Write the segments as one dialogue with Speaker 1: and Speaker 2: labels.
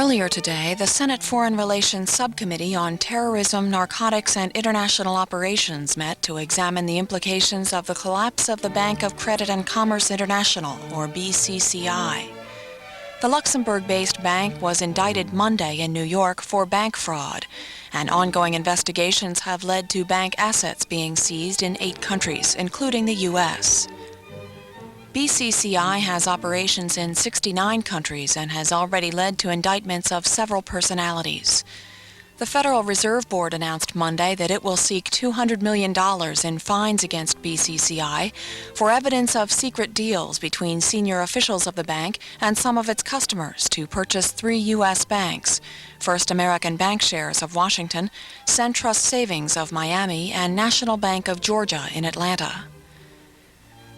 Speaker 1: Earlier today, the Senate Foreign Relations Subcommittee on Terrorism, Narcotics, and International Operations met to examine the implications of the collapse of the Bank of Credit and Commerce International, or BCCI. The Luxembourg-based bank was indicted Monday in New York for bank fraud, and ongoing investigations have led to bank assets being seized in 8 countries, including the U.S. BCCI has operations in 69 countries and has already led to indictments of several personalities. The Federal Reserve Board announced Monday that it will seek $200 million in fines against BCCI for evidence of secret deals between senior officials of the bank and some of its customers to purchase 3 U.S. banks: First American Bankshares of Washington, SunTrust Savings of Miami, and National Bank of Georgia in Atlanta.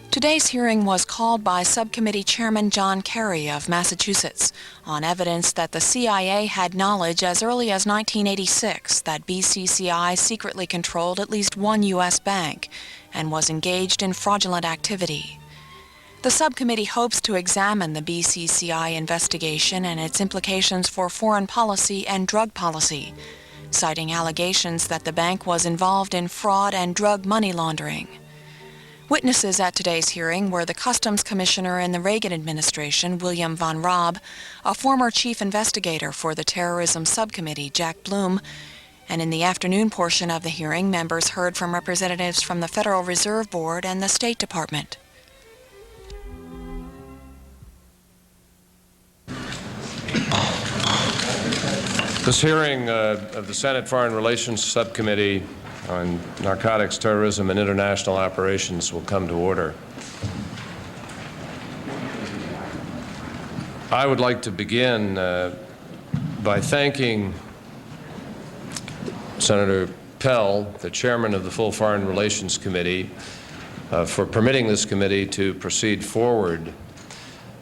Speaker 1: Today's hearing was called by Subcommittee Chairman John Kerry of Massachusetts on evidence that the CIA had knowledge as early as 1986 that BCCI secretly controlled at least 1 U.S. bank and was engaged in fraudulent activity. The subcommittee hopes to examine the BCCI investigation and its implications for foreign policy and drug policy, citing allegations that the bank was involved in fraud and drug money laundering. Witnesses at today's hearing were the Customs Commissioner in the Reagan administration, William Von Raab, a former chief investigator for the Terrorism Subcommittee, Jack Bloom, and in the afternoon portion of the hearing, members heard from representatives from the Federal Reserve Board and the State Department.
Speaker 2: This hearing of the Senate Foreign Relations Subcommittee on Narcotics, Terrorism, and International Operations will come to order. I would like to begin by thanking Senator Pell, the chairman of the full Foreign Relations Committee, for permitting this committee to proceed forward,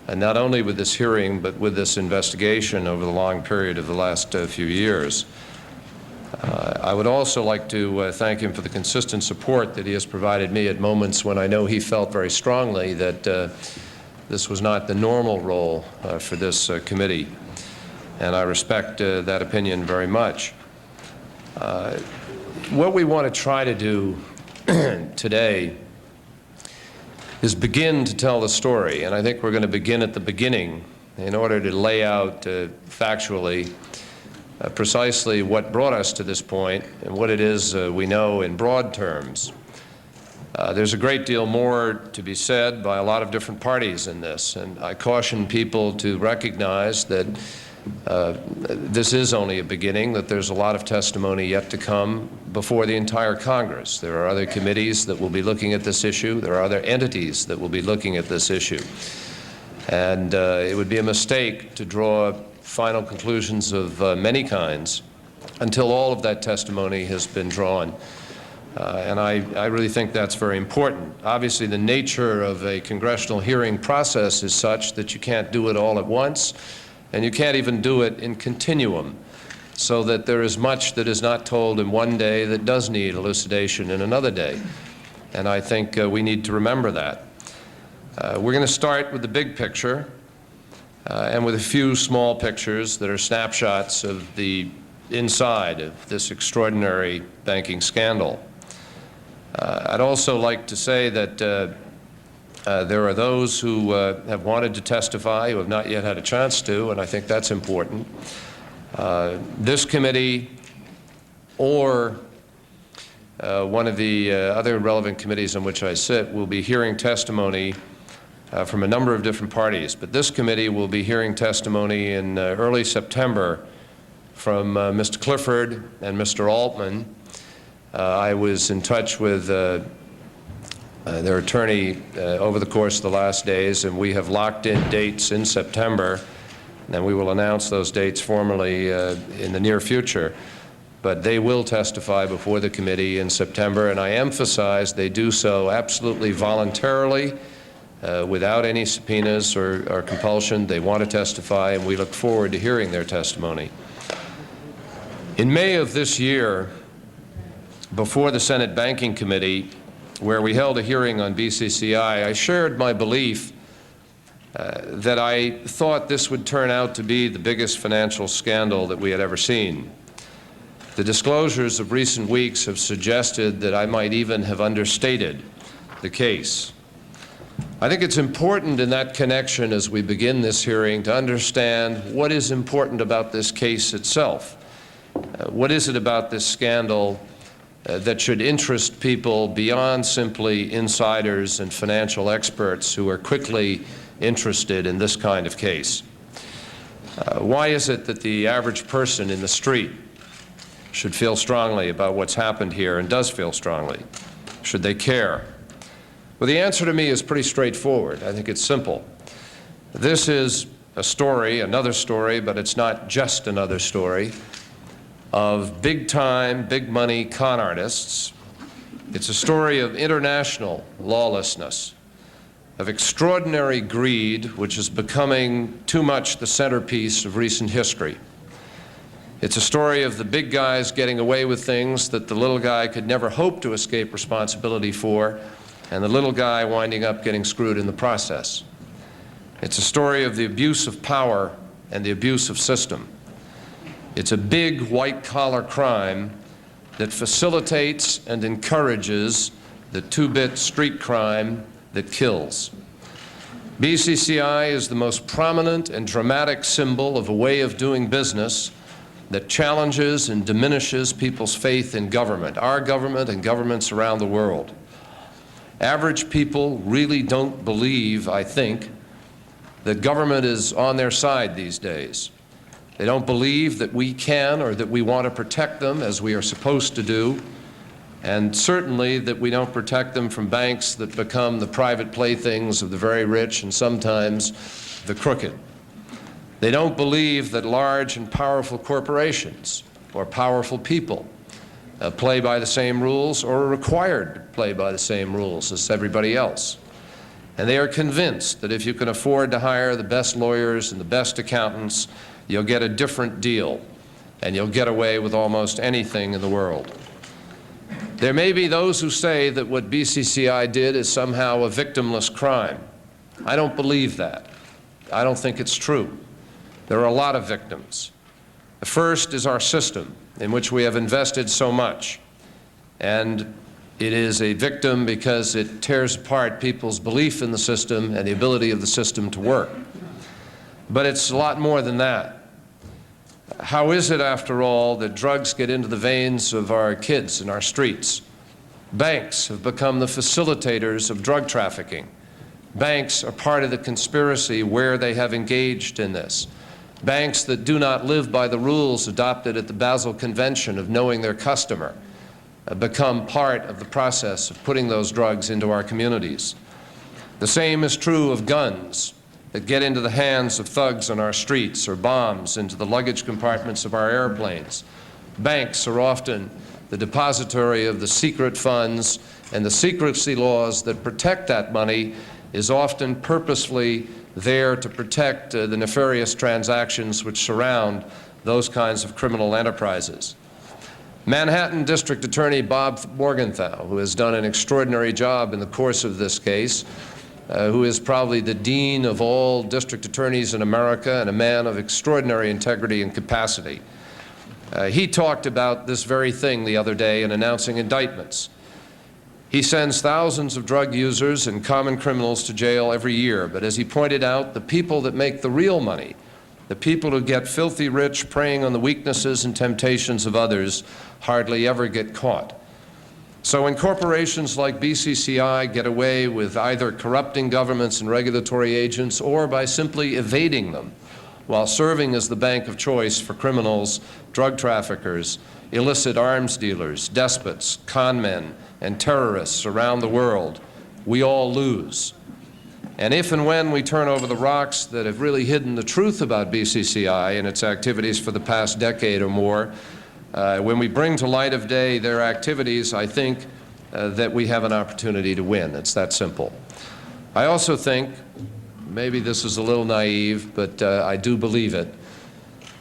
Speaker 2: and not only with this hearing, but with this investigation over the long period of the last few years. I would also like to thank him for the consistent support that he has provided me at moments when I know he felt very strongly that this was not the normal role for this committee, and I respect that opinion very much. What we want to try to do today is begin to tell the story, and I think we're going to begin at the beginning in order to lay out factually precisely what brought us to this point and what it is we know in broad terms. There's a great deal more to be said by a lot of different parties in this, and I caution people to recognize that this is only a beginning, that there's a lot of testimony yet to come before the entire Congress. There are other committees that will be looking at this issue. There are other entities that will be looking at this issue. And it would be a mistake to draw final conclusions of many kinds until all of that testimony has been drawn. And I really think that's very important. Obviously, the nature of a congressional hearing process is such that you can't do it all at once, and you can't even do it in continuum, so that there is much that is not told in one day that does need elucidation in another day. And I think we need to remember that. We're going to start with the big picture, and with a few small pictures that are snapshots of the inside of this extraordinary banking scandal. I'd also like to say that there are those who have wanted to testify who have not yet had a chance to, and I think that's important. This committee or one of the other relevant committees on which I sit will be hearing testimony from a number of different parties, but this committee will be hearing testimony in early September from Mr. Clifford and Mr. Altman. I was in touch with their attorney over the course of the last days, and we have locked in dates in September, and we will announce those dates formally in the near future. But they will testify before the committee in September, and I emphasize they do so absolutely voluntarily, without any subpoenas or compulsion. They want to testify, and we look forward to hearing their testimony. In May of this year, before the Senate Banking Committee, where we held a hearing on BCCI, I shared my belief that I thought this would turn out to be the biggest financial scandal that we had ever seen. The disclosures of recent weeks have suggested that I might even have understated the case. I think it's important in that connection, as we begin this hearing, to understand what is important about this case itself. What is it about this scandal that should interest people beyond simply insiders and financial experts who are quickly interested in this kind of case? Why is it that the average person in the street should feel strongly about what's happened here and does feel strongly? Should they care? Well, the answer to me is pretty straightforward. I think it's simple. This is a story, another story, but it's not just another story, of big-time, big-money con artists. It's a story of international lawlessness, of extraordinary greed, which is becoming too much the centerpiece of recent history. It's a story of the big guys getting away with things that the little guy could never hope to escape responsibility for, and the little guy winding up getting screwed in the process. It's a story of the abuse of power and the abuse of system. It's a big white-collar crime that facilitates and encourages the two-bit street crime that kills. BCCI is the most prominent and dramatic symbol of a way of doing business that challenges and diminishes people's faith in government, our government and governments around the world. Average people really don't believe, I think, that government is on their side these days. They don't believe that we can or that we want to protect them as we are supposed to do, and certainly that we don't protect them from banks that become the private playthings of the very rich and sometimes the crooked. They don't believe that large and powerful corporations or powerful people play by the same rules or are required to play by the same rules as everybody else. And they are convinced that if you can afford to hire the best lawyers and the best accountants, you'll get a different deal, and you'll get away with almost anything in the world. There may be those who say that what BCCI did is somehow a victimless crime. I don't believe that. I don't think it's true. There are a lot of victims. The first is our system, in which we have invested so much. And it is a victim because it tears apart people's belief in the system and the ability of the system to work. But it's a lot more than that. How is it, after all, that drugs get into the veins of our kids in our streets? Banks have become the facilitators of drug trafficking. Banks are part of the conspiracy where they have engaged in this. Banks that do not live by the rules adopted at the Basel Convention of knowing their customer become part of the process of putting those drugs into our communities. The same is true of guns that get into the hands of thugs on our streets, or bombs into the luggage compartments of our airplanes. Banks are often the depository of the secret funds, and the secrecy laws that protect that money is often purposefully there to protect the nefarious transactions which surround those kinds of criminal enterprises. Manhattan District Attorney Bob Morgenthau, who has done an extraordinary job in the course of this case, who is probably the dean of all district attorneys in America and a man of extraordinary integrity and capacity. He talked about this very thing the other day in announcing indictments. He sends thousands of drug users and common criminals to jail every year, but as he pointed out, the people that make the real money, the people who get filthy rich preying on the weaknesses and temptations of others, hardly ever get caught. So when corporations like BCCI get away with either corrupting governments and regulatory agents or by simply evading them while serving as the bank of choice for criminals, drug traffickers, illicit arms dealers, despots, con men, and terrorists around the world, we all lose. And if and when we turn over the rocks that have really hidden the truth about BCCI and its activities for the past decade or more, when we bring to light of day their activities, I think that we have an opportunity to win. It's that simple. I also think, maybe this is a little naive, but I do believe it,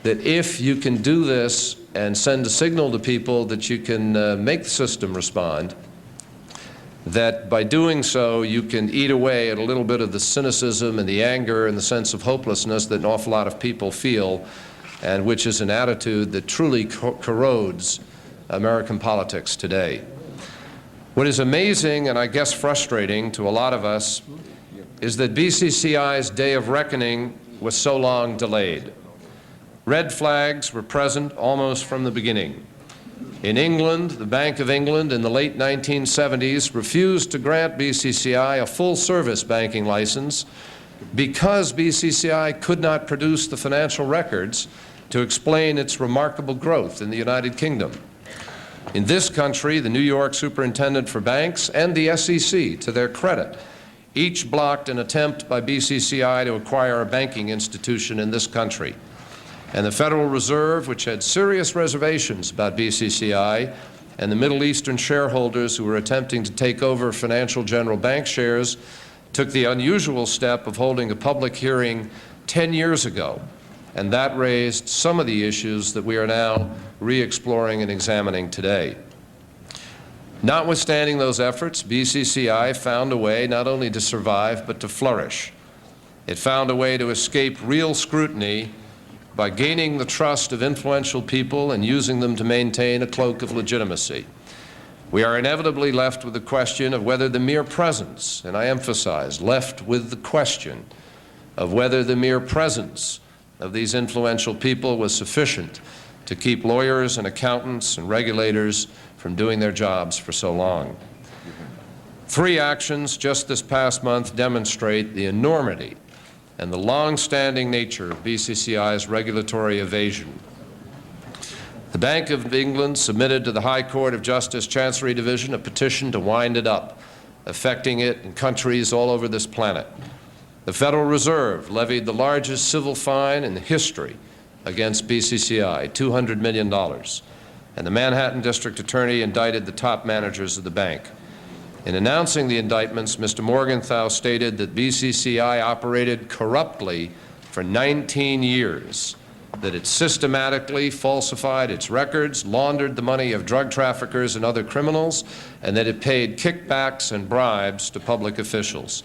Speaker 2: that if you can do this and send a signal to people that you can make the system respond, that by doing so you can eat away at a little bit of the cynicism and the anger and the sense of hopelessness that an awful lot of people feel, and which is an attitude that truly corrodes American politics today. What is amazing, and I guess frustrating to a lot of us, is that BCCI's day of reckoning was so long delayed. Red flags were present almost from the beginning. In England, the Bank of England in the late 1970s refused to grant BCCI a full-service banking license because BCCI could not produce the financial records to explain its remarkable growth in the United Kingdom. In this country, the New York Superintendent for Banks and the SEC, to their credit, each blocked an attempt by BCCI to acquire a banking institution in this country. And the Federal Reserve, which had serious reservations about BCCI, and the Middle Eastern shareholders who were attempting to take over Financial General Bank shares, took the unusual step of holding a public hearing 10 years ago. And that raised some of the issues that we are now re-exploring and examining today. Notwithstanding those efforts, BCCI found a way not only to survive, but to flourish. It found a way to escape real scrutiny by gaining the trust of influential people and using them to maintain a cloak of legitimacy. We are inevitably left with the question of whether the mere presence, and I emphasize, left with the question of whether the mere presence of these influential people was sufficient to keep lawyers and accountants and regulators from doing their jobs for so long. 3 actions just this past month demonstrate the enormity and the long-standing nature of BCCI's regulatory evasion. The Bank of England submitted to the High Court of Justice Chancery Division a petition to wind it up, affecting it in countries all over this planet. The Federal Reserve levied the largest civil fine in history against BCCI, $200 million. And the Manhattan District Attorney indicted the top managers of the bank. In announcing the indictments, Mr. Morgenthau stated that BCCI operated corruptly for 19 years, that it systematically falsified its records, laundered the money of drug traffickers and other criminals, and that it paid kickbacks and bribes to public officials.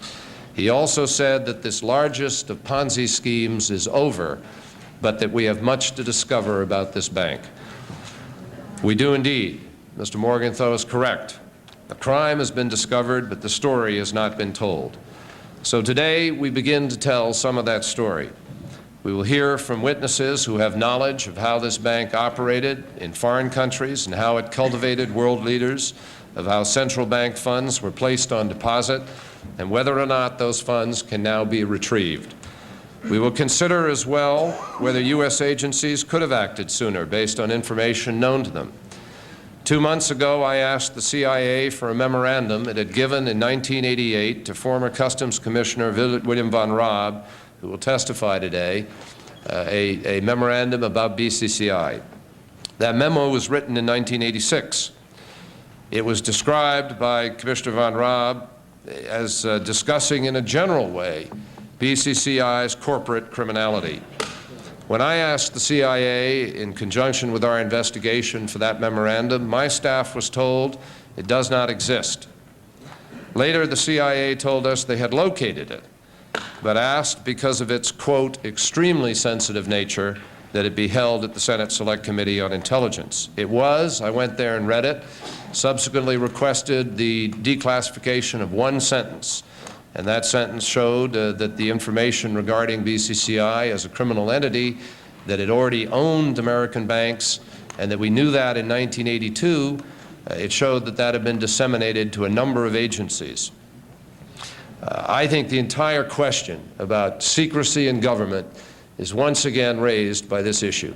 Speaker 2: He also said that this largest of Ponzi schemes is over, but that we have much to discover about this bank. We do indeed. Mr. Morgenthau is correct. A crime has been discovered, but the story has not been told. So today we begin to tell some of that story. We will hear from witnesses who have knowledge of how this bank operated in foreign countries and how it cultivated world leaders, of how central bank funds were placed on deposit, and whether or not those funds can now be retrieved. We will consider as well whether U.S. agencies could have acted sooner based on information known to them. 2 months ago, I asked the CIA for a memorandum it had given in 1988 to former Customs Commissioner William von Raab, who will testify today, a memorandum about BCCI. That memo was written in 1986. It was described by Commissioner von Raab as discussing in a general way BCCI's corporate criminality. When I asked the CIA in conjunction with our investigation for that memorandum, my staff was told it does not exist. Later, the CIA told us they had located it, but asked, because of its, quote, extremely sensitive nature, that it be held at the Senate Select Committee on Intelligence. It was. I went there and read it, subsequently requested the declassification of one sentence, and that sentence showed that the information regarding BCCI as a criminal entity, that it already owned American banks, and that we knew that in 1982, it showed that that had been disseminated to a number of agencies. I think the entire question about secrecy in government is once again raised by this issue.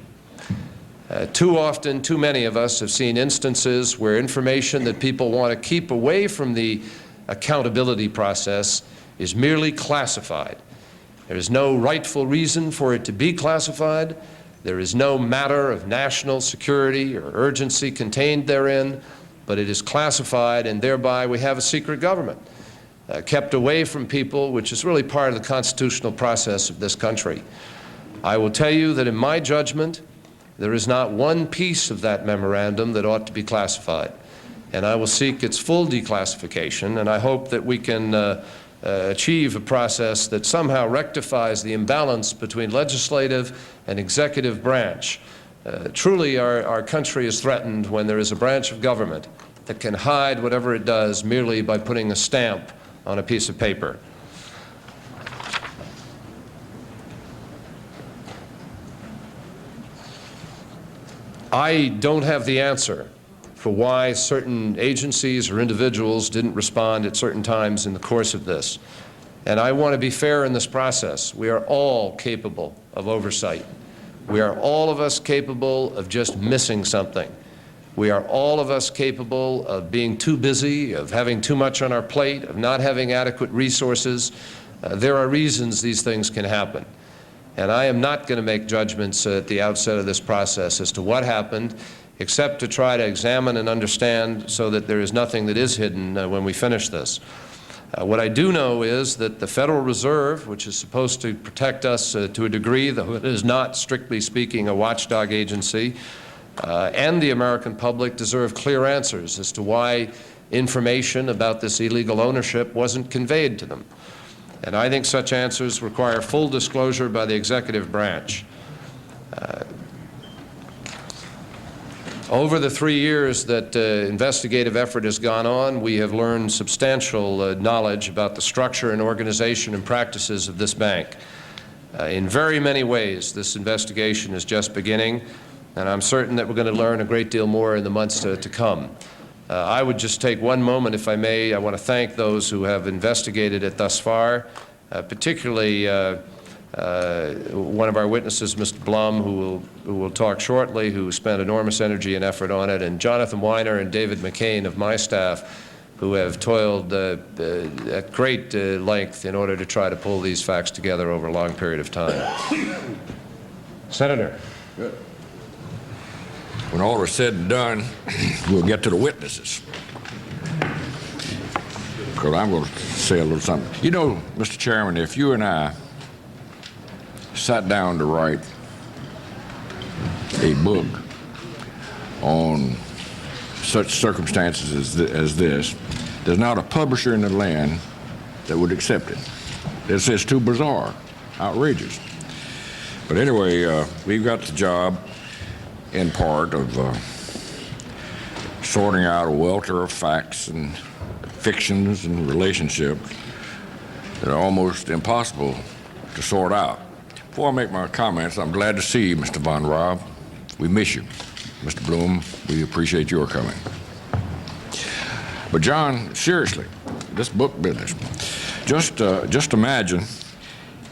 Speaker 2: Too often, too many of us have seen instances where information that people want to keep away from the accountability process is merely classified. There is no rightful reason for it to be classified. There is no matter of national security or urgency contained therein, but it is classified, and thereby we have a secret government kept away from people, which is really part of the constitutional process of this country. I will tell you that in my judgment, there is not one piece of that memorandum that ought to be classified. and I will seek its full declassification, and I hope that we can achieve a process that somehow rectifies the imbalance between legislative and executive branch. Truly, our country is threatened when there is a branch of government that can hide whatever it does merely by putting a stamp on a piece of paper. I don't have the answer for why certain agencies or individuals didn't respond at certain times in the course of this. And I want to be fair in this process. We are all capable of oversight. We are all of us capable of just missing something. We are all of us capable of being too busy, of having too much on our plate, of not having adequate resources. There are reasons these things can happen. And I am not going to make judgments at the outset of this process as to what happened, except to try to examine and understand so that there is nothing that is hidden when we finish this. What I do know is that the Federal Reserve, which is supposed to protect us to a degree, though it is not, strictly speaking, a watchdog agency, and the American public deserve clear answers as to why information about this illegal ownership wasn't conveyed to them. And I think such answers require full disclosure by the executive branch. Over the 3 years that investigative effort has gone on, we have learned substantial knowledge about the structure and organization and practices of this bank. In very many ways, this investigation is just beginning, and I'm certain that we're going to learn a great deal more in the months to come. I would just take one moment, if I may. I want to thank those who have investigated it thus far, particularly one of our witnesses, Mr. Blum, who will talk shortly, who spent enormous energy and effort on it, and Jonathan Weiner and David McCain of my staff, who have toiled at great length in order to try to pull these facts together over a long period of time. Senator.
Speaker 3: Good. When all is said and done, we'll get to the witnesses. Because I'm going to say a little something. You know, Mr. Chairman, if you and I sat down to write a book on such circumstances as this, there's not a publisher in the land that would accept it. It's just too bizarre, outrageous. But anyway, we've got the job in part of sorting out a welter of facts and fictions and relationships that are almost impossible to sort out. Before I make my comments, I'm glad to see you, Mr. Von Raab. We miss you. Mr. Bloom, we appreciate your coming. But John, seriously, this book business, just imagine,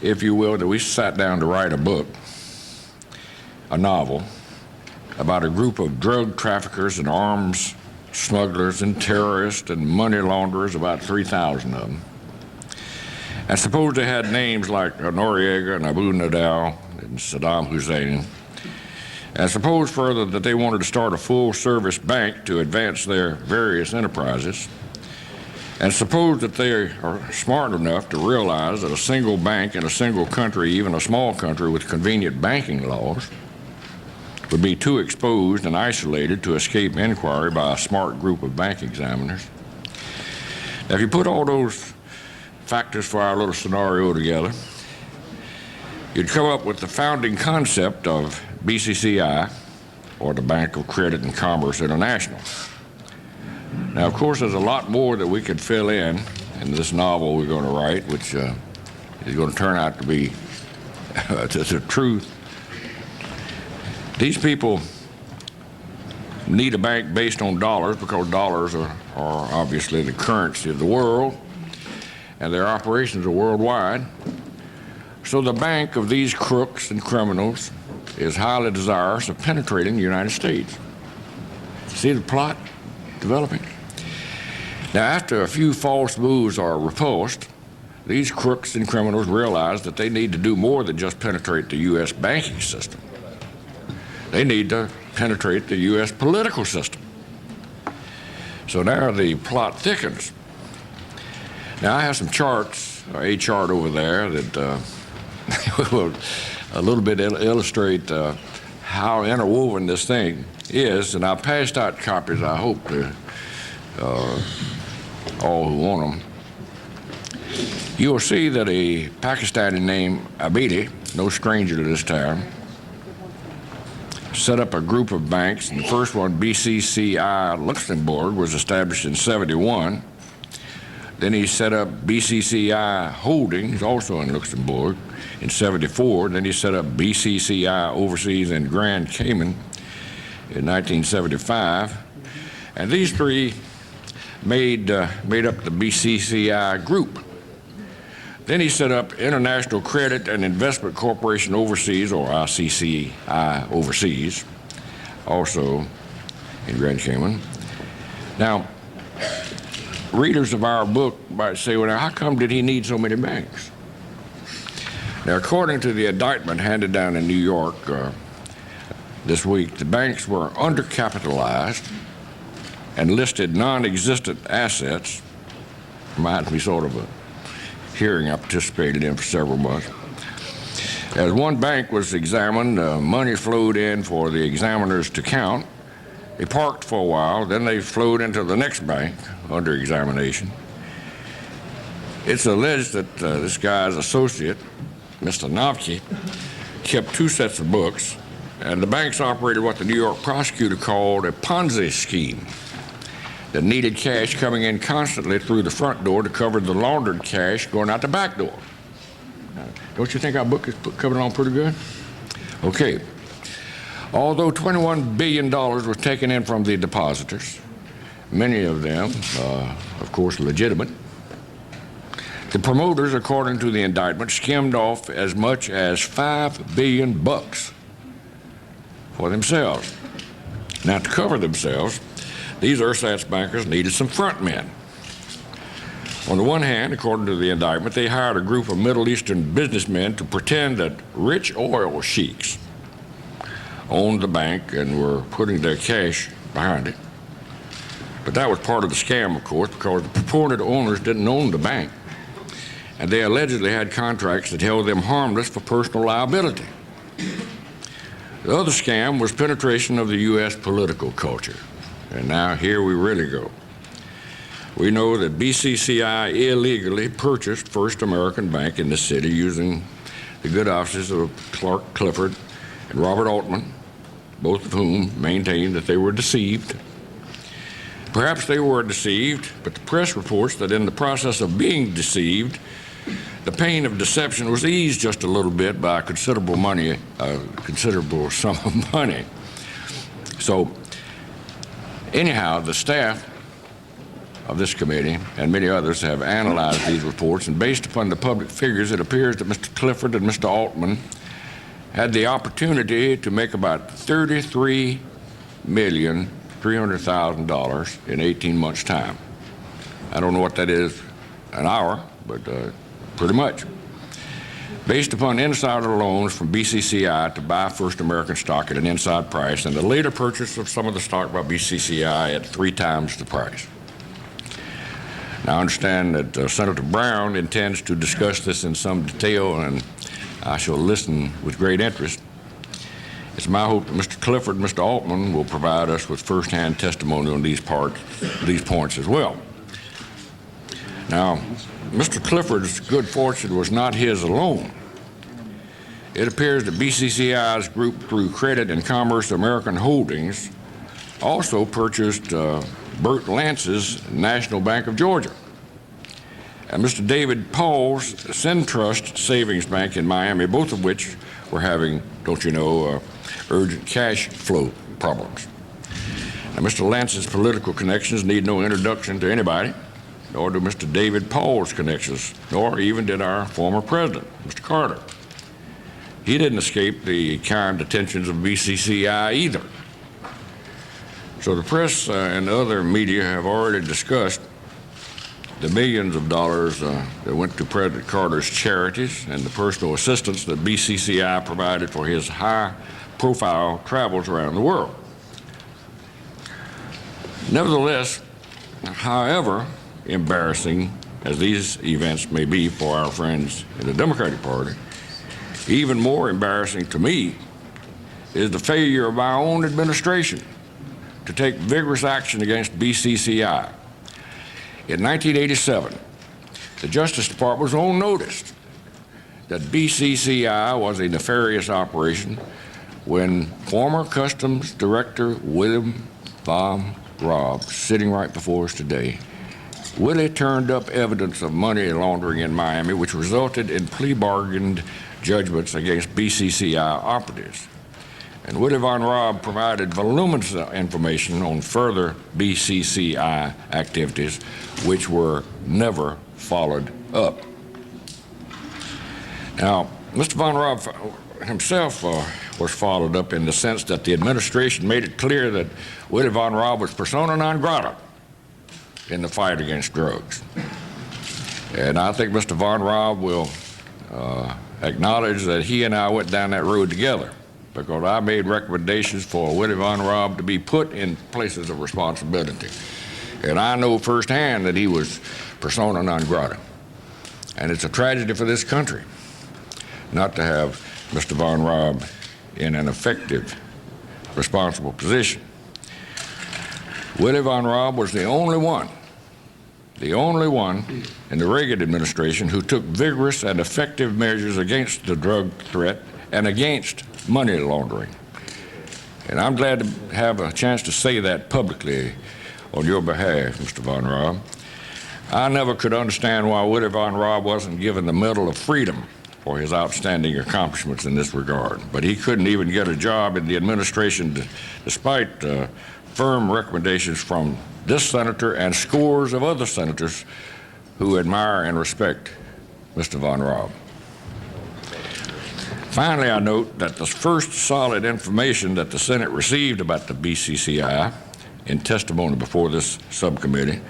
Speaker 3: if you will, that we sat down to write a book, a novel, about a group of drug traffickers and arms smugglers and terrorists and money launderers, about 3,000 of them. And suppose they had names like Noriega and Abu Nidal and Saddam Hussein. And suppose further that they wanted to start a full-service bank to advance their various enterprises. And suppose that they are smart enough to realize that a single bank in a single country, even a small country with convenient banking laws, would be too exposed and isolated to escape inquiry by a smart group of bank examiners. Now, if you put all those factors for our little scenario together, you'd come up with the founding concept of BCCI, or the Bank of Credit and Commerce International. Now, of course, there's a lot more that we could fill in this novel we're going to write, which is going to turn out to be the truth. These people need a bank based on dollars because dollars are obviously the currency of the world, and their operations are worldwide. So the bank of these crooks and criminals is highly desirous of penetrating the United States. See the plot developing? Now, after a few false moves are repulsed, these crooks and criminals realize that they need to do more than just penetrate the U.S. banking system. They need to penetrate the U.S. political system. So now the plot thickens. Now, I have some charts, a chart over there that will a little bit illustrate how interwoven this thing is, and I passed out copies, I hope, all who want them, you'll see that a Pakistani named Abedi, no stranger to this town, set up a group of banks. And the first one, BCCI Luxembourg, was established in '71. Then he set up BCCI Holdings, also in Luxembourg, in '74. Then he set up BCCI Overseas in Grand Cayman in 1975. And these three made up the BCCI group. Then he set up International Credit and Investment Corporation Overseas, or ICCI Overseas, also in Grand Cayman. Now, readers of our book might say, well, now, how come did he need so many banks? Now, according to the indictment handed down in New York this week, the banks were undercapitalized and listed non-existent assets. Reminds me sort of a hearing I participated in for several months. As one bank was examined, money flowed in for the examiners to count. They parked for a while, then they flowed into the next bank under examination. It's alleged that this guy's associate, Mr. Novke, kept two sets of books, and the banks operated what the New York prosecutor called a Ponzi scheme that needed cash coming in constantly through the front door to cover the laundered cash going out the back door. Don't you think our book is covered on pretty good? Okay. Although $21 billion was taken in from the depositors, many of them, of course, legitimate, the promoters, according to the indictment, skimmed off as much as $5 billion for themselves. Now, to cover themselves, these ersatz bankers needed some front men. On the one hand, according to the indictment, they hired a group of Middle Eastern businessmen to pretend that rich oil sheiks owned the bank and were putting their cash behind it. But that was part of the scam, of course, because the purported owners didn't own the bank, and they allegedly had contracts that held them harmless for personal liability. The other scam was penetration of the U.S. political culture. And now here we really go. We know that BCCI illegally purchased First American Bank in the city using the good offices of Clark Clifford and Robert Altman, both of whom maintained that they were deceived. Perhaps they were deceived, but the press reports that in the process of being deceived, the pain of deception was eased just a little bit by a considerable sum of money. So, anyhow, the staff of this committee and many others have analyzed these reports, and based upon the public figures, it appears that Mr. Clifford and Mr. Altman had the opportunity to make about $33,300,000 in 18 months' time. I don't know what that is an hour, but pretty much. Based upon insider loans from BCCI to buy First American stock at an inside price, and the later purchase of some of the stock by BCCI at 3 times the price. Now, I understand that Senator Brown intends to discuss this in some detail, and I shall listen with great interest. It's my hope that Mr. Clifford and Mr. Altman will provide us with firsthand testimony on these points as well. Now, Mr. Clifford's good fortune was not his alone. It appears that BCCI's group, through Credit and Commerce American Holdings, also purchased Bert Lance's National Bank of Georgia and Mr. David Paul's Centrust Savings Bank in Miami, both of which were having, don't you know, urgent cash flow problems. Now, Mr. Lance's political connections need no introduction to anybody, nor do Mr. David Paul's connections, nor even did our former president, Mr. Carter. He didn't escape the kind attentions of BCCI either. So the press and other media have already discussed the millions of dollars that went to President Carter's charities and the personal assistance that BCCI provided for his high-profile travels around the world. Nevertheless, however embarrassing as these events may be for our friends in the Democratic Party, even more embarrassing to me is the failure of our own administration to take vigorous action against BCCI In 1987, the Justice Department was on notice that BCCI was a nefarious operation when former Customs Director William Von Raab, sitting right before us today, Willie turned up evidence of money laundering in Miami, which resulted in plea bargained judgments against BCCI operatives. And Willie Von Raab provided voluminous information on further BCCI activities, which were never followed up. Now, Mr. Von Raab himself was followed up in the sense that the administration made it clear that Willie Von Raab was persona non grata in the fight against drugs. And I think Mr. Von Raab will acknowledge that he and I went down that road together, because I made recommendations for Willie Von Raab to be put in places of responsibility. And I know firsthand that he was persona non grata. And it's a tragedy for this country not to have Mr. Von Raab in an effective, responsible position. Willie Von Raab was the only one in the Reagan administration who took vigorous and effective measures against the drug threat and against money laundering. And I'm glad to have a chance to say that publicly on your behalf, Mr. Von Raab. I never could understand why Willie Von Raab wasn't given the Medal of Freedom for his outstanding accomplishments in this regard. But he couldn't even get a job in the administration despite firm recommendations from this senator and scores of other senators who admire and respect Mr. Von Raab. Finally, I note that the first solid information that the Senate received about the BCCI in testimony before this subcommittee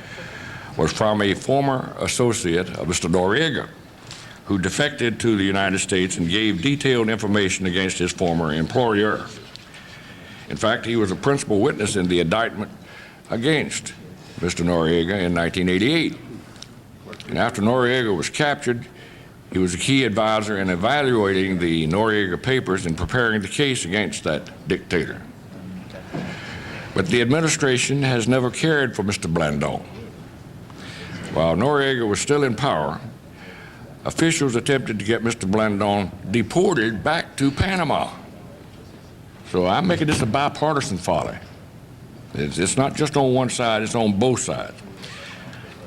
Speaker 3: was from a former associate of Mr. Noriega, who defected to the United States and gave detailed information against his former employer. In fact, he was a principal witness in the indictment against Mr. Noriega in 1988. And after Noriega was captured, he was a key advisor in evaluating the Noriega papers and preparing the case against that dictator. But the administration has never cared for Mr. Blandon. While Noriega was still in power, officials attempted to get Mr. Blandon deported back to Panama. So I'm making this a bipartisan folly. It's not just on one side, it's on both sides.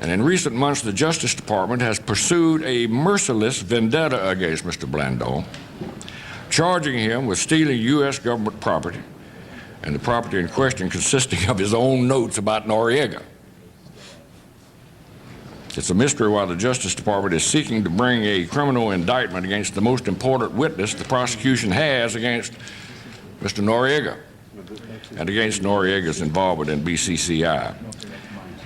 Speaker 3: And in recent months, the Justice Department has pursued a merciless vendetta against Mr. Blandon, charging him with stealing U.S. government property, and the property in question consisting of his own notes about Noriega. It's a mystery why the Justice Department is seeking to bring a criminal indictment against the most important witness the prosecution has against Mr. Noriega and against Noriega's involvement in BCCI.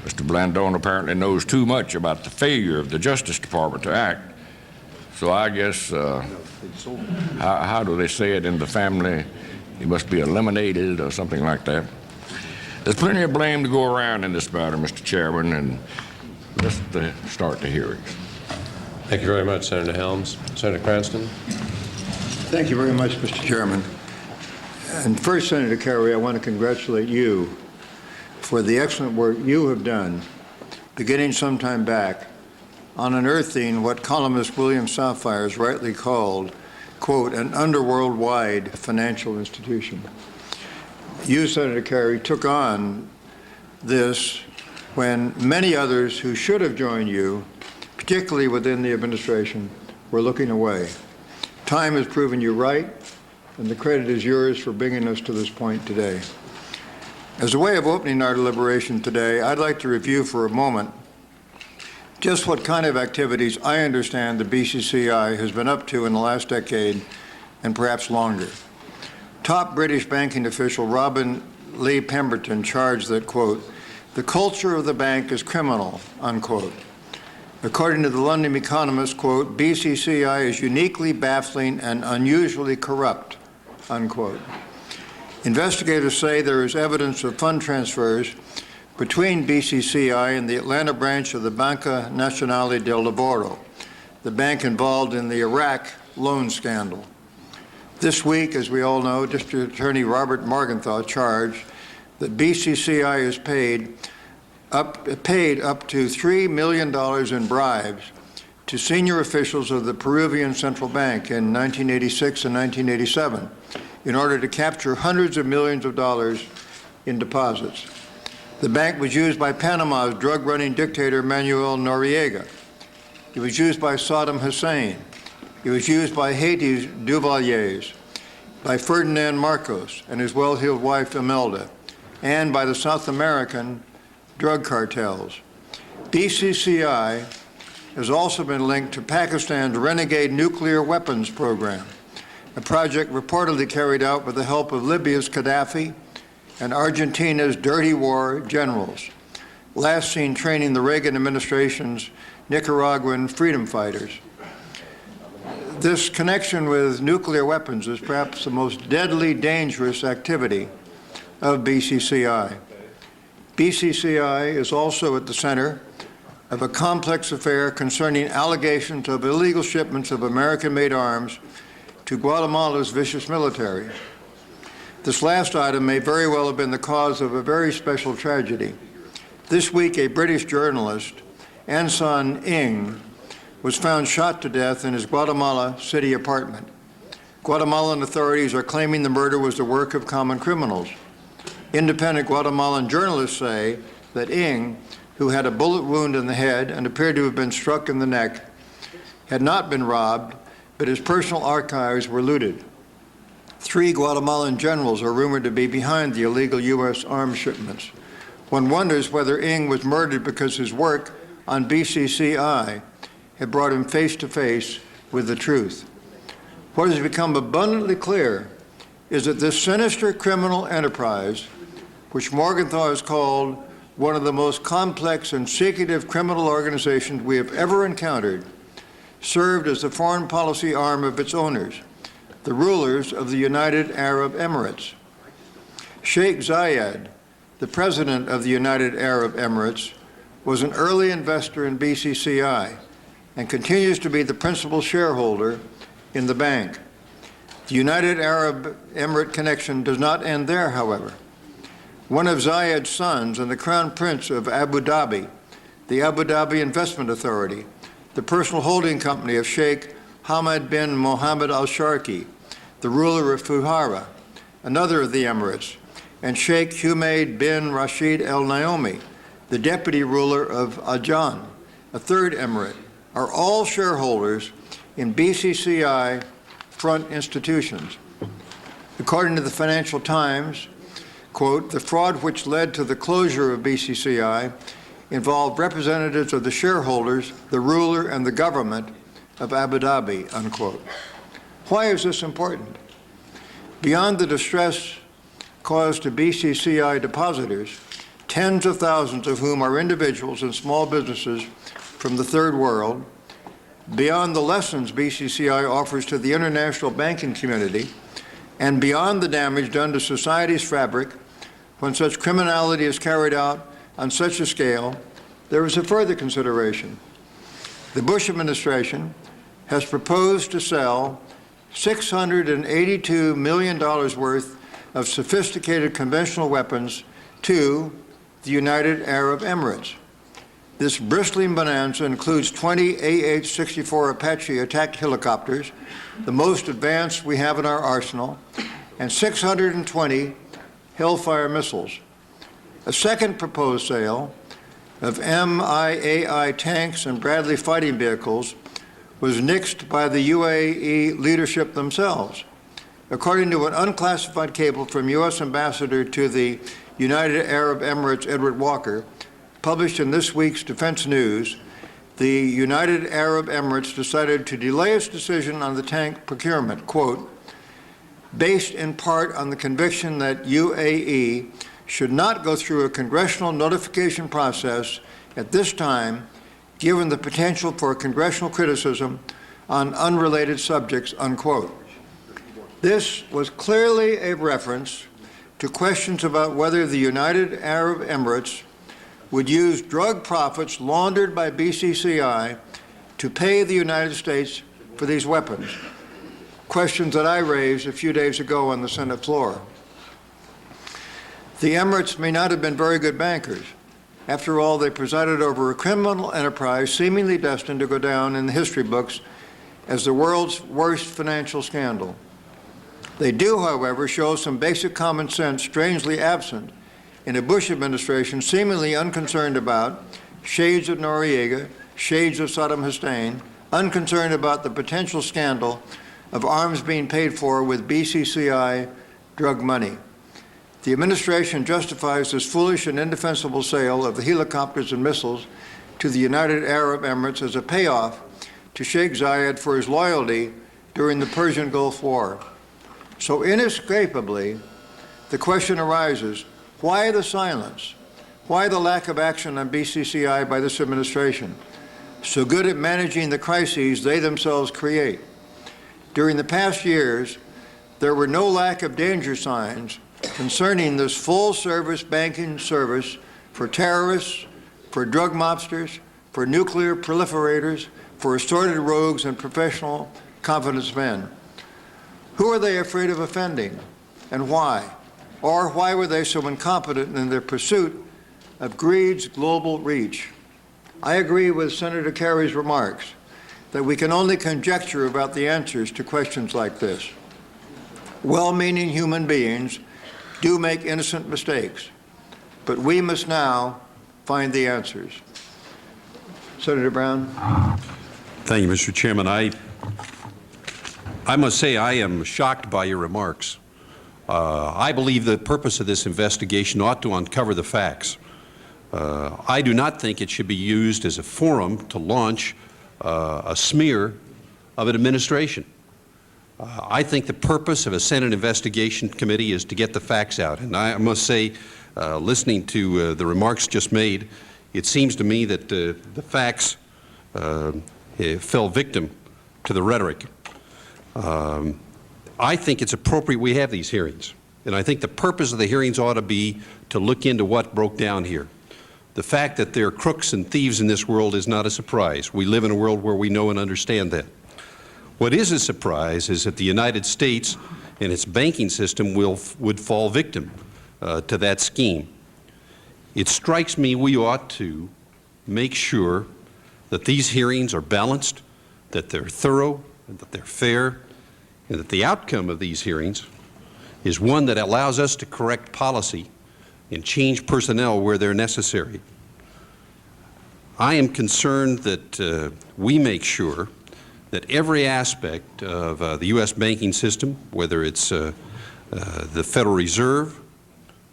Speaker 3: Mr. Blandon apparently knows too much about the failure of the Justice Department to act. So I guess, how do they say it in the family? He must be eliminated or something like that. There's plenty of blame to go around in this matter, Mr. Chairman, and let's start the hearings.
Speaker 2: Thank you very much, Senator Helms. Senator Cranston.
Speaker 4: Thank you very much, Mr. Chairman. And first, Senator Kerry, I want to congratulate you for the excellent work you have done, beginning some time back, on unearthing what columnist William Safire rightly called, quote, an underworld-wide financial institution. You, Senator Kerry, took on this when many others who should have joined you, particularly within the administration, were looking away. Time has proven you right, and the credit is yours for bringing us to this point today. As a way of opening our deliberation today, I'd like to review for a moment just what kind of activities I understand the BCCI has been up to in the last decade and perhaps longer. Top British banking official Robin Lee Pemberton charged that, quote, the culture of the bank is criminal, unquote. According to the London Economist, quote, BCCI is uniquely baffling and unusually corrupt, unquote. Investigators say there is evidence of fund transfers between BCCI and the Atlanta branch of the Banca Nazionale del Lavoro, the bank involved in the Iraq loan scandal. This week, as we all know, District Attorney Robert Morgenthau charged that BCCI has paid paid up to $3 million in bribes to senior officials of the Peruvian Central Bank in 1986 and 1987 in order to capture hundreds of millions of dollars in deposits. The bank was used by Panama's drug-running dictator Manuel Noriega. It was used by Saddam Hussein. It was used by Haiti's Duvaliers, by Ferdinand Marcos and his well-heeled wife Imelda, and by the South American drug cartels. BCCI has also been linked to Pakistan's renegade nuclear weapons program, a project reportedly carried out with the help of Libya's Gaddafi and Argentina's dirty war generals, last seen training the Reagan administration's Nicaraguan freedom fighters. This connection with nuclear weapons is perhaps the most deadly dangerous activity of BCCI. BCCI is also at the center of a complex affair concerning allegations of illegal shipments of American-made arms to Guatemala's vicious military. This last item may very well have been the cause of a very special tragedy. This week, a British journalist, Anson Ng, was found shot to death in his Guatemala City apartment. Guatemalan authorities are claiming the murder was the work of common criminals. Independent Guatemalan journalists say that Ng, who had a bullet wound in the head and appeared to have been struck in the neck, had not been robbed, but his personal archives were looted. 3 Guatemalan generals are rumored to be behind the illegal U.S. arms shipments. One wonders whether Ng was murdered because his work on BCCI had brought him face to face with the truth. What has become abundantly clear is that this sinister criminal enterprise, which Morgenthau has called one of the most complex and secretive criminal organizations we have ever encountered, served as the foreign policy arm of its owners, the rulers of the United Arab Emirates. Sheikh Zayed, the president of the United Arab Emirates, was an early investor in BCCI and continues to be the principal shareholder in the bank. The United Arab Emirate connection does not end there, however. One of Zayed's sons and the Crown Prince of Abu Dhabi, the Abu Dhabi Investment Authority, the personal holding company of Sheikh Hamad bin Mohammed al-Sharqi, the ruler of Fujairah, another of the Emirates, and Sheikh Humaid bin Rashid Al Naomi, the deputy ruler of Ajman, a third emirate, are all shareholders in BCCI front institutions. According to the Financial Times, quote, the fraud which led to the closure of BCCI involved representatives of the shareholders, the ruler, and the government of Abu Dhabi, unquote. Why is this important? Beyond the distress caused to BCCI depositors, tens of thousands of whom are individuals and small businesses from the third world, beyond the lessons BCCI offers to the international banking community, and beyond the damage done to society's fabric when such criminality is carried out on such a scale, there is a further consideration. The Bush administration has proposed to sell $682 million worth of sophisticated conventional weapons to the United Arab Emirates. This bristling bonanza includes 20 AH-64 Apache attack helicopters, the most advanced we have in our arsenal, and 620 Hellfire missiles. A second proposed sale of MIAI tanks and Bradley fighting vehicles was nixed by the UAE leadership themselves. According to an unclassified cable from U.S. Ambassador to the United Arab Emirates, Edward Walker, published in this week's Defense News, the United Arab Emirates decided to delay its decision on the tank procurement, quote, based in part on the conviction that UAE should not go through a congressional notification process at this time, given the potential for congressional criticism on unrelated subjects, unquote. This was clearly a reference to questions about whether the United Arab Emirates would use drug profits laundered by BCCI to pay the United States for these weapons, questions that I raised a few days ago on the Senate floor. The Emirates may not have been very good bankers, After all, they presided over a criminal enterprise seemingly destined to go down in the history books as the world's worst financial scandal. They do, however, show some basic common sense strangely absent in a Bush administration seemingly unconcerned about shades of Noriega, shades of Saddam Hussein, unconcerned about the potential scandal of arms being paid for with BCCI drug money. The administration justifies this foolish and indefensible sale of the helicopters and missiles to the United Arab Emirates as a payoff to Sheikh Zayed for his loyalty during the Persian Gulf War. So inescapably, the question arises, why the silence? Why the lack of action on BCCI by this administration, so good at managing the crises they themselves create? During the past years, there were no lack of danger signs concerning this full-service banking service for terrorists, for drug mobsters, for nuclear proliferators, for assorted rogues and professional confidence men. Who are they afraid of offending, and why? Or why were they so incompetent in their pursuit of greed's global reach? I agree with Senator Kerry's remarks that we can only conjecture about the answers to questions like this. Well-meaning human beings do make innocent mistakes, but we must now find the answers. Senator Brown.
Speaker 5: Thank you, Mr. Chairman. I must say I am shocked by your remarks. I believe the purpose of this investigation ought to uncover the facts. I do not think it should be used as a forum to launch a smear of an administration. I think the purpose of a Senate investigation committee is to get the facts out. And I must say, listening to the remarks just made, it seems to me that the facts fell victim to the rhetoric. I think it's appropriate we have these hearings. And I think the purpose of the hearings ought to be to look into what broke down here. The fact that there are crooks and thieves in this world is not a surprise. We live in a world where we know and understand that. What is a surprise is that the United States and its banking system would fall victim to that scheme. It strikes me we ought to make sure that these hearings are balanced, that they're thorough, and that they're fair, and that the outcome of these hearings is one that allows us to correct policy and change personnel where they're necessary. I am concerned that we make sure that every aspect of the U.S. banking system, whether it's the Federal Reserve,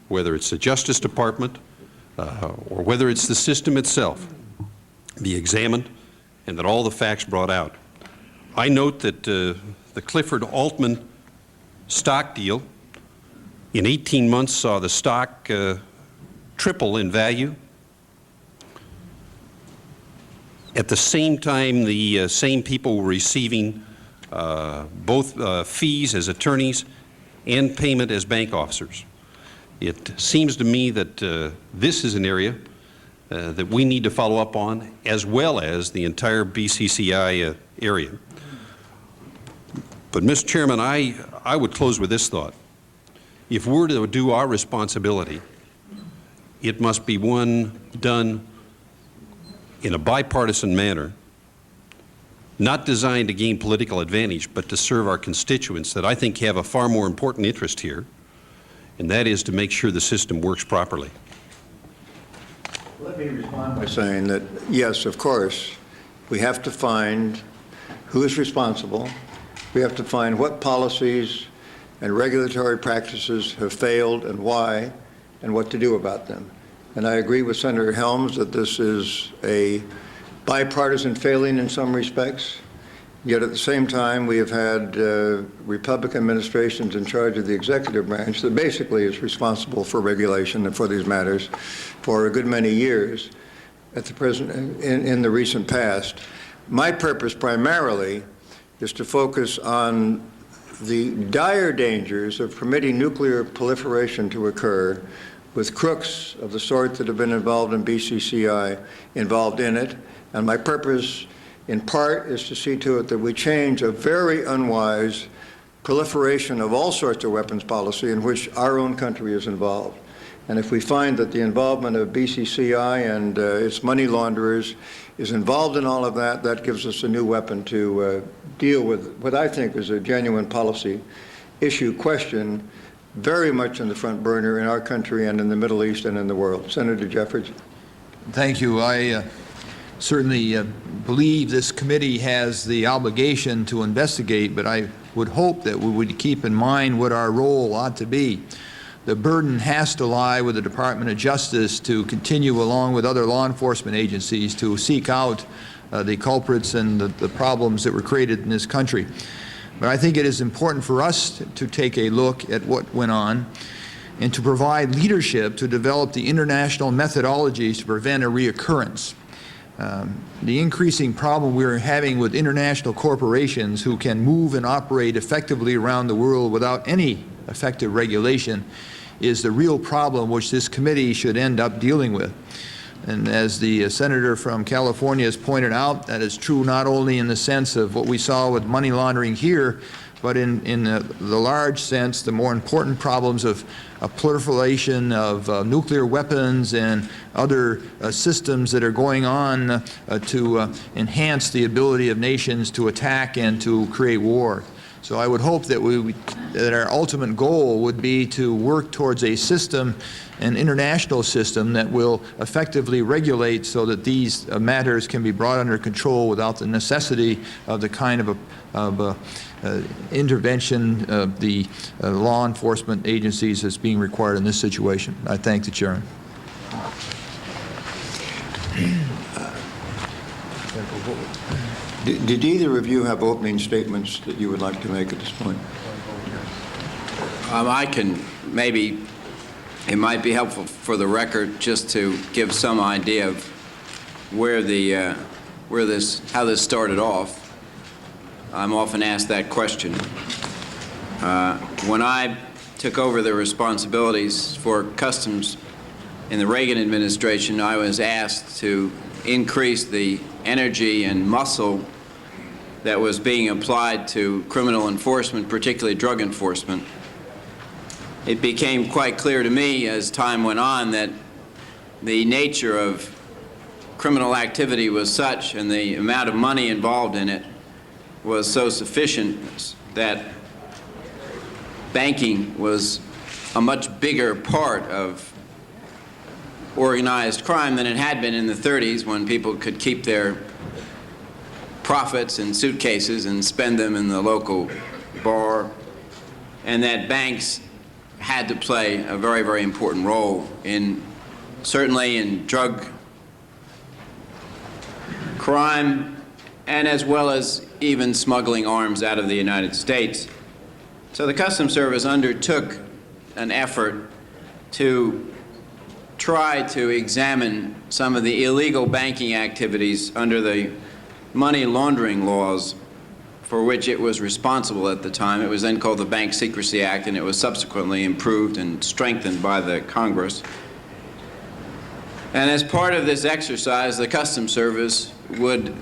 Speaker 5: whether it's the Justice Department, or whether it's the system itself, be examined and that all the facts brought out. I note that the Clifford Altman stock deal in 18 months saw the stock triple in value. At the same time, the same people were receiving both fees as attorneys and payment as bank officers. It seems to me that this is an area that we need to follow up on, as well as the entire BCCI area. But, Mr. Chairman, I would close with this thought. If we're to do our responsibility, it must be one done in a bipartisan manner, not designed to gain political advantage, but to serve our constituents that I think have a far more important interest here, and that is to make sure the system works properly.
Speaker 4: Let me respond by saying that, yes, of course, we have to find who is responsible. We have to find what policies and regulatory practices have failed and why, and what to do about them. And I agree with Senator Helms that this is a bipartisan failing in some respects. Yet at the same time, we have had Republican administrations in charge of the executive branch that basically is responsible for regulation and for these matters for a good many years at the present, in the recent past. My purpose primarily is to focus on the dire dangers of permitting nuclear proliferation to occur with crooks of the sort that have been involved in BCCI involved in it. And my purpose, in part, is to see to it that we change a very unwise proliferation of all sorts of weapons policy in which our own country is involved. And if we find that the involvement of BCCI and its money launderers is involved in all of that, that gives us a new weapon to deal with what I think is a genuine policy issue question, very much in the front burner in our country and in the Middle East and in the world. Senator Jeffries.
Speaker 6: Thank you. I certainly believe this committee has the obligation to investigate, but I would hope that we would keep in mind what our role ought to be. The burden has to lie with the Department of Justice to continue, along with other law enforcement agencies, to seek out the culprits and the problems that were created in this country. But I think it is important for us to take a look at what went on and to provide leadership to develop the international methodologies to prevent a reoccurrence. The increasing problem we're having with international corporations who can move and operate effectively around the world without any effective regulation is the real problem which this committee should end up dealing with. And as the senator from California has pointed out, that is true not only in the sense of what we saw with money laundering here, but in the large sense, the more important problems of proliferation of nuclear weapons and other systems that are going on to enhance the ability of nations to attack and to create war. So I would hope that our ultimate goal would be to work towards a system, an international system, that will effectively regulate so that these matters can be brought under control without the necessity of the kind of intervention of the law enforcement agencies that's being required in this situation. I thank the chairman.
Speaker 4: Did either of you have opening statements that you would like to make at this point?
Speaker 7: I can maybe, it might be helpful for the record just to give some idea of where how this started off. I'm often asked that question. When I took over the responsibilities for customs in the Reagan administration, I was asked to increase the energy and muscle that was being applied to criminal enforcement, particularly drug enforcement. It became quite clear to me as time went on that the nature of criminal activity was such and the amount of money involved in it was so sufficient that banking was a much bigger part of organized crime than it had been in the 30s, when people could keep their profits in suitcases and spend them in the local bar, and that banks had to play a very, very important role certainly in drug crime, and as well as even smuggling arms out of the United States. So the Customs Service undertook an effort to try to examine some of the illegal banking activities under the money laundering laws for which it was responsible at the time. It was then called the Bank Secrecy Act, and it was subsequently improved and strengthened by the Congress. And as part of this exercise, the Customs Service would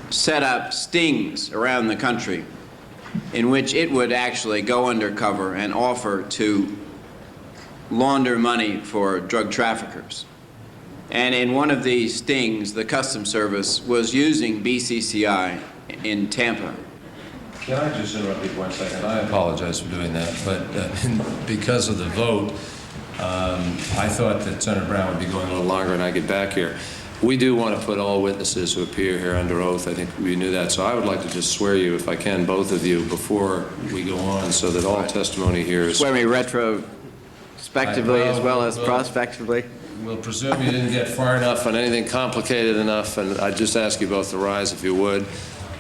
Speaker 7: set up stings around the country in which it would actually go undercover and offer to launder money for drug traffickers. And in one of these stings, the Customs Service was using BCCI in Tampa.
Speaker 2: Can I just interrupt you for 1 second? I apologize for doing that, but because of the vote, I thought that Senator Brown would be going a little longer and I get back here. We do want to put all witnesses who appear here under oath. I think we knew that. So I would like to just swear you, if I can, both of you, before we go on, so that all testimony here is...
Speaker 7: Swear me retrospectively as well as prospectively.
Speaker 2: We'll presume you didn't get far enough on anything complicated enough, and I'd just ask you both to rise if you would.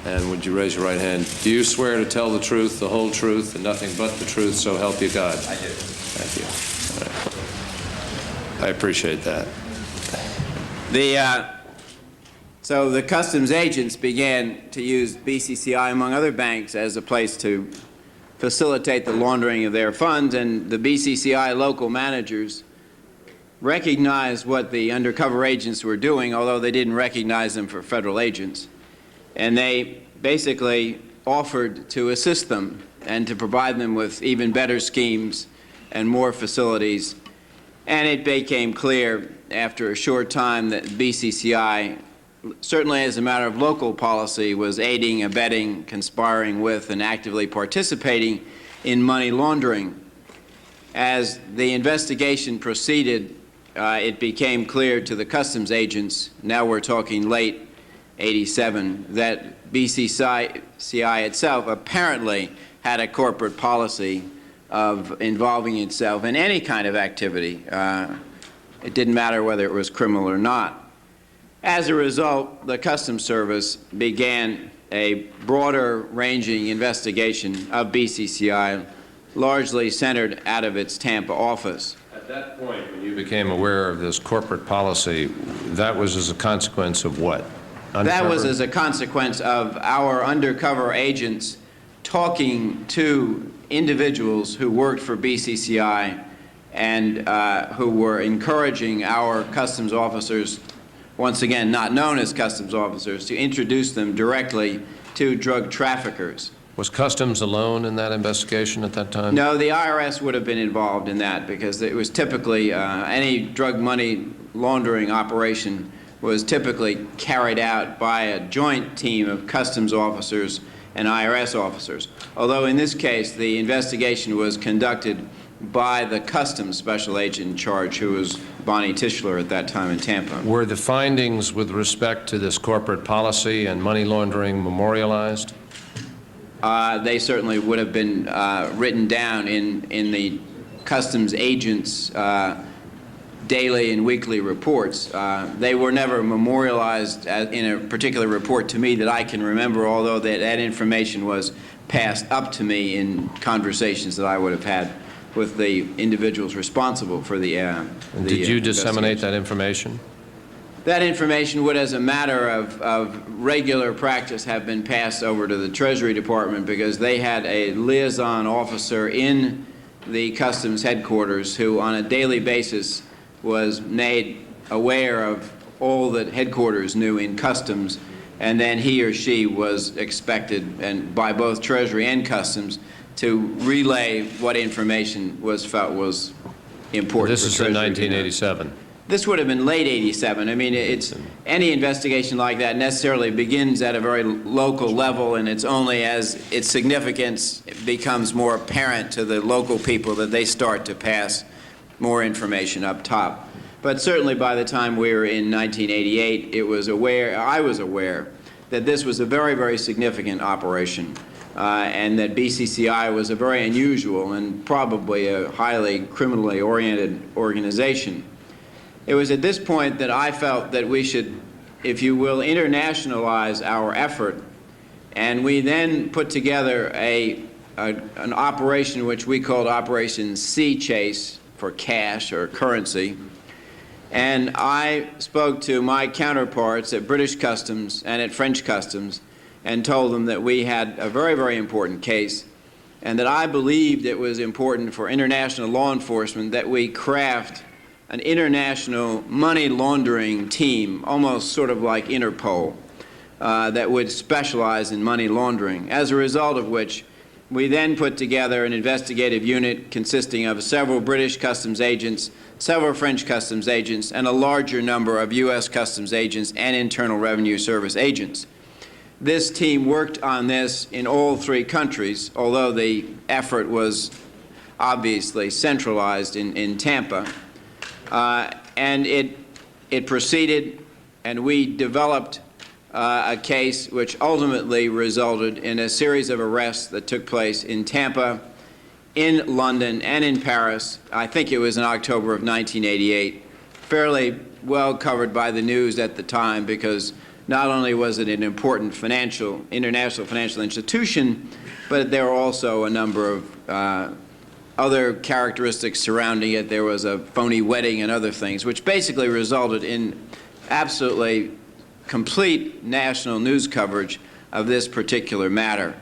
Speaker 2: And would you raise your right hand? Do you swear to tell the truth, the whole truth, and nothing but the truth, so help you God? I do. Thank you. All right. I appreciate that.
Speaker 7: So the customs agents began to use BCCI, among other banks, as a place to facilitate the laundering of their funds, and the BCCI local managers recognized what the undercover agents were doing, although they didn't recognize them for federal agents. And they basically offered to assist them and to provide them with even better schemes and more facilities. And it became clear after a short time that BCCI, certainly as a matter of local policy, was aiding, abetting, conspiring with, and actively participating in money laundering. As the investigation proceeded, it became clear to the customs agents, now we're talking late '87, that BCCI itself apparently had a corporate policy of involving itself in any kind of activity. It didn't matter whether it was criminal or not. As a result, the Customs Service began a broader-ranging investigation of BCCI, largely centered out of its Tampa office.
Speaker 2: At that point, when you became aware of this corporate policy, that was as a consequence of what?
Speaker 7: That was as a consequence of our undercover agents talking to individuals who worked for BCCI and who were encouraging our customs officers, once again not known as customs officers, to introduce them directly to drug traffickers.
Speaker 2: Was Customs alone in that investigation at that time?
Speaker 7: No, the IRS would have been involved in that because it was typically any drug money laundering operation was typically carried out by a joint team of customs officers and IRS officers. Although in this case, the investigation was conducted by the Customs Special Agent in charge, who was Bonnie Tischler at that time in Tampa.
Speaker 2: Were the findings with respect to this corporate policy and money laundering memorialized?
Speaker 7: They certainly would have been written down in the customs agents' daily and weekly reports. They were never memorialized in a particular report to me that I can remember, although that information was passed up to me in conversations that I would have had with the individuals responsible for the
Speaker 2: Did you disseminate that information?
Speaker 7: That information would, as a matter of regular practice, have been passed over to the Treasury Department because they had a liaison officer in the Customs headquarters who, on a daily basis, was made aware of all that headquarters knew in Customs, and then he or she was expected, and by both Treasury and Customs, to relay what information was felt was important.
Speaker 2: This is in 1987.
Speaker 7: This would have been late '87. I mean, it's any investigation like that necessarily begins at a very local level, and it's only as its significance becomes more apparent to the local people that they start to pass more information up top. But certainly by the time we were in 1988, I was aware that this was a very, very significant operation, and that BCCI was a very unusual and probably a highly criminally oriented organization. It was at this point that I felt that we should, if you will, internationalize our effort, and we then put together an operation which we called Operation Sea Chase for cash or currency. And I spoke to my counterparts at British Customs and at French Customs and told them that we had a very, very important case and that I believed it was important for international law enforcement that we craft an international money laundering team, almost sort of like Interpol, that would specialize in money laundering, as a result of which we then put together an investigative unit consisting of several British customs agents, several French customs agents, and a larger number of U.S. customs agents and Internal Revenue Service agents. This team worked on this in all three countries, although the effort was obviously centralized in Tampa. And it proceeded, and we developed a case which ultimately resulted in a series of arrests that took place in Tampa, in London, and in Paris. I think it was in October of 1988, fairly well covered by the news at the time because not only was it an important international financial institution, but there were also a number of other characteristics surrounding it. There was a phony wedding and other things, which basically resulted in absolutely complete national news coverage of this particular matter.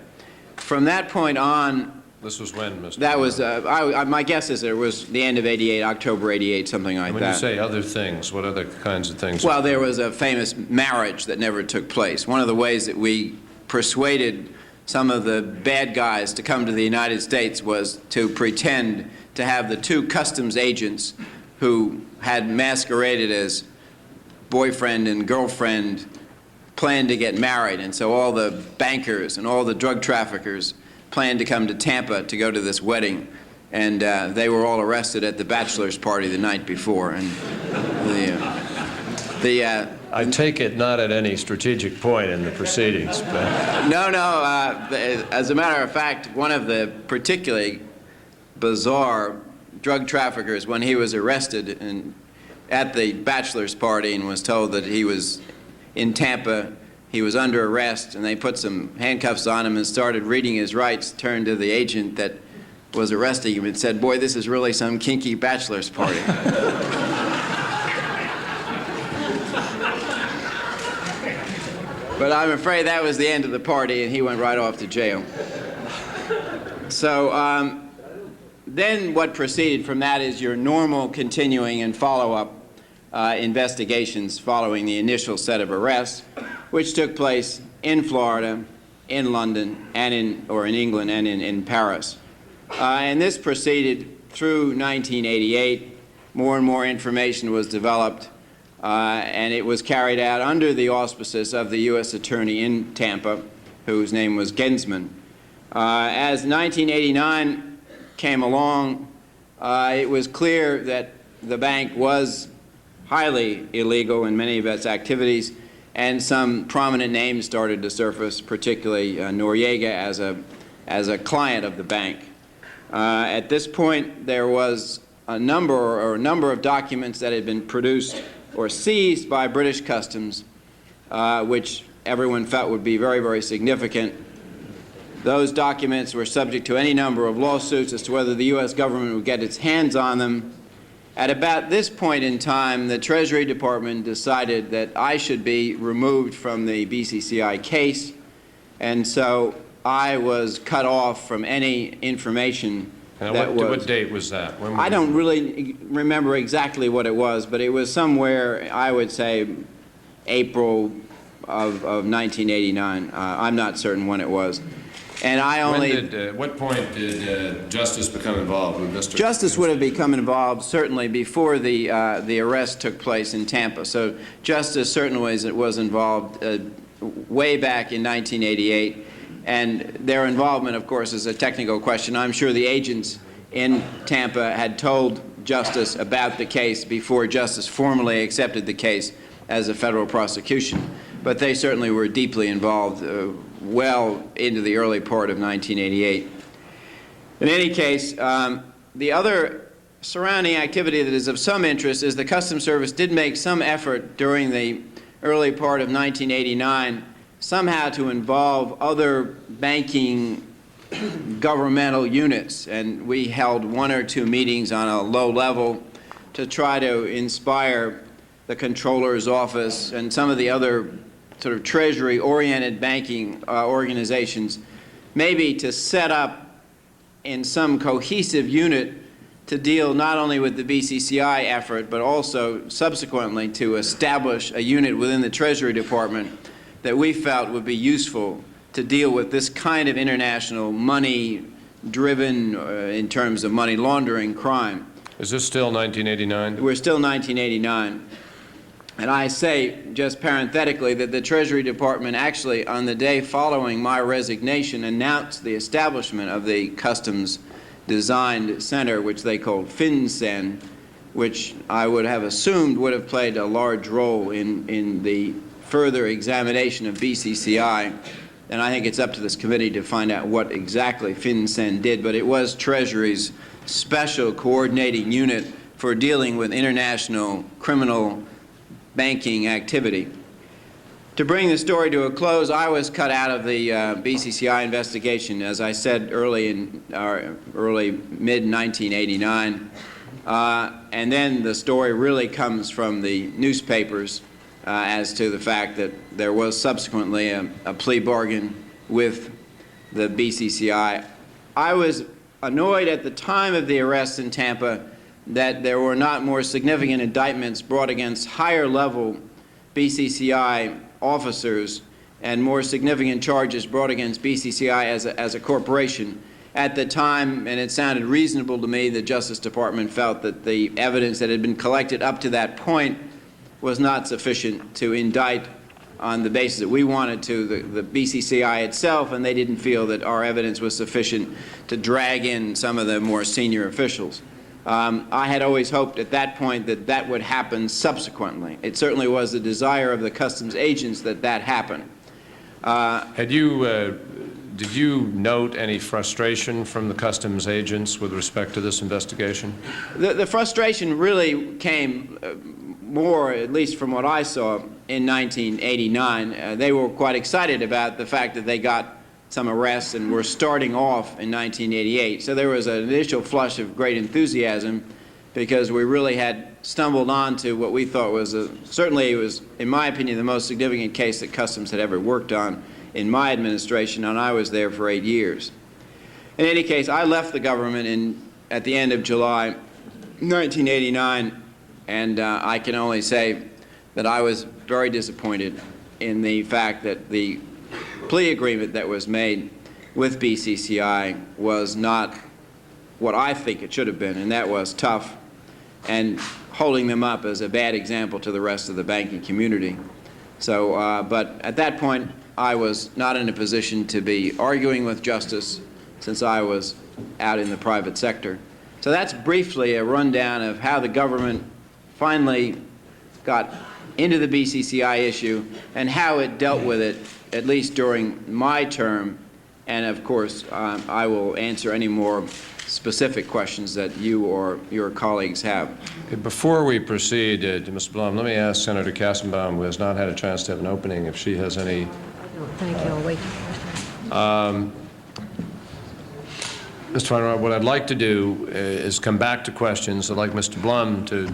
Speaker 7: From that point on,
Speaker 2: this was when, Mr.
Speaker 7: That was, my guess is it was the end of '88, October '88, something like that.
Speaker 2: When you say other things, what other kinds of things?
Speaker 7: Well, there was a famous marriage that never took place. One of the ways that we persuaded some of the bad guys to come to the United States was to pretend to have the two customs agents who had masqueraded as boyfriend and girlfriend planned to get married, and so all the bankers and all the drug traffickers planned to come to Tampa to go to this wedding, and they were all arrested at the bachelor's party the night before. And
Speaker 2: I take it not at any strategic point in the proceedings, but...
Speaker 7: No. As a matter of fact, one of the particularly bizarre drug traffickers, when he was arrested at the bachelor's party and was told that he was in Tampa, he was under arrest, and they put some handcuffs on him and started reading his rights, turned to the agent that was arresting him and said, "Boy, this is really some kinky bachelor's party." But I'm afraid that was the end of the party, and he went right off to jail. So then what proceeded from that is your normal continuing and follow-up investigations following the initial set of arrests, which took place in Florida, in London, and in England and in Paris. And this proceeded through 1988. More and more information was developed, and it was carried out under the auspices of the U.S. Attorney in Tampa, whose name was Gensman. As 1989 came along, it was clear that the bank was highly illegal in many of its activities, and some prominent names started to surface, particularly Noriega as a client of the bank. At this point, there was a number of documents that had been produced or seized by British Customs, which everyone felt would be very, very significant. Those documents were subject to any number of lawsuits as to whether the U.S. government would get its hands on them. At about this point in time, the Treasury Department decided that I should be removed from the BCCI case, and so I was cut off from any information that was...
Speaker 2: What date was that?
Speaker 7: I don't really remember exactly what it was, but it was somewhere, I would say, April of 1989. I'm not certain when it was. And I only...
Speaker 2: what point did Justice become involved with Mr.
Speaker 7: Justice would have become involved certainly before the arrest took place in Tampa. So Justice certainly was involved way back in 1988. And their involvement, of course, is a technical question. I'm sure the agents in Tampa had told Justice about the case before Justice formally accepted the case as a federal prosecution. But they certainly were deeply involved well into the early part of 1988. In any case, the other surrounding activity that is of some interest is the Customs Service did make some effort during the early part of 1989 somehow to involve other banking governmental units, and we held one or two meetings on a low level to try to inspire the Comptroller's office and some of the other sort of Treasury-oriented banking organizations, maybe to set up in some cohesive unit to deal not only with the BCCI effort, but also subsequently to establish a unit within the Treasury Department that we felt would be useful to deal with this kind of international money-driven, in terms of money laundering, crime.
Speaker 2: Is this still 1989?
Speaker 7: We're still 1989. And I say, just parenthetically, that the Treasury Department actually, on the day following my resignation, announced the establishment of the Customs-designed center, which they called FinCEN, which I would have assumed would have played a large role in the further examination of BCCI. And I think it's up to this committee to find out what exactly FinCEN did, but it was Treasury's special coordinating unit for dealing with international criminal banking activity. To bring the story to a close, I was cut out of the BCCI investigation, as I said, mid-1989. And then the story really comes from the newspapers as to the fact that there was subsequently a plea bargain with the BCCI. I was annoyed at the time of the arrest in Tampa that there were not more significant indictments brought against higher-level BCCI officers and more significant charges brought against BCCI as a corporation. at the time, and it sounded reasonable to me, the Justice Department felt that the evidence that had been collected up to that point was not sufficient to indict on the basis that we wanted to, the BCCI itself, and they didn't feel that our evidence was sufficient to drag in some of the more senior officials. I had always hoped at that point that that would happen subsequently. It certainly was the desire of the customs agents that that happen.
Speaker 2: Did you note any frustration from the customs agents with respect to this investigation?
Speaker 7: The frustration really came more, at least from what I saw, in 1989. They were quite excited about the fact that they got some arrests and were starting off in 1988. So there was an initial flush of great enthusiasm because we really had stumbled onto what we thought was certainly it was, in my opinion, the most significant case that Customs had ever worked on in my administration, and I was there for 8 years. In any case, I left the government at the end of July 1989, and I can only say that I was very disappointed in the fact that the plea agreement that was made with BCCI was not what I think it should have been, and that was tough and holding them up as a bad example to the rest of the banking community. So, but at that point, I was not in a position to be arguing with justice since I was out in the private sector. So that's briefly a rundown of how the government finally got into the BCCI issue and how it dealt with it, at least during my term. And of course, I will answer any more specific questions that you or your colleagues have.
Speaker 2: Before we proceed to Mr. Blum, let me ask Senator Kassenbaum, who has not had a chance to have an opening, if she has any.
Speaker 8: Thank you. I'll wait.
Speaker 2: Mr. Feinroy, what I'd like to do is come back to questions. I'd like Mr. Blum to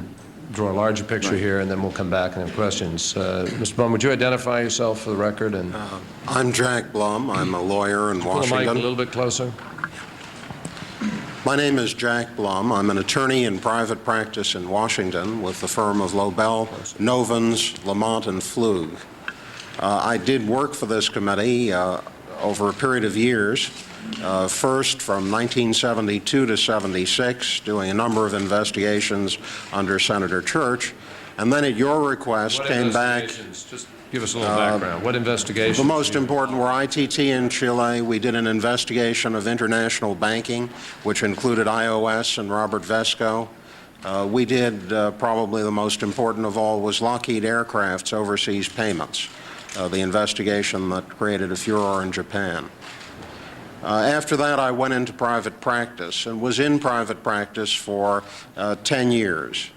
Speaker 2: draw a larger picture here, and then we'll come back and have questions. Mr. Blum, would you identify yourself for the record? And
Speaker 9: I'm Jack Blum. I'm a lawyer in
Speaker 2: pull
Speaker 9: Washington.
Speaker 2: the mic a little bit closer.
Speaker 9: My name is Jack Blum. I'm an attorney in private practice in Washington with the firm of Lobel, Novans, Lamont, and Flug. I did work for this committee over a period of years, first from 1972 to 76, doing a number of investigations under Senator Church, and then at your request came back.
Speaker 2: Just give us a little background. What investigations?
Speaker 9: The most important were ITT in Chile. We did an investigation of international banking, which included iOS and Robert Vesco. We did probably the most important of all was Lockheed Aircraft's overseas payments, the investigation that created a furor in Japan. After that, I went into private practice and was in private practice for 10 years.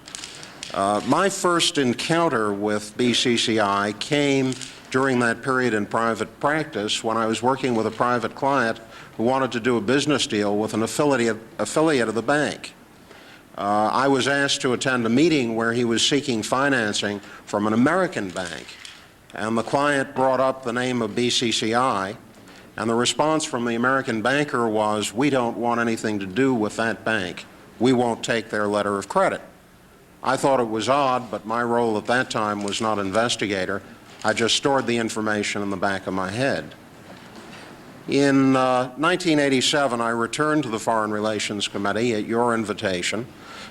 Speaker 9: My first encounter with BCCI came during that period in private practice when I was working with a private client who wanted to do a business deal with an affiliate of the bank. I was asked to attend a meeting where he was seeking financing from an American bank, and the client brought up the name of BCCI, and the response from the American banker was, "We don't want anything to do with that bank. We won't take their letter of credit." I thought it was odd, but my role at that time was not investigator. I just stored the information in the back of my head. In 1987, I returned to the Foreign Relations Committee at your invitation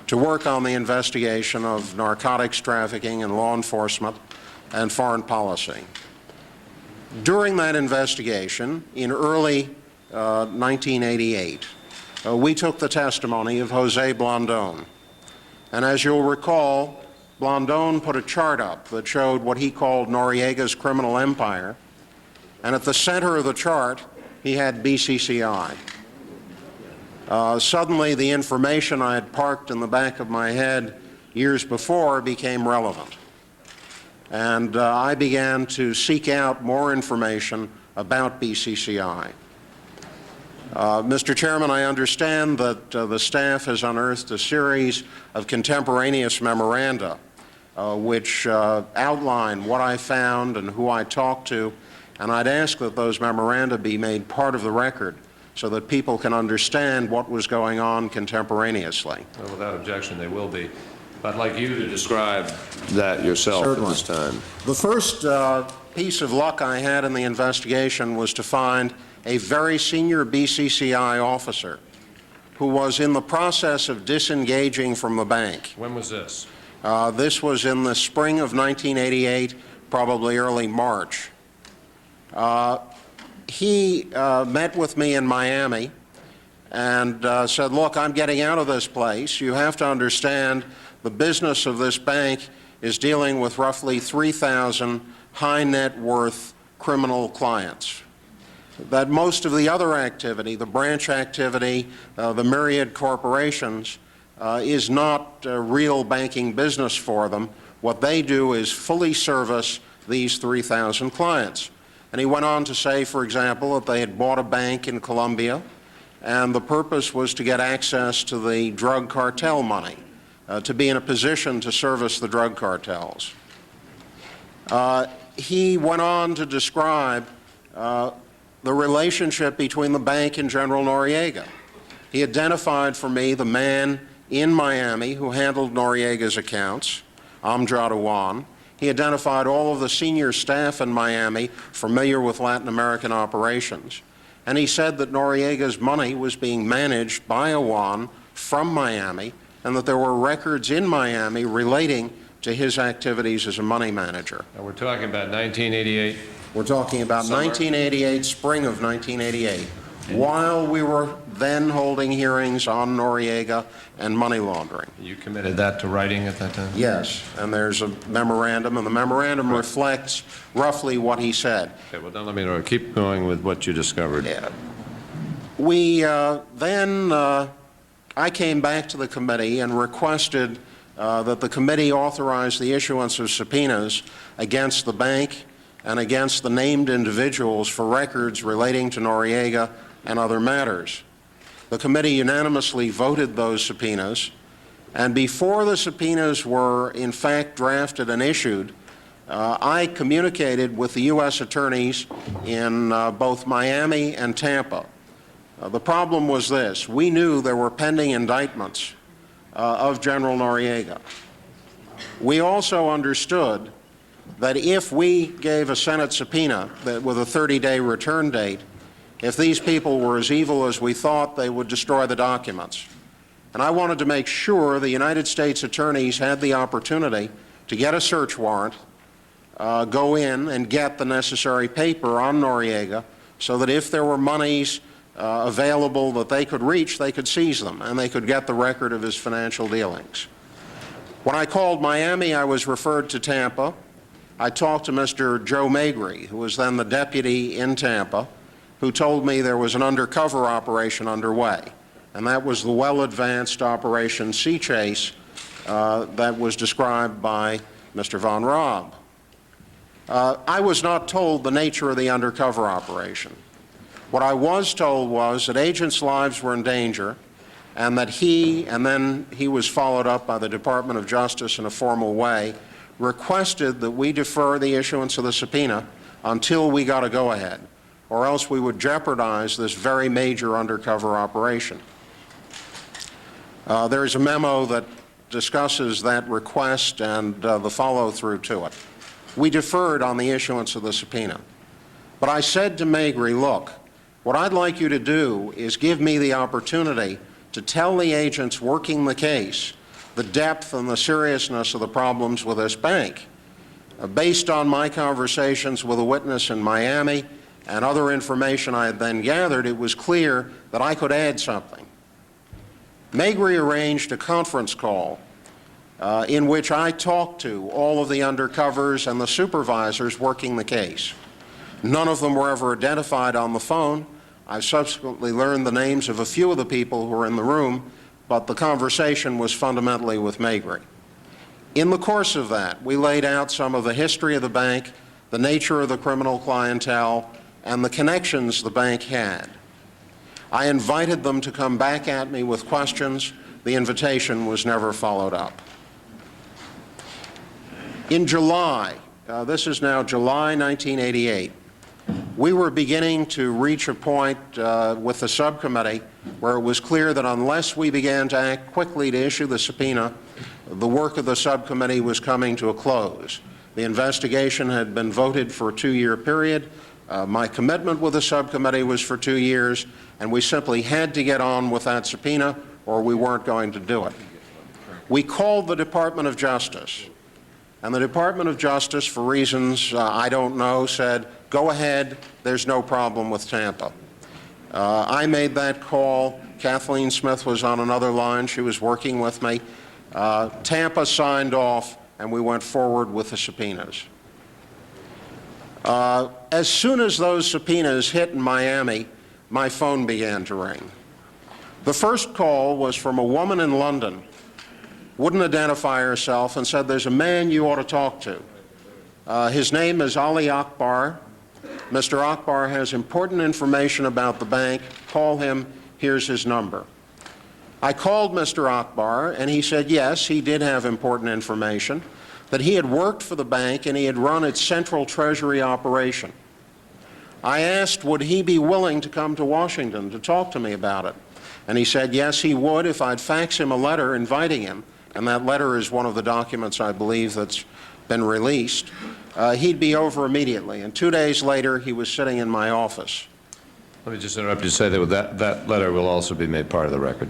Speaker 9: to work on the investigation of narcotics trafficking and law enforcement and foreign policy. During that investigation, in early 1988, we took the testimony of Jose Blandón. And as you'll recall, Blandón put a chart up that showed what he called Noriega's criminal empire, and at the center of the chart, he had BCCI. Suddenly, the information I had parked in the back of my head years before became relevant. And I began to seek out more information about BCCI. Mr. Chairman, I understand that the staff has unearthed a series of contemporaneous memoranda which outline what I found and who I talked to, and I'd ask that those memoranda be made part of the record so that people can understand what was going on contemporaneously.
Speaker 2: Well, without objection, they will be. I'd like you to describe that yourself at this time.
Speaker 9: The first piece of luck I had in the investigation was to find a very senior BCCI officer who was in the process of disengaging from the bank.
Speaker 2: When was this?
Speaker 9: This was in the spring of 1988, probably early March. He met with me in Miami and said, look, I'm getting out of this place. You have to understand the business of this bank is dealing with roughly 3,000 high net worth criminal clients. That most of the other activity, the branch activity, the myriad corporations, is not real banking business for them. What they do is fully service these 3,000 clients. And he went on to say, for example, that they had bought a bank in Colombia, and the purpose was to get access to the drug cartel money, to be in a position to service the drug cartels. He went on to describe the relationship between the bank and General Noriega. He identified for me the man in Miami who handled Noriega's accounts, Amjad Awan. He identified all of the senior staff in Miami familiar with Latin American operations. And he said that Noriega's money was being managed by Awan from Miami, and that there were records in Miami relating to his activities as a money manager.
Speaker 2: Now we're talking about 1988?
Speaker 9: We're talking about
Speaker 2: Summer.
Speaker 9: 1988, spring of 1988, while we were then holding hearings on Noriega and money laundering.
Speaker 2: You committed that to writing at that time?
Speaker 9: Yes, and there's a memorandum, and the memorandum reflects roughly what he said.
Speaker 2: Okay, well, then let me know. Keep going with what you discovered.
Speaker 9: Yeah. We then, I came back to the committee and requested that the committee authorize the issuance of subpoenas against the bank and against the named individuals for records relating to Noriega and other matters. The committee unanimously voted those subpoenas, and before the subpoenas were in fact drafted and issued, I communicated with the U.S. attorneys in both Miami and Tampa. The problem was this: we knew there were pending indictments of General Noriega. We also understood that if we gave a Senate subpoena with a 30-day return date, if these people were as evil as we thought, they would destroy the documents. And I wanted to make sure the United States attorneys had the opportunity to get a search warrant, go in and get the necessary paper on Noriega, so that if there were monies available that they could reach, they could seize them, and they could get the record of his financial dealings. When I called Miami, I was referred to Tampa. I talked to Mr. Joe Magri, who was then the deputy in Tampa, who told me there was an undercover operation underway, and that was the well-advanced Operation Sea Chase that was described by Mr. Von Raab. I was not told the nature of the undercover operation. What I was told was that agents' lives were in danger, and that then he was followed up by the Department of Justice in a formal way, requested that we defer the issuance of the subpoena until we got a go-ahead, or else we would jeopardize this very major undercover operation. There is a memo that discusses that request and the follow-through to it. We deferred on the issuance of the subpoena. But I said to Magri, look, what I'd like you to do is give me the opportunity to tell the agents working the case the depth and the seriousness of the problems with this bank. Based on my conversations with a witness in Miami and other information I had then gathered, it was clear that I could add something. Magri arranged a conference call in which I talked to all of the undercovers and the supervisors working the case. None of them were ever identified on the phone. I subsequently learned the names of a few of the people who were in the room, but the conversation was fundamentally with Magri. In the course of that, we laid out some of the history of the bank, the nature of the criminal clientele, and the connections the bank had. I invited them to come back at me with questions. The invitation was never followed up. In July, this is now July 1988, we were beginning to reach a point with the subcommittee where it was clear that unless we began to act quickly to issue the subpoena, the work of the subcommittee was coming to a close. The investigation had been voted for a 2-year period. My commitment with the subcommittee was for 2 years, and we simply had to get on with that subpoena or we weren't going to do it. We called the Department of Justice, and the Department of Justice, for reasons I don't know, said, go ahead, there's no problem with Tampa. I made that call. Kathleen Smith was on another line. She was working with me. Tampa signed off, and we went forward with the subpoenas. As soon as those subpoenas hit in Miami, my phone began to ring. The first call was from a woman in London, wouldn't identify herself, and said, there's a man you ought to talk to. His name is Ali Akbar. Mr. Akbar has important information about the bank. Call him. Here's his number. I called Mr. Akbar, and he said, yes, he did have important information, that he had worked for the bank and he had run its central treasury operation. I asked, would he be willing to come to Washington to talk to me about it? And he said, yes, he would if I'd fax him a letter inviting him. And that letter is one of the documents, I believe, that's been released. He'd be over immediately. And 2 days later, he was sitting in my office.
Speaker 2: Let me just interrupt you to say that letter will also be made part of the record.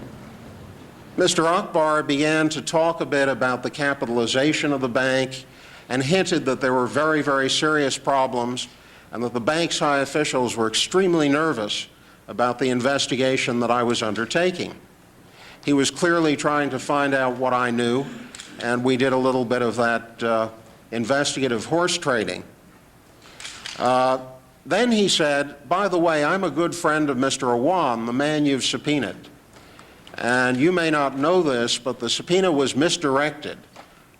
Speaker 9: Mr. Akbar began to talk a bit about the capitalization of the bank and hinted that there were very, very serious problems and that the bank's high officials were extremely nervous about the investigation that I was undertaking. He was clearly trying to find out what I knew, and we did a little bit of that investigative horse trading. Then he said, by the way, I'm a good friend of Mr. Awan, the man you've subpoenaed. And you may not know this, but the subpoena was misdirected.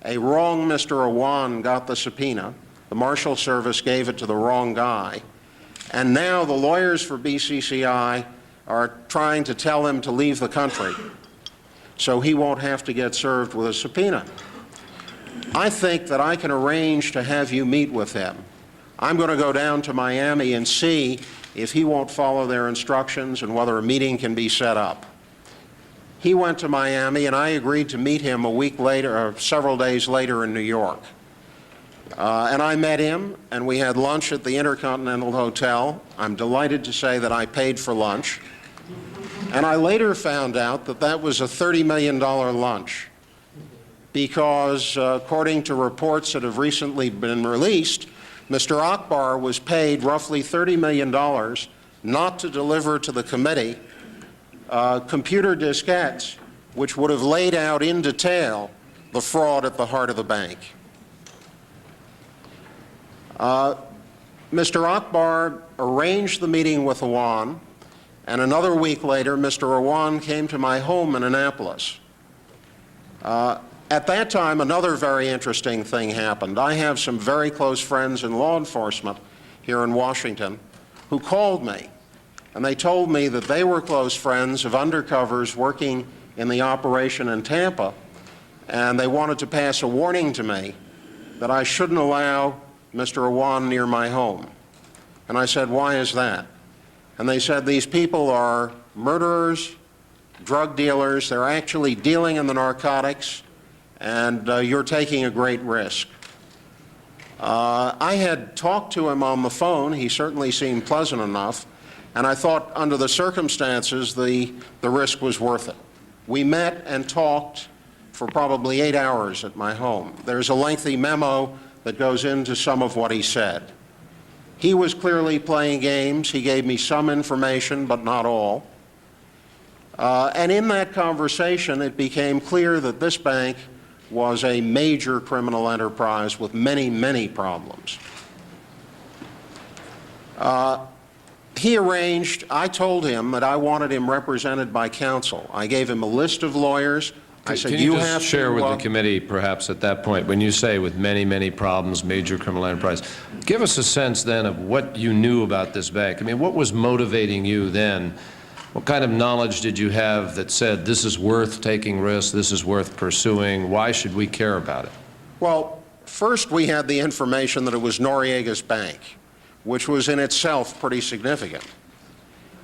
Speaker 9: A wrong Mr. Awan got the subpoena. The Marshal Service gave it to the wrong guy. And now the lawyers for BCCI are trying to tell him to leave the country so he won't have to get served with a subpoena. I think that I can arrange to have you meet with him. I'm going to go down to Miami and see if he won't follow their instructions and whether a meeting can be set up. He went to Miami, and I agreed to meet him a week later, or several days later, in New York. And I met him, and we had lunch at the Intercontinental Hotel. I'm delighted to say that I paid for lunch. And I later found out that that was a $30 million lunch because, according to reports that have recently been released, Mr. Akbar was paid roughly $30 million not to deliver to the committee computer diskettes which would have laid out in detail the fraud at the heart of the bank. Mr. Akbar arranged the meeting with Awan, and another week later, Mr. Awan came to my home in Annapolis. At that time, another very interesting thing happened. I have some very close friends in law enforcement here in Washington who called me, and they told me that they were close friends of undercovers working in the operation in Tampa, and they wanted to pass a warning to me that I shouldn't allow Mr. Awan near my home. And I said, why is that? And they said, these people are murderers, drug dealers, they're actually dealing in the narcotics, and you're taking a great risk. I had talked to him on the phone. He certainly seemed pleasant enough, and I thought under the circumstances the risk was worth it. We met and talked for probably 8 hours at my home. There's a lengthy memo that goes into some of what he said. He was clearly playing games. He gave me some information, but not all. And in that conversation, it became clear that this bank was a major criminal enterprise with many, many problems. He arranged, I told him that I wanted him represented by counsel. I gave him a list of lawyers. I said,
Speaker 2: Can you just share with the committee, perhaps at that point, when you say with many, many problems, major criminal enterprise, give us a sense then of what you knew about this bank. I mean, what was motivating you then? What kind of knowledge did you have that said this is worth taking risks, this is worth pursuing, why should we care about it?
Speaker 9: Well, first we had the information that it was Noriega's bank, which was in itself pretty significant.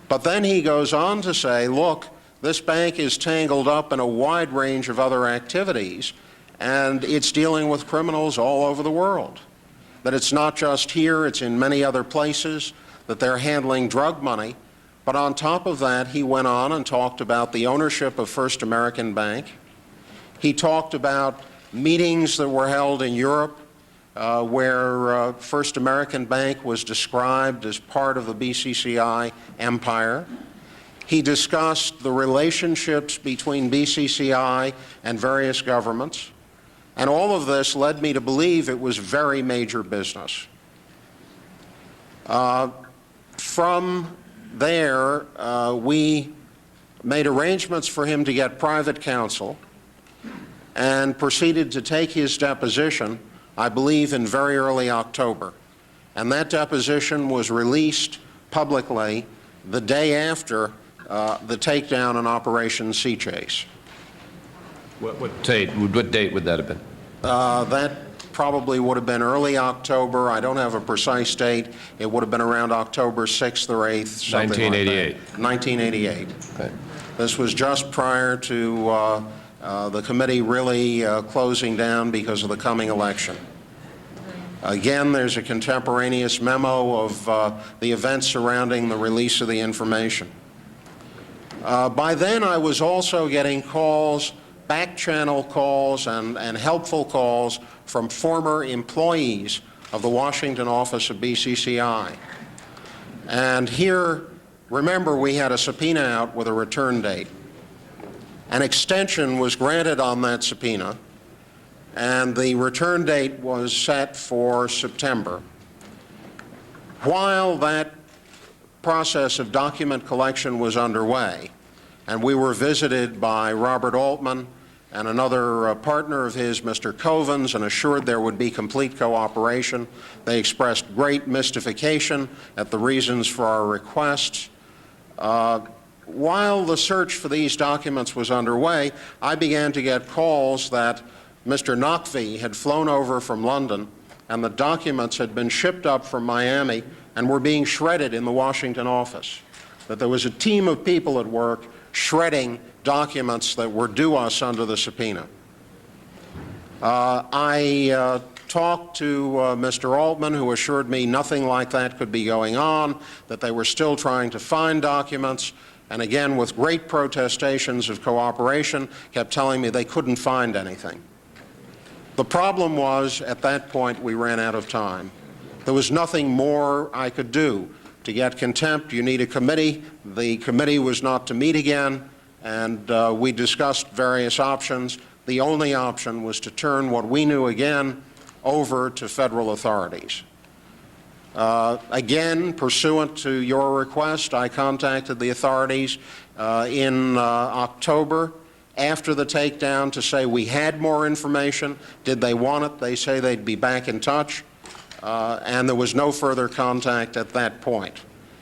Speaker 9: But then he goes on to say, look, this bank is tangled up in a wide range of other activities, and it's dealing with criminals all over the world. That it's not just here, it's in many other places, that they're handling drug money. But on top of that, he went on and talked about the ownership of First American Bank. He talked about meetings that were held in Europe where First American Bank was described as part of the BCCI empire. He discussed the relationships between BCCI and various governments. And all of this led me to believe it was very major business. From there, we made arrangements for him to get private counsel and proceeded to take his deposition, I believe, in very early October. And that deposition was released publicly the day after the takedown in Operation Sea Chase.
Speaker 2: What date would that have been?
Speaker 9: That probably would have been early October. I don't have a precise date. It would have been around October 6th or 8th, something
Speaker 2: 1988.
Speaker 9: like that. 1988.
Speaker 2: Okay.
Speaker 9: This was just prior to the committee really closing down because of the coming election. Again, there's a contemporaneous memo of the events surrounding the release of the information. By then, I was also getting calls, back-channel calls and helpful calls from former employees of the Washington office of BCCI. And here, remember, we had a subpoena out with a return date. An extension was granted on that subpoena, and the return date was set for September. While that process of document collection was underway, and we were visited by Robert Altman and another partner of his, Mr. Covens, and assured there would be complete cooperation. They expressed great mystification at the reasons for our requests. While the search for these documents was underway, I began to get calls that Mr. Nakvi had flown over from London and the documents had been shipped up from Miami and were being shredded in the Washington office, that there was a team of people at work shredding documents that were due us under the subpoena. I talked to Mr. Altman, who assured me nothing like that could be going on, that they were still trying to find documents, and again, with great protestations of cooperation, kept telling me they couldn't find anything. The problem was, at that point, we ran out of time. There was nothing more I could do. To get contempt, you need a committee. The committee was not to meet again, and we discussed various options. The only option was to turn what we knew again over to federal authorities. Again, pursuant to your request, I contacted the authorities in October after the takedown to say we had more information. Did they want it? They say they'd be back in touch. And there was no further contact at that point.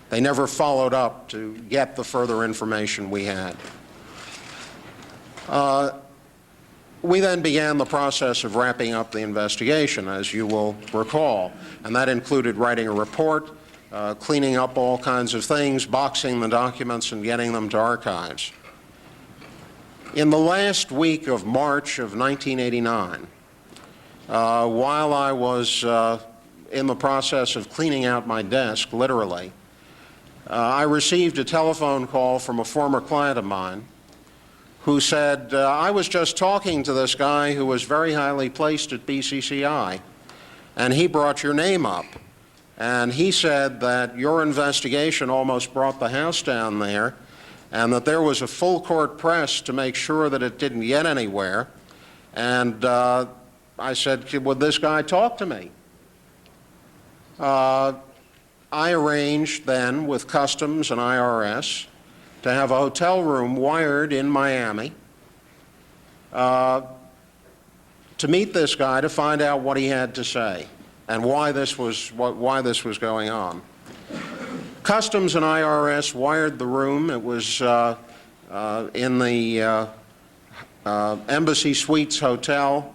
Speaker 9: They never followed up to get the further information we had. We then began the process of wrapping up the investigation, as you will recall, and that included writing a report, cleaning up all kinds of things, boxing the documents, and getting them to archives. In the last week of March of 1989, while I was in the process of cleaning out my desk, literally, I received a telephone call from a former client of mine who said, I was just talking to this guy who was very highly placed at BCCI, and he brought your name up. And he said that your investigation almost brought the house down there, and that there was a full court press to make sure that it didn't get anywhere. And I said, would this guy talk to me? I arranged then with Customs and IRS to have a hotel room wired in Miami to meet this guy to find out what he had to say and why this was going on. Customs and IRS wired the room. It was in the Embassy Suites Hotel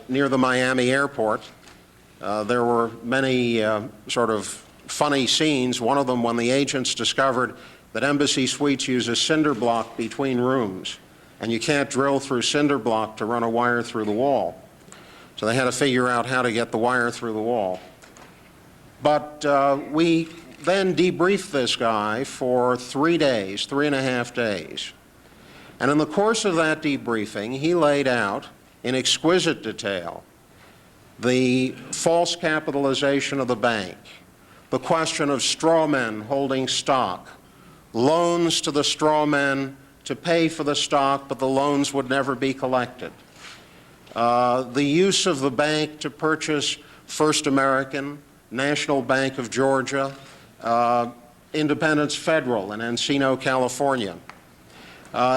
Speaker 9: near the Miami airport. There were many sort of funny scenes. One of them when the agents discovered that Embassy Suites uses cinder block between rooms, and you can't drill through cinder block to run a wire through the wall. So they had to figure out how to get the wire through the wall. But we then debriefed this guy for 3 days, 3.5 days. And in the course of that debriefing, he laid out in exquisite detail the false capitalization of the bank, the question of straw men holding stock, loans to the straw men to pay for the stock, but the loans would never be collected, the use of the bank to purchase First American, National Bank of Georgia, Independence Federal in Encino, California.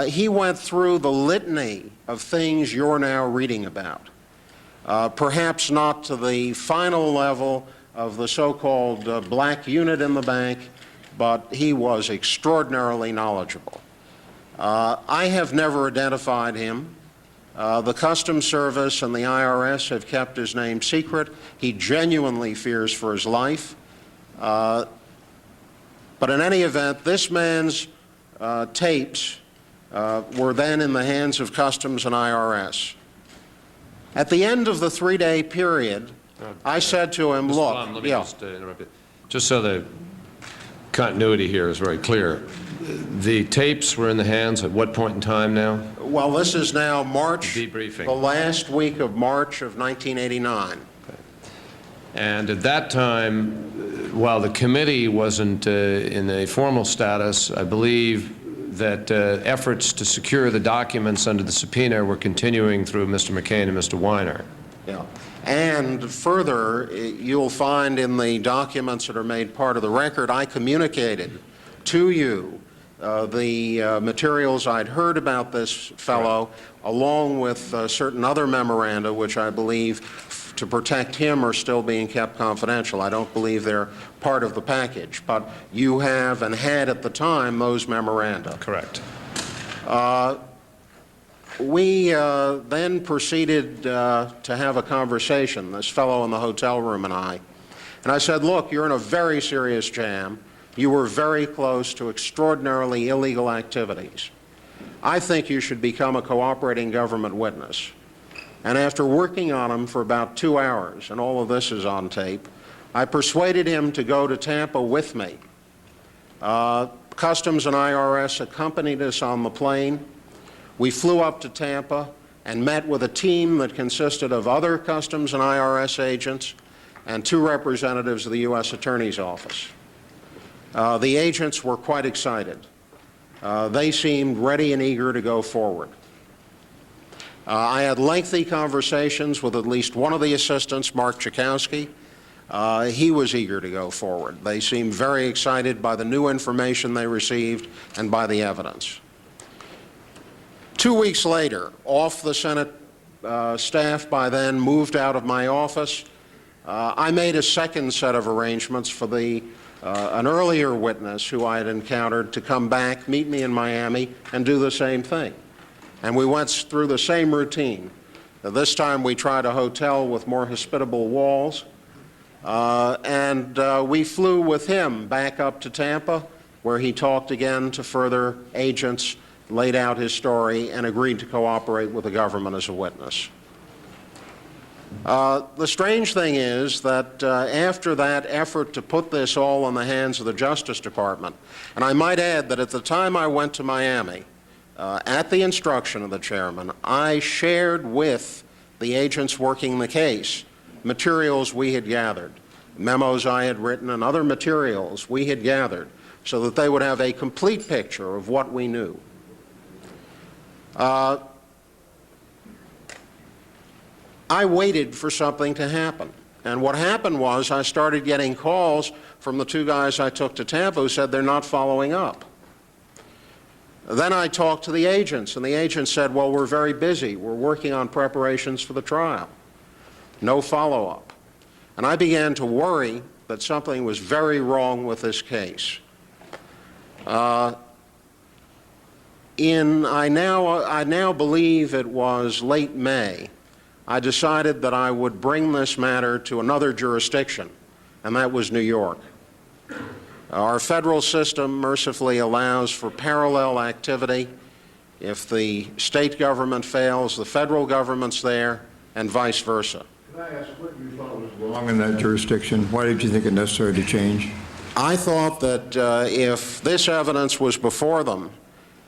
Speaker 9: He went through the litany of things you're now reading about, perhaps not to the final level of the so-called black unit in the bank, but he was extraordinarily knowledgeable. I have never identified him. The Customs Service and the IRS have kept his name secret. He genuinely fears for his life. But in any event, this man's tapes were then in the hands of Customs and IRS. At the end of the 3-day period, I said to him,
Speaker 2: Mr.
Speaker 9: look,
Speaker 2: Bond, let me just interrupt you. Just so the continuity here is very clear. The tapes were in the hands at what point in time now?
Speaker 9: well, this is now March,
Speaker 2: Debriefing.
Speaker 9: the last week of March of 1989.
Speaker 2: And at that time, while the committee wasn't in a formal status, I believe that efforts to secure the documents under the subpoena were continuing through Mr. McCain and Mr. Weiner.
Speaker 9: Yeah. And further, you'll find in the documents that are made part of the record, I communicated to you the materials I'd heard about this fellow, along with certain other memoranda, which I believe, to protect him, are still being kept confidential. I don't believe they're part of the package. But you have and had at the time those memoranda.
Speaker 2: Correct.
Speaker 9: We then proceeded to have a conversation, this fellow in the hotel room and I. And I said, look, you're in a very serious jam. You were very close to extraordinarily illegal activities. I think you should become a cooperating government witness. And after working on him for about 2 hours, and all of this is on tape, I persuaded him to go to Tampa with me. Customs and IRS accompanied us on the plane. We flew up to Tampa and met with a team that consisted of other Customs and IRS agents and 2 representatives of the U.S. Attorney's Office. The agents were quite excited. They seemed ready and eager to go forward. I had lengthy conversations with at least one of the assistants, Mark Chakowski. He was eager to go forward. They seemed very excited by the new information they received and by the evidence. 2 weeks later, off the Senate staff by then moved out of my office, I made a second set of arrangements for an earlier witness who I had encountered to come back, meet me in Miami, and do the same thing. And we went through the same routine. This time we tried a hotel with more hospitable walls, and we flew with him back up to Tampa, where he talked again to further agents, laid out his story, and agreed to cooperate with the government as a witness. The strange thing is that after that effort to put this all in the hands of the Justice Department, and I might add that at the time I went to Miami, at the instruction of the chairman, I shared with the agents working the case materials we had gathered, memos I had written, and other materials we had gathered, so that they would have a complete picture of what we knew. I waited for something to happen. And what happened was I started getting calls from the 2 guys I took to Tampa who said they're not following up. Then I talked to the agents, and the agents said, well, we're very busy. We're working on preparations for the trial. No follow-up. And I began to worry that something was very wrong with this case. I now believe it was late May, I decided that I would bring this matter to another jurisdiction, and that was New York. Our federal system mercifully allows for parallel activity. If the state government fails, the federal government's there, and vice versa.
Speaker 4: Can I ask what you thought was wrong in that jurisdiction? Why did you think it necessary to change?
Speaker 9: I thought that if this evidence was before them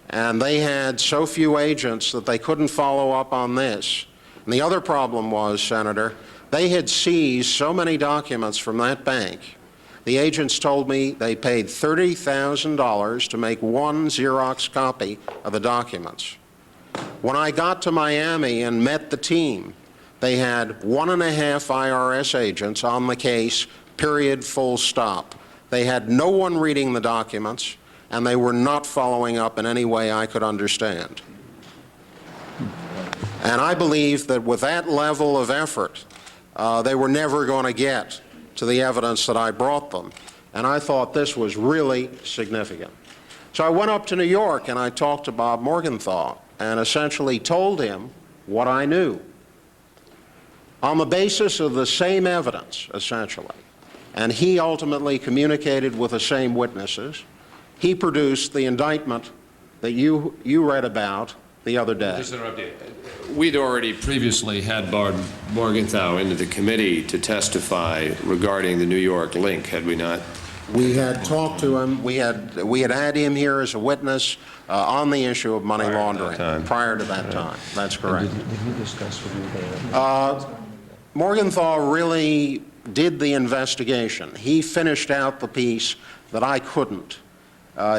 Speaker 9: and they had so few agents that they couldn't follow up on this, and the other problem was, Senator, they had seized so many documents from that bank. The agents told me they paid $30,000 to make one Xerox copy of the documents. When I got to Miami and met the team, they had 1.5 IRS agents on the case, period, full stop. They had no one reading the documents, and they were not following up in any way I could understand. And I believe that with that level of effort, they were never going to get to the evidence that I brought them. And I thought this was really significant. So I went up to New York and I talked to Bob Morgenthau and essentially told him what I knew. On the basis of the same evidence, essentially, and he ultimately communicated with the same witnesses, he produced the indictment that you read about the other day.
Speaker 2: Just interrupt you. We'd already previously had Bob Morgenthau into the committee to testify regarding the New York link, had we not?
Speaker 9: We had talked to him. We had had him here as a witness on the issue of money laundering prior to that time. That's correct.
Speaker 2: Did he discuss with you?
Speaker 9: Morgenthau really did the investigation. He finished out the piece that I couldn't.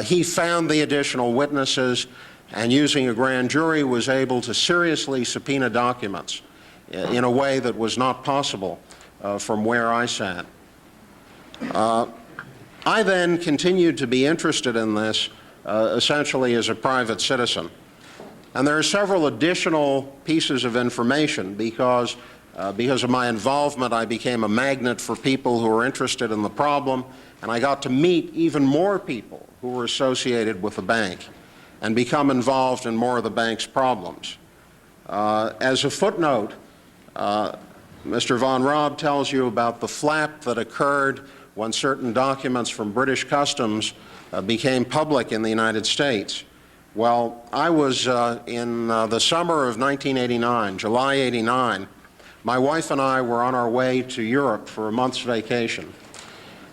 Speaker 9: He found the additional witnesses and using a grand jury was able to seriously subpoena documents in a way that was not possible from where I sat. I then continued to be interested in this essentially as a private citizen. And there are several additional pieces of information because of my involvement, I became a magnet for people who were interested in the problem, and I got to meet even more people who were associated with the bank and become involved in more of the bank's problems. As a footnote, Mr. Von Raab tells you about the flap that occurred when certain documents from British Customs became public in the United States. Well, I was in the summer of 1989, July 89, my wife and I were on our way to Europe for a month's vacation.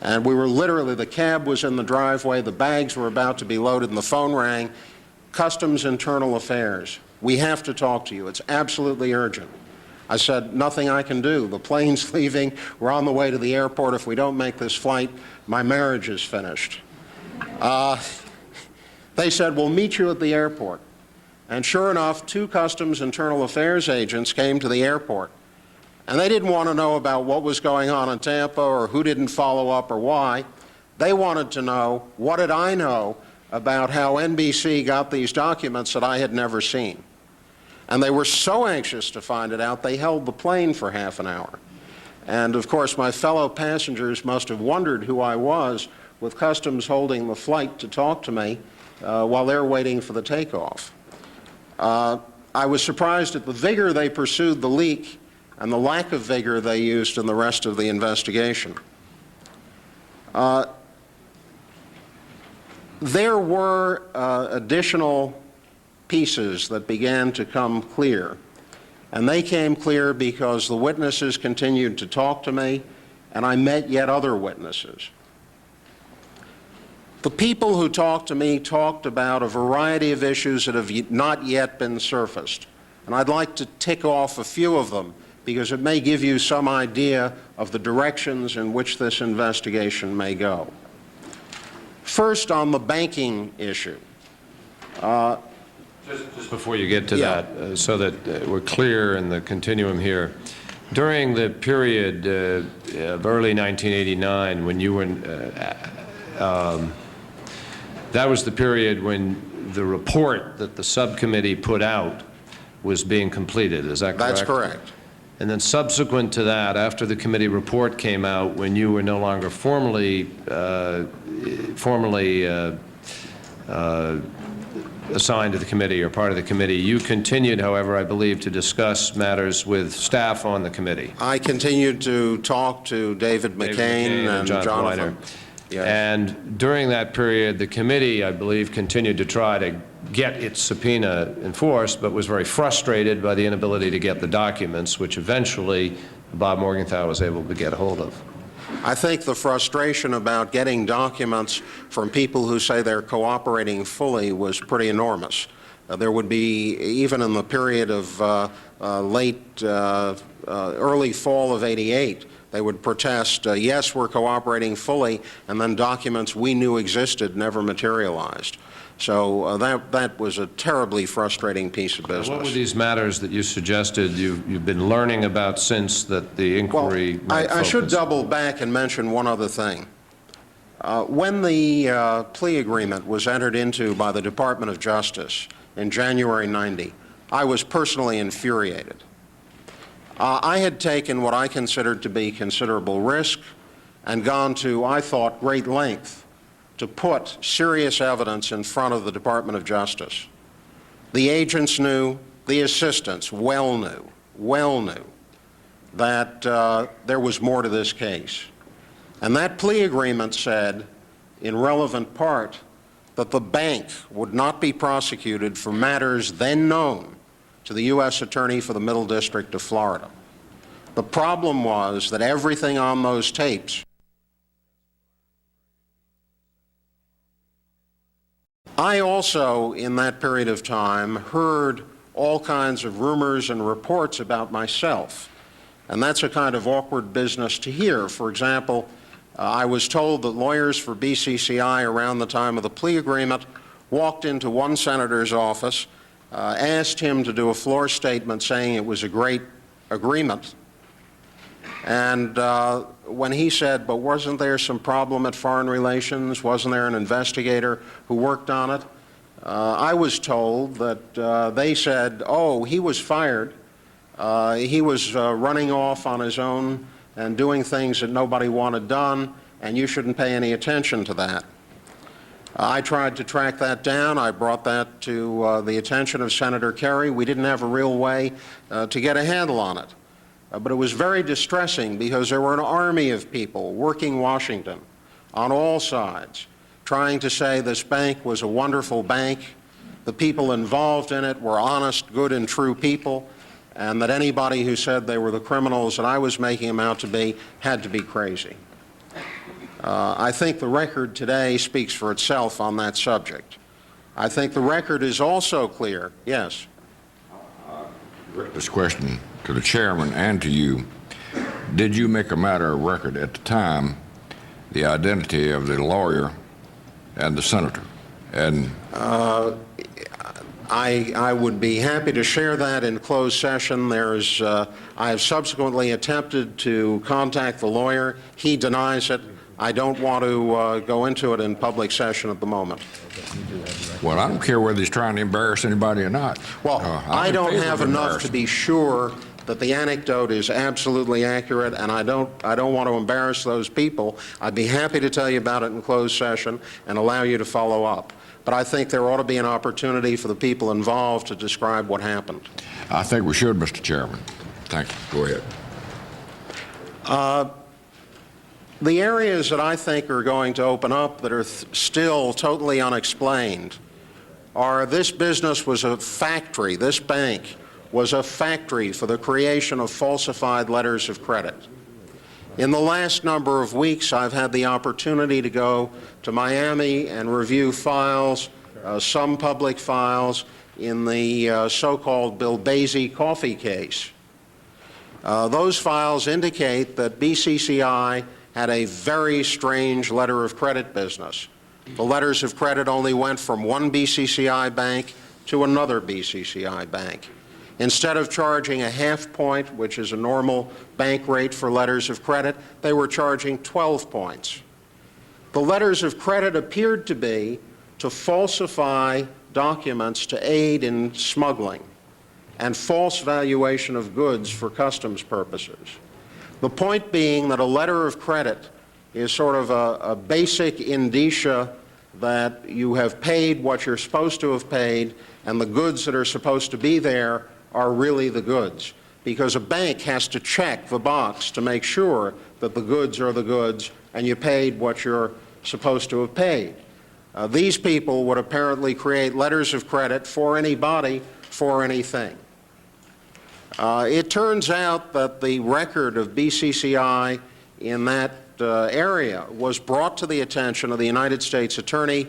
Speaker 9: And we were literally, the cab was in the driveway, the bags were about to be loaded, and the phone rang. Customs Internal Affairs. We have to talk to you. It's absolutely urgent. I said, nothing I can do. The plane's leaving. We're on the way to the airport. If we don't make this flight, my marriage is finished. They said, we'll meet you at the airport. And sure enough, 2 Customs Internal Affairs agents came to the airport. And they didn't want to know about what was going on in Tampa or who didn't follow up or why. They wanted to know, what did I know about how NBC got these documents that I had never seen? And they were so anxious to find it out, they held the plane for half an hour. And of course, my fellow passengers must have wondered who I was, with Customs holding the flight to talk to me while they're waiting for the takeoff. I was surprised at the vigor they pursued the leak and the lack of vigor they used in the rest of the investigation. There were additional pieces that began to come clear, and they came clear because the witnesses continued to talk to me, and I met yet other witnesses. The people who talked to me talked about a variety of issues that have not yet been surfaced, and I'd like to tick off a few of them because it may give you some idea of the directions in which this investigation may go. First, on the banking issue.
Speaker 2: Just before you get to that, so that we're clear in the continuum here, during the period of early 1989 when you were that was the period when the report that the subcommittee put out was being completed, is that correct?
Speaker 9: That's correct.
Speaker 2: And then subsequent to that, after the committee report came out, when you were no longer formally assigned to the committee or part of the committee, you continued, however, I believe, to discuss matters with staff on the committee.
Speaker 9: I continued to talk to David McCain and Jonathan. Yes.
Speaker 2: And during that period, the committee, I believe, continued to try to get its subpoena enforced, but was very frustrated by the inability to get the documents, which eventually Bob Morgenthau was able to get a hold of.
Speaker 9: I think the frustration about getting documents from people who say they're cooperating fully was pretty enormous. There would be, even in the period of early fall of '88, they would protest, yes, we're cooperating fully, and then documents we knew existed never materialized. So that was a terribly frustrating piece of business.
Speaker 2: What were these matters that you suggested you've been learning about since that the inquiry might focus?
Speaker 9: I should double back and mention one other thing. When the plea agreement was entered into by the Department of Justice in January '90, I was personally infuriated. I had taken what I considered to be considerable risk and gone to, I thought, great length to put serious evidence in front of the Department of Justice. The agents knew, the assistants well knew that there was more to this case. And that plea agreement said, in relevant part, that the bank would not be prosecuted for matters then known to the U.S. Attorney for the Middle District of Florida. The problem was that everything on those tapes I also, in that period of time, heard all kinds of rumors and reports about myself. And that's a kind of awkward business to hear. For example, I was told that lawyers for BCCI around the time of the plea agreement walked into one senator's office, asked him to do a floor statement saying it was a great agreement. And when he said, but wasn't there some problem at Foreign Relations? Wasn't there an investigator who worked on it? I was told that they said, oh, he was fired. He was running off on his own and doing things that nobody wanted done, and you shouldn't pay any attention to that. I tried to track that down. I brought that to the attention of Senator Kerry. We didn't have a real way to get a handle on it. But it was very distressing because there were an army of people working Washington on all sides trying to say this bank was a wonderful bank, the people involved in it were honest, good, and true people, and that anybody who said they were the criminals that I was making them out to be had to be crazy. I think the record today speaks for itself on that subject. I think the record is also clear. Yes?
Speaker 3: This question to the chairman and to you. Did you make a matter of record at the time the identity of the lawyer and the senator? And
Speaker 9: I would be happy to share that in closed session. I have subsequently attempted to contact the lawyer. He denies it. I don't want to go into it in public session at the moment.
Speaker 3: Well, I don't care whether he's trying to embarrass anybody or not.
Speaker 9: Well, I don't have enough to be sure that the anecdote is absolutely accurate, and I don't want to embarrass those people. I'd be happy to tell you about it in closed session and allow you to follow up. But I think there ought to be an opportunity for the people involved to describe what happened.
Speaker 3: I think we should, Mr. Chairman. Thank you. Go ahead.
Speaker 9: The areas that I think are going to open up that are still totally unexplained are this business was a factory, this bank was a factory for the creation of falsified letters of credit. In the last number of weeks, I've had the opportunity to go to Miami and review files, some public files, in the so-called Bilbesi coffee case. Those files indicate that BCCI had a very strange letter of credit business. The letters of credit only went from one BCCI bank to another BCCI bank. Instead of charging a half point, which is a normal bank rate for letters of credit, they were charging 12 points. The letters of credit appeared to be to falsify documents to aid in smuggling and false valuation of goods for customs purposes. The point being that a letter of credit is sort of a basic indicia that you have paid what you're supposed to have paid, and the goods that are supposed to be there are really the goods. Because a bank has to check the box to make sure that the goods are the goods and you paid what you're supposed to have paid. These people would apparently create letters of credit for anybody, for anything. It turns out that the record of BCCI in that area was brought to the attention of the United States Attorney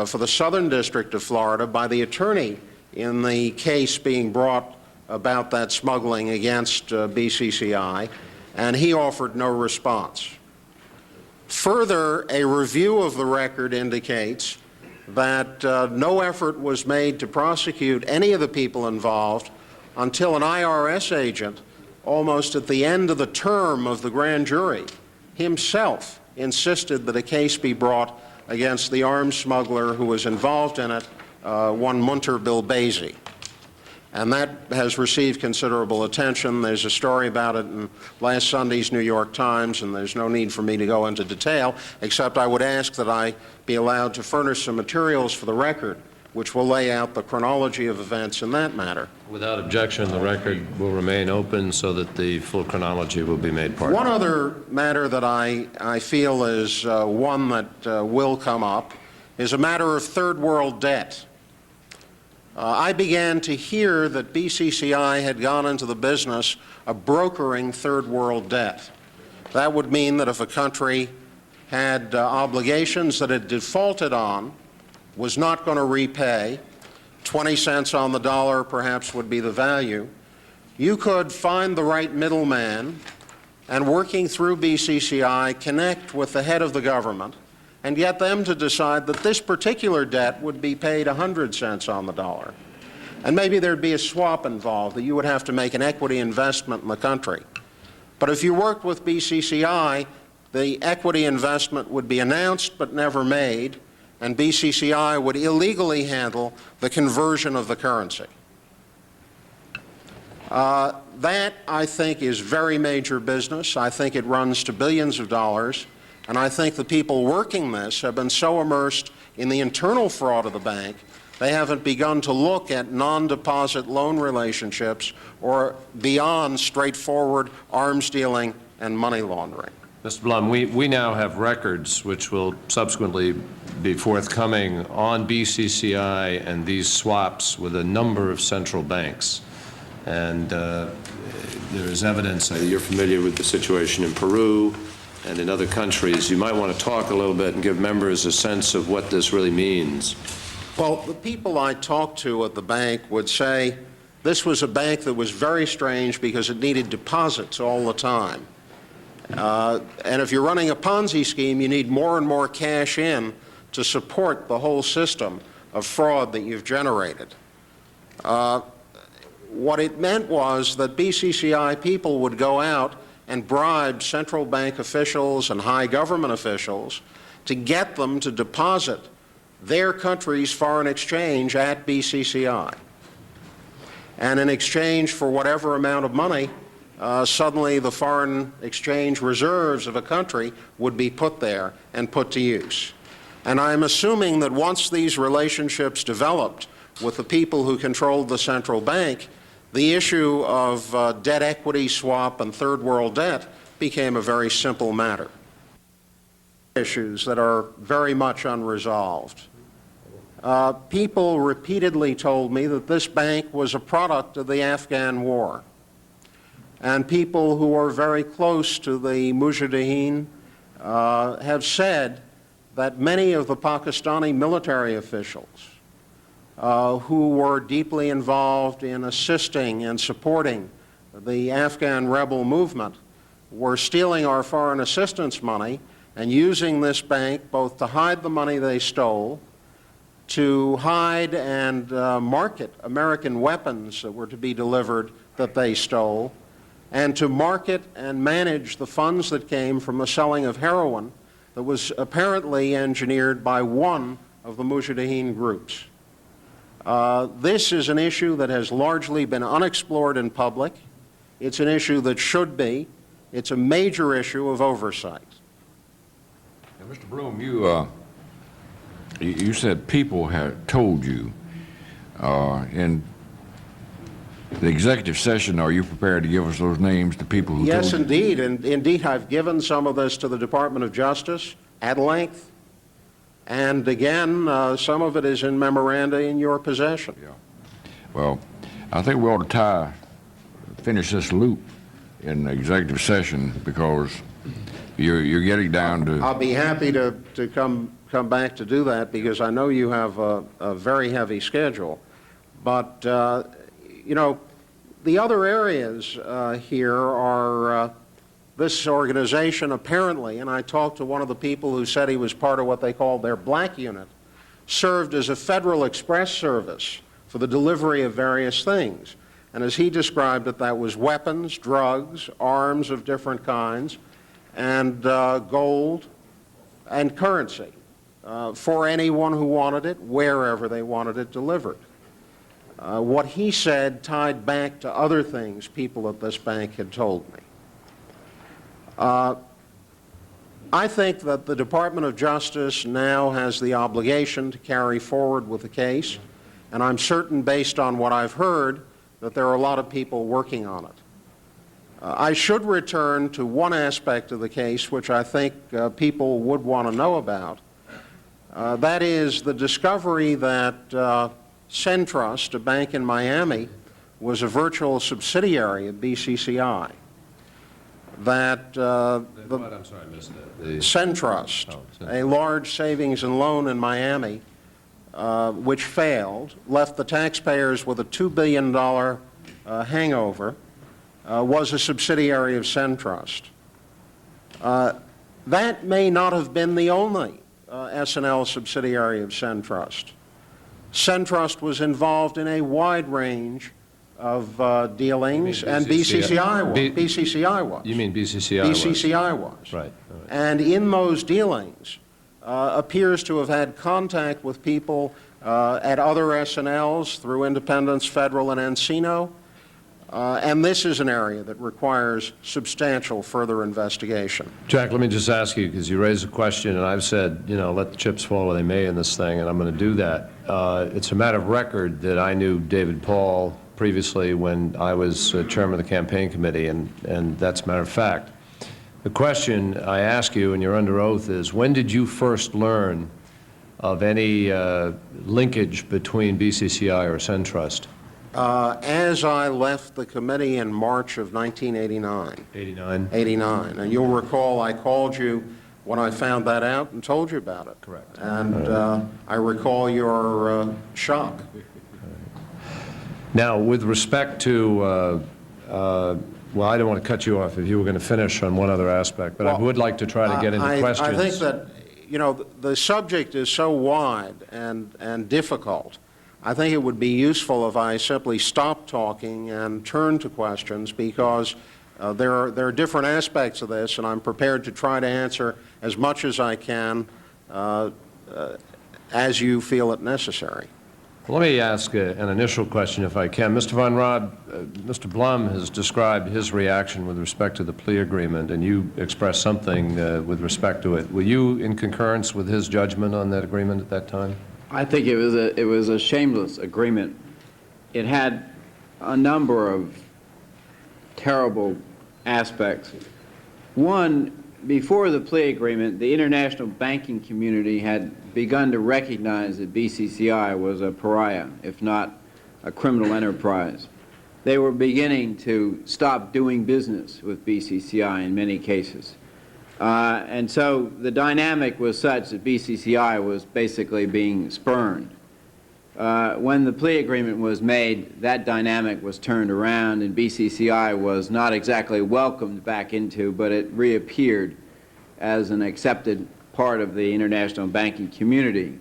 Speaker 9: for the Southern District of Florida by the attorney in the case being brought about that smuggling against BCCI, and he offered no response. Further, a review of the record indicates that no effort was made to prosecute any of the people involved until an IRS agent, almost at the end of the term of the grand jury, himself insisted that a case be brought against the arms smuggler who was involved in it, one Munter Bilbezi. And that has received considerable attention. There's a story about it in last Sunday's New York Times, and there's no need for me to go into detail, except I would ask that I be allowed to furnish some materials for the record, which will lay out the chronology of events in that matter.
Speaker 2: Without objection, the record will remain open so that the full chronology will be made part of it.
Speaker 9: One other matter that I feel is one that will come up is a matter of third world debt. I began to hear that BCCI had gone into the business of brokering third world debt. That would mean that if a country had obligations that it defaulted on, was not going to repay, 20 cents on the dollar perhaps would be the value, you could find the right middleman and, working through BCCI, connect with the head of the government and get them to decide that this particular debt would be paid 100 cents on the dollar. And maybe there'd be a swap involved, that you would have to make an equity investment in the country. But if you worked with BCCI, the equity investment would be announced but never made, and BCCI would illegally handle the conversion of the currency. That, I think, is very major business. I think it runs to billions of dollars. And I think the people working this have been so immersed in the internal fraud of the bank, they haven't begun to look at non-deposit loan relationships or beyond straightforward arms dealing and money laundering.
Speaker 2: Mr. Blum, we now have records which will subsequently be forthcoming on BCCI and these swaps with a number of central banks. And there is evidence, you're familiar with the situation in Peru and in other countries. You might want to talk a little bit and give members a sense of what this really means.
Speaker 9: Well, the people I talked to at the bank would say this was a bank that was very strange because it needed deposits all the time. And if you're running a Ponzi scheme, you need more and more cash in to support the whole system of fraud that you've generated. What it meant was that BCCI people would go out and bribe central bank officials and high government officials to get them to deposit their country's foreign exchange at BCCI. And in exchange for whatever amount of money, suddenly the foreign exchange reserves of a country would be put there and put to use. And I'm assuming that once these relationships developed with the people who controlled the central bank, the issue of debt equity swap and third world debt became a very simple matter. Issues that are very much unresolved. People repeatedly told me that this bank was a product of the Afghan war. And people who are very close to the Mujahideen have said that many of the Pakistani military officials who were deeply involved in assisting and supporting the Afghan rebel movement were stealing our foreign assistance money and using this bank both to hide the money they stole, to hide and market American weapons that were to be delivered that they stole, and to market and manage the funds that came from the selling of heroin that was apparently engineered by one of the Mujahideen groups. This is an issue that has largely been unexplored in public. It's an issue that should be. It's a major issue of oversight.
Speaker 3: Now, Mr. Bloom, you said people had told you in the executive session. Are you prepared to give us those names, the people who
Speaker 9: Yes,
Speaker 3: told you?
Speaker 9: indeed. And indeed, I've given some of this to the Department of Justice at length. And again, some of it is in memoranda in your possession.
Speaker 3: Yeah. Well, I think we ought to finish this loop in the executive session, because You're getting down to...
Speaker 9: I'll be happy to come back to do that because I know you have a very heavy schedule. But, you know, the other areas here are this organization apparently, and I talked to one of the people who said he was part of what they called their black unit, served as a Federal Express service for the delivery of various things. And as he described it, that was weapons, drugs, arms of different kinds, and gold and currency for anyone who wanted it, wherever they wanted it delivered. What he said tied back to other things people at this bank had told me. I think that the Department of Justice now has the obligation to carry forward with the case, and I'm certain, based on what I've heard, that there are a lot of people working on it. I should return to one aspect of the case which I think people would want to know about. That is the discovery that Centrust, a bank in Miami, was a virtual subsidiary of BCCI. That
Speaker 2: I'm sorry, I missed that.
Speaker 9: Centrust, a large savings and loan in Miami, which failed, left the taxpayers with a $2 billion hangover, was a subsidiary of Centrust. That may not have been the only S&L subsidiary of Centrust. Centrust was involved in a wide range of dealings, and BCCI was. BCCI was.
Speaker 2: You mean BCCI was?
Speaker 9: BCCI was.
Speaker 2: Right.
Speaker 9: And in those dealings, appears to have had contact with people at other S&Ls through Independence, Federal, and Encino. And this is an area that requires substantial further investigation.
Speaker 2: Jack, let me just ask you, because you raised a question, and I've said, you know, let the chips fall where they may in this thing, and I'm going to do that. It's a matter of record that I knew David Paul previously when I was chairman of the campaign committee, and that's a matter of fact. The question I ask you, and you're under oath, is when did you first learn of any linkage between BCCI or Centrust?
Speaker 9: As I left the committee in March of 1989.
Speaker 2: 89?
Speaker 9: 89. And you'll recall I called you when I found that out and told you about it.
Speaker 2: Correct.
Speaker 9: And I recall your shock.
Speaker 2: Now, with respect to, well, I don't want to cut you off if you were going to finish on one other aspect, but I would like to try to get into questions.
Speaker 9: I think that, you know, the subject is so wide and difficult. I think it would be useful if I simply stopped talking and turned to questions, because there are different aspects of this, and I'm prepared to try to answer as much as I can as you feel it necessary.
Speaker 2: Well, let me ask an initial question, if I can. Mr. Von Rod, Mr. Blum has described his reaction with respect to the plea agreement, and you expressed something with respect to it. Were you in concurrence with his judgment on that agreement at that time?
Speaker 7: I think it was a shameless agreement. It had a number of terrible aspects. One, before the plea agreement, the international banking community had begun to recognize that BCCI was a pariah, if not a criminal enterprise. They were beginning to stop doing business with BCCI in many cases. And so the dynamic was such that BCCI was basically being spurned. When the plea agreement was made, that dynamic was turned around, and BCCI was not exactly welcomed back into, but it reappeared as an accepted part of the international banking community.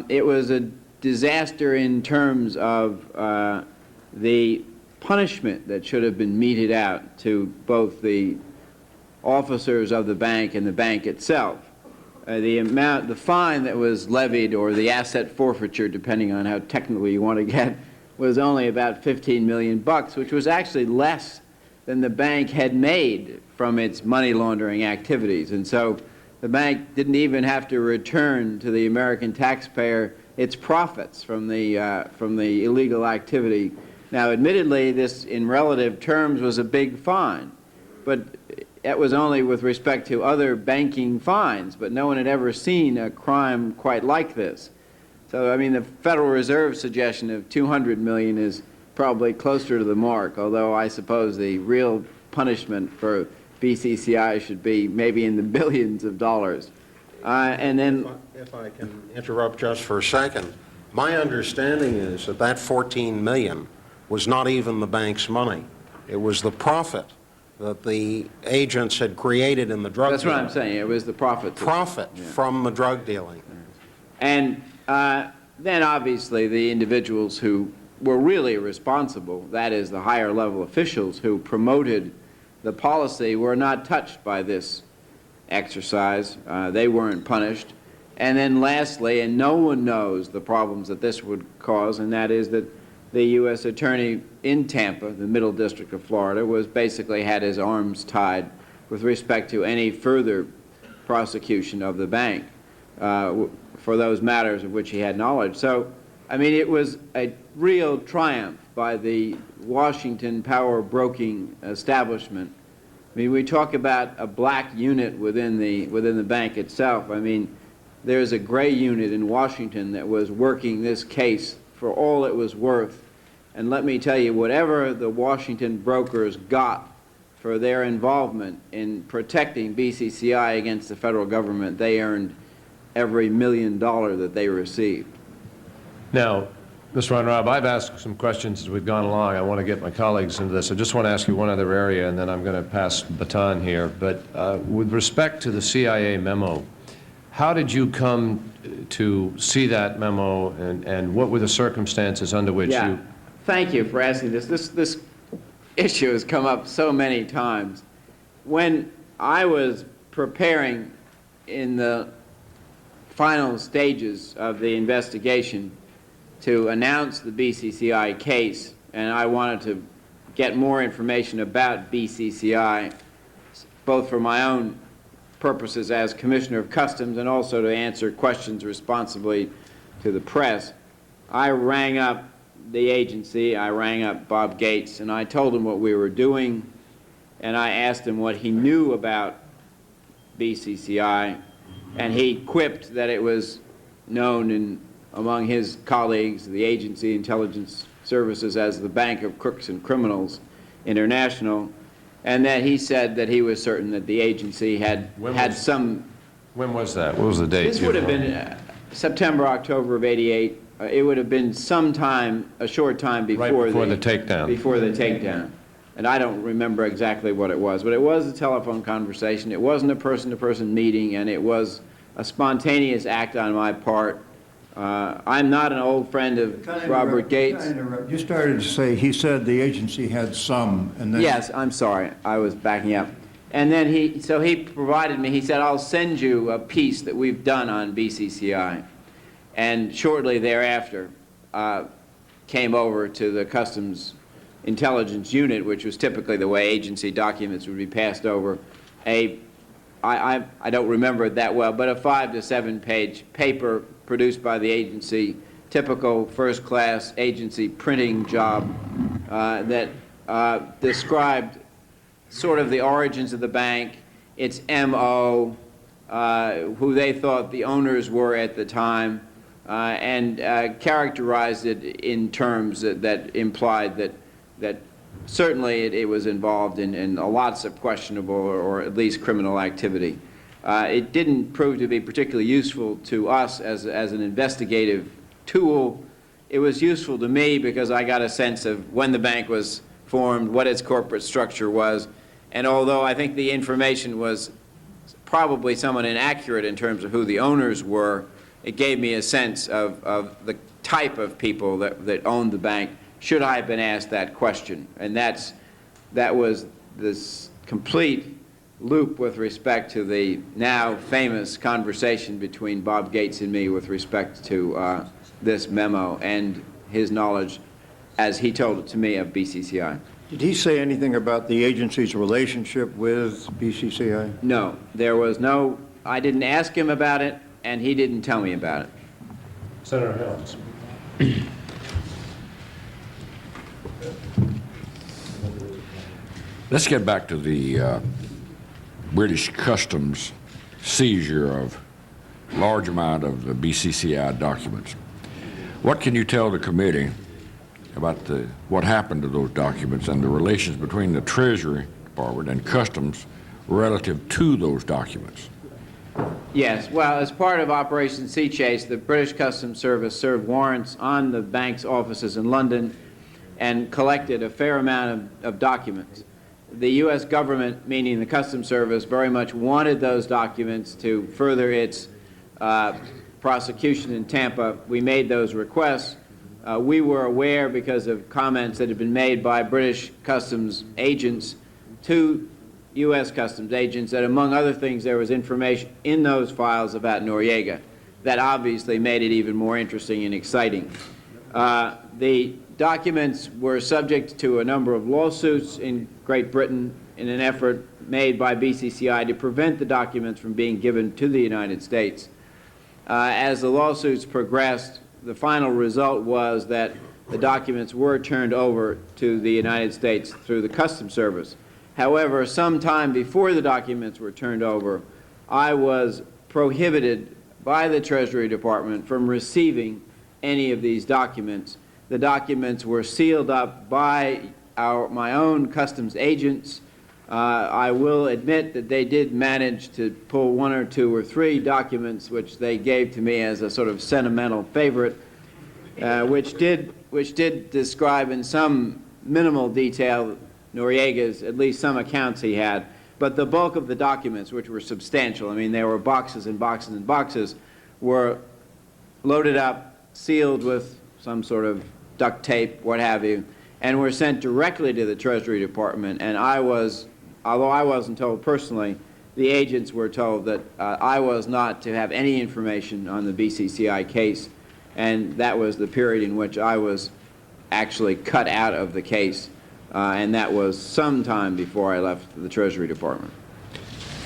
Speaker 7: It was a disaster in terms of the punishment that should have been meted out to both the officers of the bank and the bank itself. The fine that was levied, or the asset forfeiture, depending on how technical you want to get, was only about $15 million, which was actually less than the bank had made from its money laundering activities. And so the bank didn't even have to return to the American taxpayer its profits from the illegal activity. Now, admittedly, this, in relative terms, was a big fine, but that was only with respect to other banking fines, but no one had ever seen a crime quite like this. So, I mean, the Federal Reserve suggestion of $200 million is probably closer to the mark, although I suppose the real punishment for BCCI should be maybe in the billions of dollars. And then,
Speaker 9: if I can interrupt just for a second, my understanding is that that $14 million was not even the bank's money. It was the profit that the agents had created in the drug
Speaker 7: that's
Speaker 9: dealing.
Speaker 7: what I'm saying. It was the profit.
Speaker 9: Profit from the drug dealing.
Speaker 7: And then obviously the individuals who were really responsible, that is the higher level officials who promoted the policy, were not touched by this exercise. They weren't punished. And then lastly, and no one knows the problems that this would cause, and that is that the U.S. Attorney in Tampa, the Middle District of Florida, was basically had his arms tied with respect to any further prosecution of the bank for those matters of which he had knowledge. So, I mean, it was a real triumph by the Washington power-broking establishment. I mean, we talk about a black unit within the bank itself. I mean, there's a gray unit in Washington that was working this case for all it was worth. And let me tell you, whatever the Washington brokers got for their involvement in protecting BCCI against the federal government, they earned every $1 million that they received.
Speaker 2: Now, Mr. Von Raab, I've asked some questions as we've gone along. I want to get my colleagues into this. I just want to ask you one other area, and then I'm going to pass the baton here. But with respect to the CIA memo, how did you come to see that memo, and what were the circumstances under which you...
Speaker 7: Thank you for asking this. This issue has come up so many times. When I was preparing in the final stages of the investigation to announce the BCCI case, and I wanted to get more information about BCCI, both for my own purposes as Commissioner of Customs and also to answer questions responsibly to the press, I rang up the agency, I rang up Bob Gates, and I told him what we were doing, and I asked him what he knew about BCCI, and he quipped that it was known among his colleagues, the agency intelligence services, as the Bank of Crooks and Criminals International, and that he said that he was certain that the agency had some...
Speaker 2: When was that? What was the date?
Speaker 7: This would have been September, October of '88. It would have been sometime, a short time before,
Speaker 2: right before the takedown.
Speaker 7: Before the takedown. And I don't remember exactly what it was, but it was a telephone conversation. It wasn't a person-to-person meeting, and it was a spontaneous act on my part. I'm not an old friend of Robert Gates.
Speaker 4: You started to say he said the agency had some, and then...
Speaker 7: Yes, I'm sorry. I was backing up. And then he provided me, he said, I'll send you a piece that we've done on BCCI. And shortly thereafter, came over to the Customs Intelligence Unit, which was typically the way agency documents would be passed over, I don't remember it that well, but a 5 to 7 page paper produced by the agency, typical first-class agency printing job that described sort of the origins of the bank, its M.O., who they thought the owners were at the time, and characterized it in terms that implied that certainly it was involved in lots of questionable or at least criminal activity. It didn't prove to be particularly useful to us as an investigative tool. It was useful to me because I got a sense of when the bank was formed, what its corporate structure was, and although I think the information was probably somewhat inaccurate in terms of who the owners were, it gave me a sense of the type of people that owned the bank, should I have been asked that question. And that was this complete loop with respect to the now famous conversation between Bob Gates and me with respect to this memo and his knowledge, as he told it to me, of BCCI.
Speaker 4: Did he say anything about the agency's relationship with BCCI?
Speaker 7: No, there was no, I didn't ask him about it, and he didn't tell me about it.
Speaker 2: Senator Helms.
Speaker 3: Let's get back to the British Customs seizure of a large amount of the BCCI documents. What can you tell the committee about what happened to those documents and the relations between the Treasury Department and Customs relative to those documents?
Speaker 7: Yes. Well, as part of Operation Sea Chase, the British Customs Service served warrants on the bank's offices in London and collected a fair amount of documents. The U.S. government, meaning the Customs Service, very much wanted those documents to further its prosecution in Tampa. We made those requests. We were aware, because of comments that had been made by British customs agents to U.S. customs agents, that among other things there was information in those files about Noriega that obviously made it even more interesting and exciting. The documents were subject to a number of lawsuits in Great Britain in an effort made by BCCI to prevent the documents from being given to the United States. As the lawsuits progressed, the final result was that the documents were turned over to the United States through the Customs Service. However, some time before the documents were turned over, I was prohibited by the Treasury Department from receiving any of these documents. The documents were sealed up by my own customs agents. I will admit that they did manage to pull 1 or 2 or 3 documents which they gave to me as a sort of sentimental favorite, which did describe in some minimal detail Noriega's, at least some accounts he had. But the bulk of the documents, which were substantial, I mean, there were boxes and boxes and boxes, were loaded up, sealed with some sort of duct tape, what have you, and were sent directly to the Treasury Department. And I was, although I wasn't told personally, the agents were told that I was not to have any information on the BCCI case, and that was the period in which I was actually cut out of the case, and that was some time before I left the Treasury Department.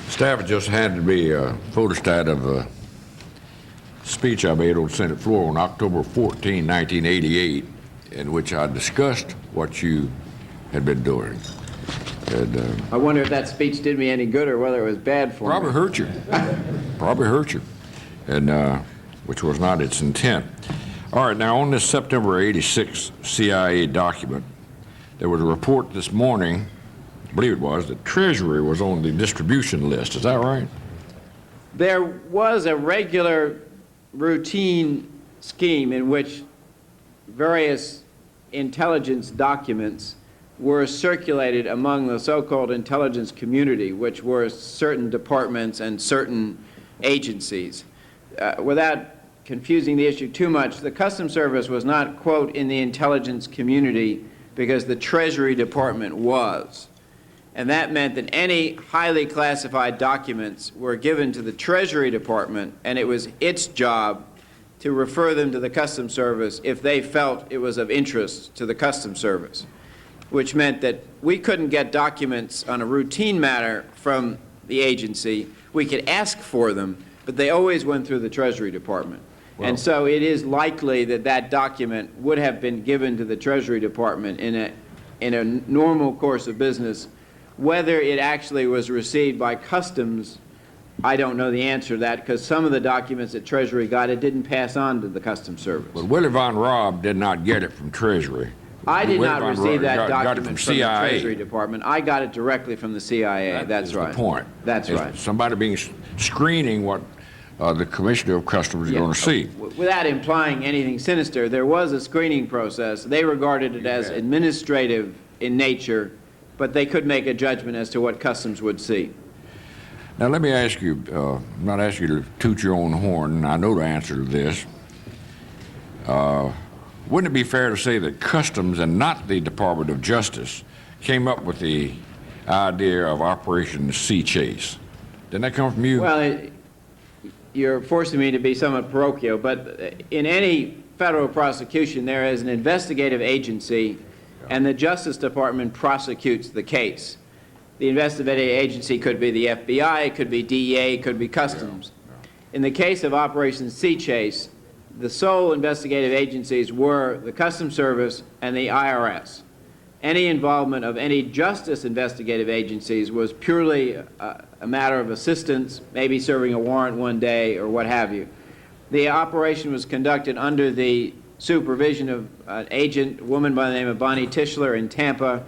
Speaker 3: Staff just handed me a photostat of a speech I made on the Senate floor on October 14, 1988, in which I discussed what you had been doing. And,
Speaker 7: I wonder if that speech did me any good or whether it was bad for
Speaker 3: probably
Speaker 7: me.
Speaker 3: hurt you. Probably hurt you, and which was not its intent. All right, now on this September 86 CIA document, there was a report this morning, I believe it was, that Treasury was on the distribution list. Is that right?
Speaker 7: There was a regular routine scheme in which various intelligence documents were circulated among the so-called intelligence community, which were certain departments and certain agencies. Without confusing the issue too much, the Customs Service was not, quote, in the intelligence community because the Treasury Department was. And that meant that any highly classified documents were given to the Treasury Department, and it was its job to refer them to the Customs Service if they felt it was of interest to the Customs Service, which meant that we couldn't get documents on a routine matter from the agency. We could ask for them, but they always went through the Treasury Department. Well, and so it is likely that that document would have been given to the Treasury Department in a normal course of business. Whether it actually was received by Customs, I don't know the answer to that, because some of the documents that Treasury got, it didn't pass on to the Customs Service.
Speaker 3: But Willie Von Robb did not get it from Treasury.
Speaker 7: I did
Speaker 3: Willie
Speaker 7: not
Speaker 3: Von
Speaker 7: receive
Speaker 3: Robb
Speaker 7: that
Speaker 3: got
Speaker 7: document
Speaker 3: it
Speaker 7: from the Treasury Department. I got it directly from the CIA. That's right.
Speaker 3: That's the point.
Speaker 7: That's right.
Speaker 3: Somebody being screening what the Commissioner of Customs is going to see.
Speaker 7: Without implying anything sinister, there was a screening process. They regarded it as administrative in nature, but they could make a judgment as to what Customs would see.
Speaker 3: Now, let me ask you, I'm not asking you to toot your own horn, and I know the answer to this. Wouldn't it be fair to say that Customs and not the Department of Justice came up with the idea of Operation Sea Chase? Didn't that come from you?
Speaker 7: Well, you're forcing me to be somewhat parochial, but in any federal prosecution, there is an investigative agency, and the Justice Department prosecutes the case. The investigative agency could be the FBI, it could be DEA, it could be Customs. In the case of Operation Sea Chase, the sole investigative agencies were the Customs Service and the IRS. Any involvement of any justice investigative agencies was purely a matter of assistance, maybe serving a warrant one day or what have you. The operation was conducted under the supervision of an agent, a woman by the name of Bonnie Tischler in Tampa,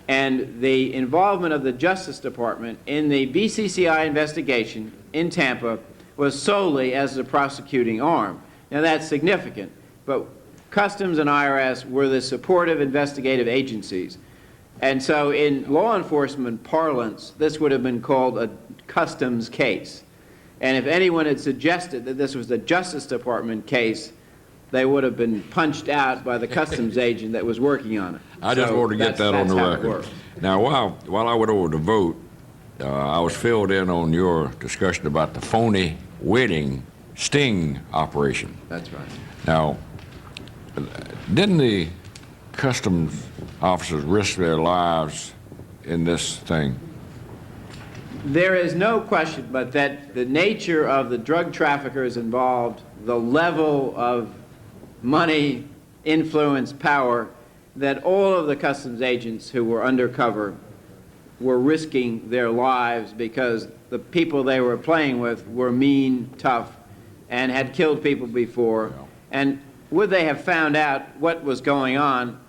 Speaker 7: And the involvement of the Justice Department in the BCCI investigation in Tampa was solely as the prosecuting arm. Now that's significant, but Customs and IRS were the supportive investigative agencies. And so in law enforcement parlance, this would have been called a customs case. And if anyone had suggested that this was the Justice Department case, they would have been punched out by the customs agent that was working on it.
Speaker 3: I just want to get that on the record. Now, while I went over to vote, I was filled in on your discussion about the phony wedding sting operation.
Speaker 7: That's right.
Speaker 3: Now, didn't the customs officers risk their lives in this thing?
Speaker 7: There is no question but that the nature of the drug traffickers involved, the level of money, influence, power, that all of the customs agents who were undercover were risking their lives because the people they were playing with were mean, tough, and had killed people before. Yeah. And would they have found out what was going on,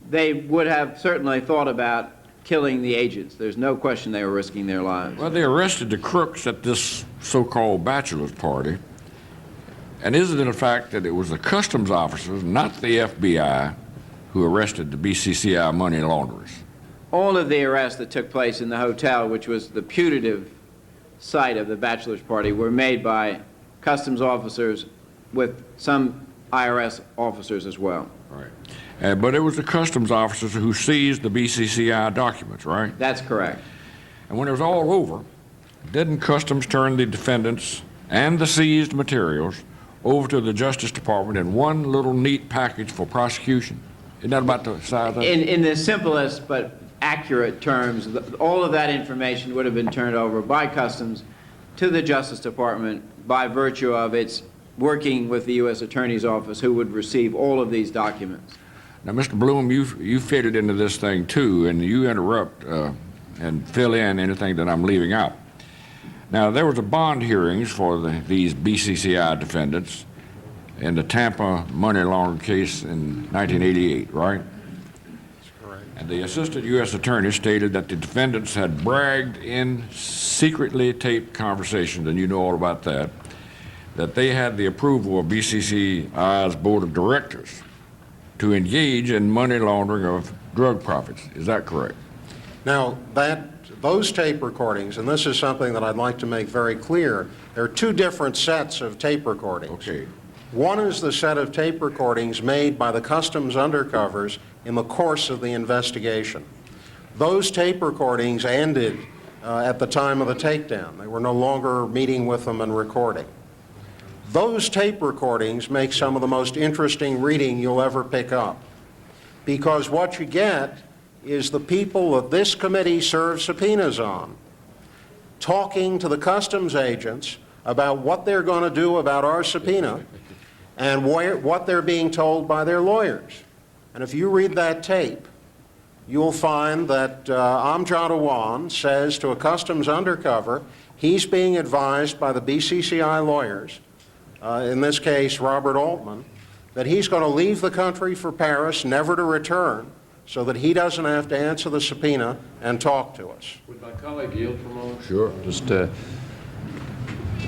Speaker 7: they would have certainly thought about killing the agents. There's no question they were risking their lives.
Speaker 3: Well, they arrested the crooks at this so-called bachelor's party. And isn't it a fact that it was the customs officers, not the FBI, who arrested the BCCI money launderers?
Speaker 7: All of the arrests that took place in the hotel, which was the putative site of the bachelor's party, were made by customs officers with some IRS officers as well.
Speaker 3: Right. But it was the customs officers who seized the BCCI documents, right?
Speaker 7: That's correct.
Speaker 3: And when it was all over, didn't customs turn the defendants and the seized materials over to the Justice Department in one little neat package for prosecution? Isn't that about the size of it?
Speaker 7: In the simplest but accurate terms, all of that information would have been turned over by Customs to the Justice Department by virtue of its working with the U.S. Attorney's Office, who would receive all of these documents.
Speaker 3: Now, Mr. Bloom, you fitted into this thing too, and you interrupt and fill in anything that I'm leaving out. Now, there was a bond hearings for these BCCI defendants in the Tampa money laundering case in 1988, right?
Speaker 9: That's correct.
Speaker 3: And the assistant U.S. attorney stated that the defendants had bragged in secretly taped conversations, and you know all about that they had the approval of BCCI's board of directors to engage in money laundering of drug profits. Is that correct?
Speaker 9: Now, those tape recordings, and this is something that I'd like to make very clear, there are two different sets of tape recordings.
Speaker 3: Okay.
Speaker 9: One is the set of tape recordings made by the customs undercovers in the course of the investigation. Those tape recordings ended at the time of the takedown. They were no longer meeting with them and recording. Those tape recordings make some of the most interesting reading you'll ever pick up, because what you get is the people that this committee serves subpoenas on talking to the customs agents about what they're going to do about our subpoena and what they're being told by their lawyers. And if you read that tape, you'll find that Amjad Awan says to a customs undercover, he's being advised by the BCCI lawyers, in this case Robert Altman, that he's going to leave the country for Paris, never to return, so that he doesn't have to answer the subpoena and talk to us.
Speaker 2: Would my colleague yield for a moment?
Speaker 3: Sure.
Speaker 2: Just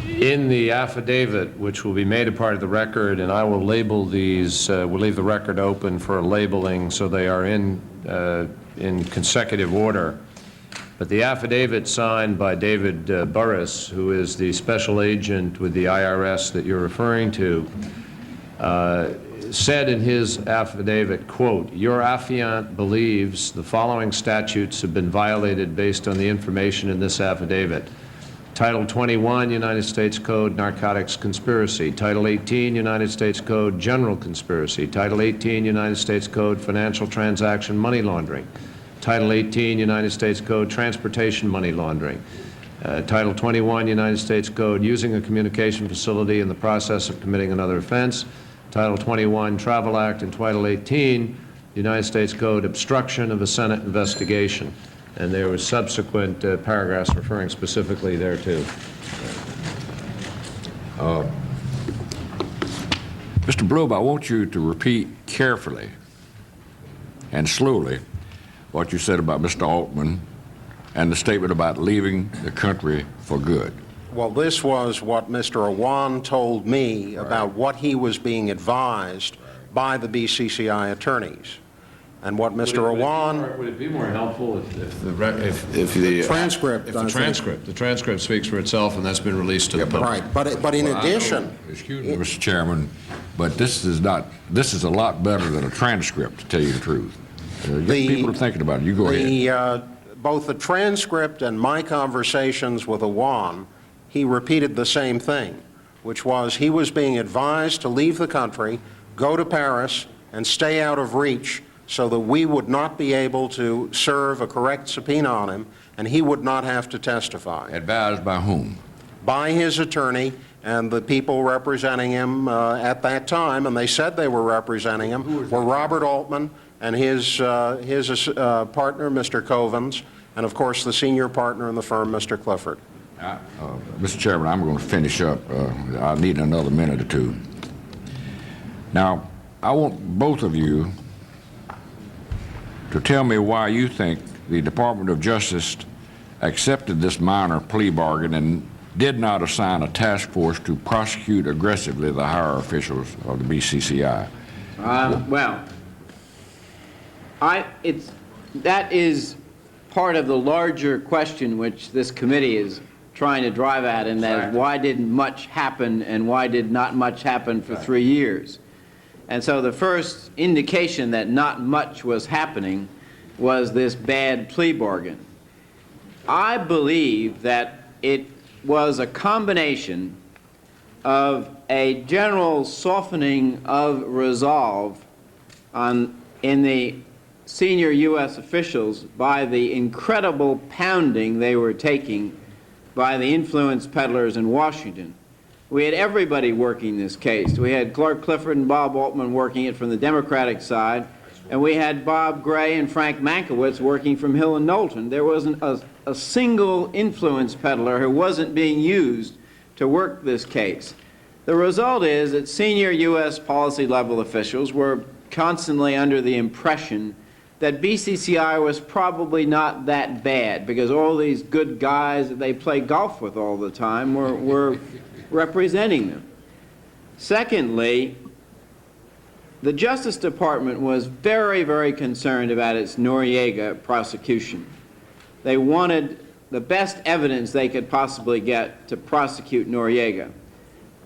Speaker 2: in the affidavit, which will be made a part of the record, and I will label these, we'll leave the record open for labeling so they are in consecutive order. But the affidavit signed by David Burris, who is the special agent with the IRS that you're referring to, said in his affidavit, quote, "Your affiant believes the following statutes have been violated based on the information in this affidavit. Title 21, United States Code, Narcotics Conspiracy. Title 18, United States Code, General Conspiracy. Title 18, United States Code, Financial Transaction Money Laundering. Title 18, United States Code, Transportation Money Laundering. Title 21, United States Code, Using a Communication Facility in the Process of Committing Another Offense. Title 21, Travel Act, and Title 18, United States Code, Obstruction of a Senate Investigation." And there were subsequent paragraphs referring specifically thereto.
Speaker 3: Mr. Bloom, I want you to repeat carefully and slowly what you said about Mr. Altman and the statement about leaving the country for good?
Speaker 9: Well, this was what Mr. Awan told me about what he was being advised by the BCCI attorneys. And what Mr. Awan...
Speaker 2: Would it be more helpful if the transcript speaks for itself and that's been released to the public?
Speaker 9: Right, but in addition...
Speaker 3: Excuse me, Mr. Chairman, but this is a lot better than a transcript, to tell you the truth. Get people thinking about it. You go ahead.
Speaker 9: Both the transcript and my conversations with Awan, he repeated the same thing, which was he was being advised to leave the country, go to Paris, and stay out of reach so that we would not be able to serve a correct subpoena on him, and he would not have to testify.
Speaker 3: Advised by whom?
Speaker 9: By his attorney and the people representing him at that time, and they said they were representing him, were Robert Altman and his partner, Mr. Covens, and of course the senior partner in the firm, Mr. Clifford.
Speaker 3: Mr. Chairman, I'm going to finish up. I need another minute or two. Now, I want both of you to tell me why you think the Department of Justice accepted this minor plea bargain and did not assign a task force to prosecute aggressively the higher officials of the BCCI.
Speaker 7: That is part of the larger question which this committee is trying to drive at, and that is why didn't much happen and why did not much happen for 3 years. And so the first indication that not much was happening was this bad plea bargain. I believe that it was a combination of a general softening of resolve in the senior U.S. officials by the incredible pounding they were taking by the influence peddlers in Washington. We had everybody working this case. We had Clark Clifford and Bob Altman working it from the Democratic side, and we had Bob Gray and Frank Mankiewicz working from Hill and Knowlton. There wasn't a single influence peddler who wasn't being used to work this case. The result is that senior U.S. policy level officials were constantly under the impression that BCCI was probably not that bad because all these good guys that they play golf with all the time were representing them. Secondly, the Justice Department was very, very concerned about its Noriega prosecution. They wanted the best evidence they could possibly get to prosecute Noriega.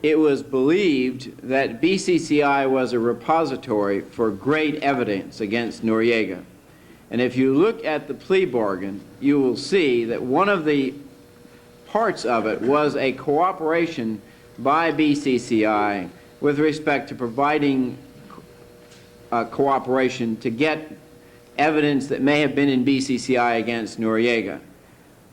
Speaker 7: It was believed that BCCI was a repository for great evidence against Noriega. And if you look at the plea bargain, you will see that one of the parts of it was a cooperation by BCCI with respect to providing cooperation to get evidence that may have been in BCCI against Noriega.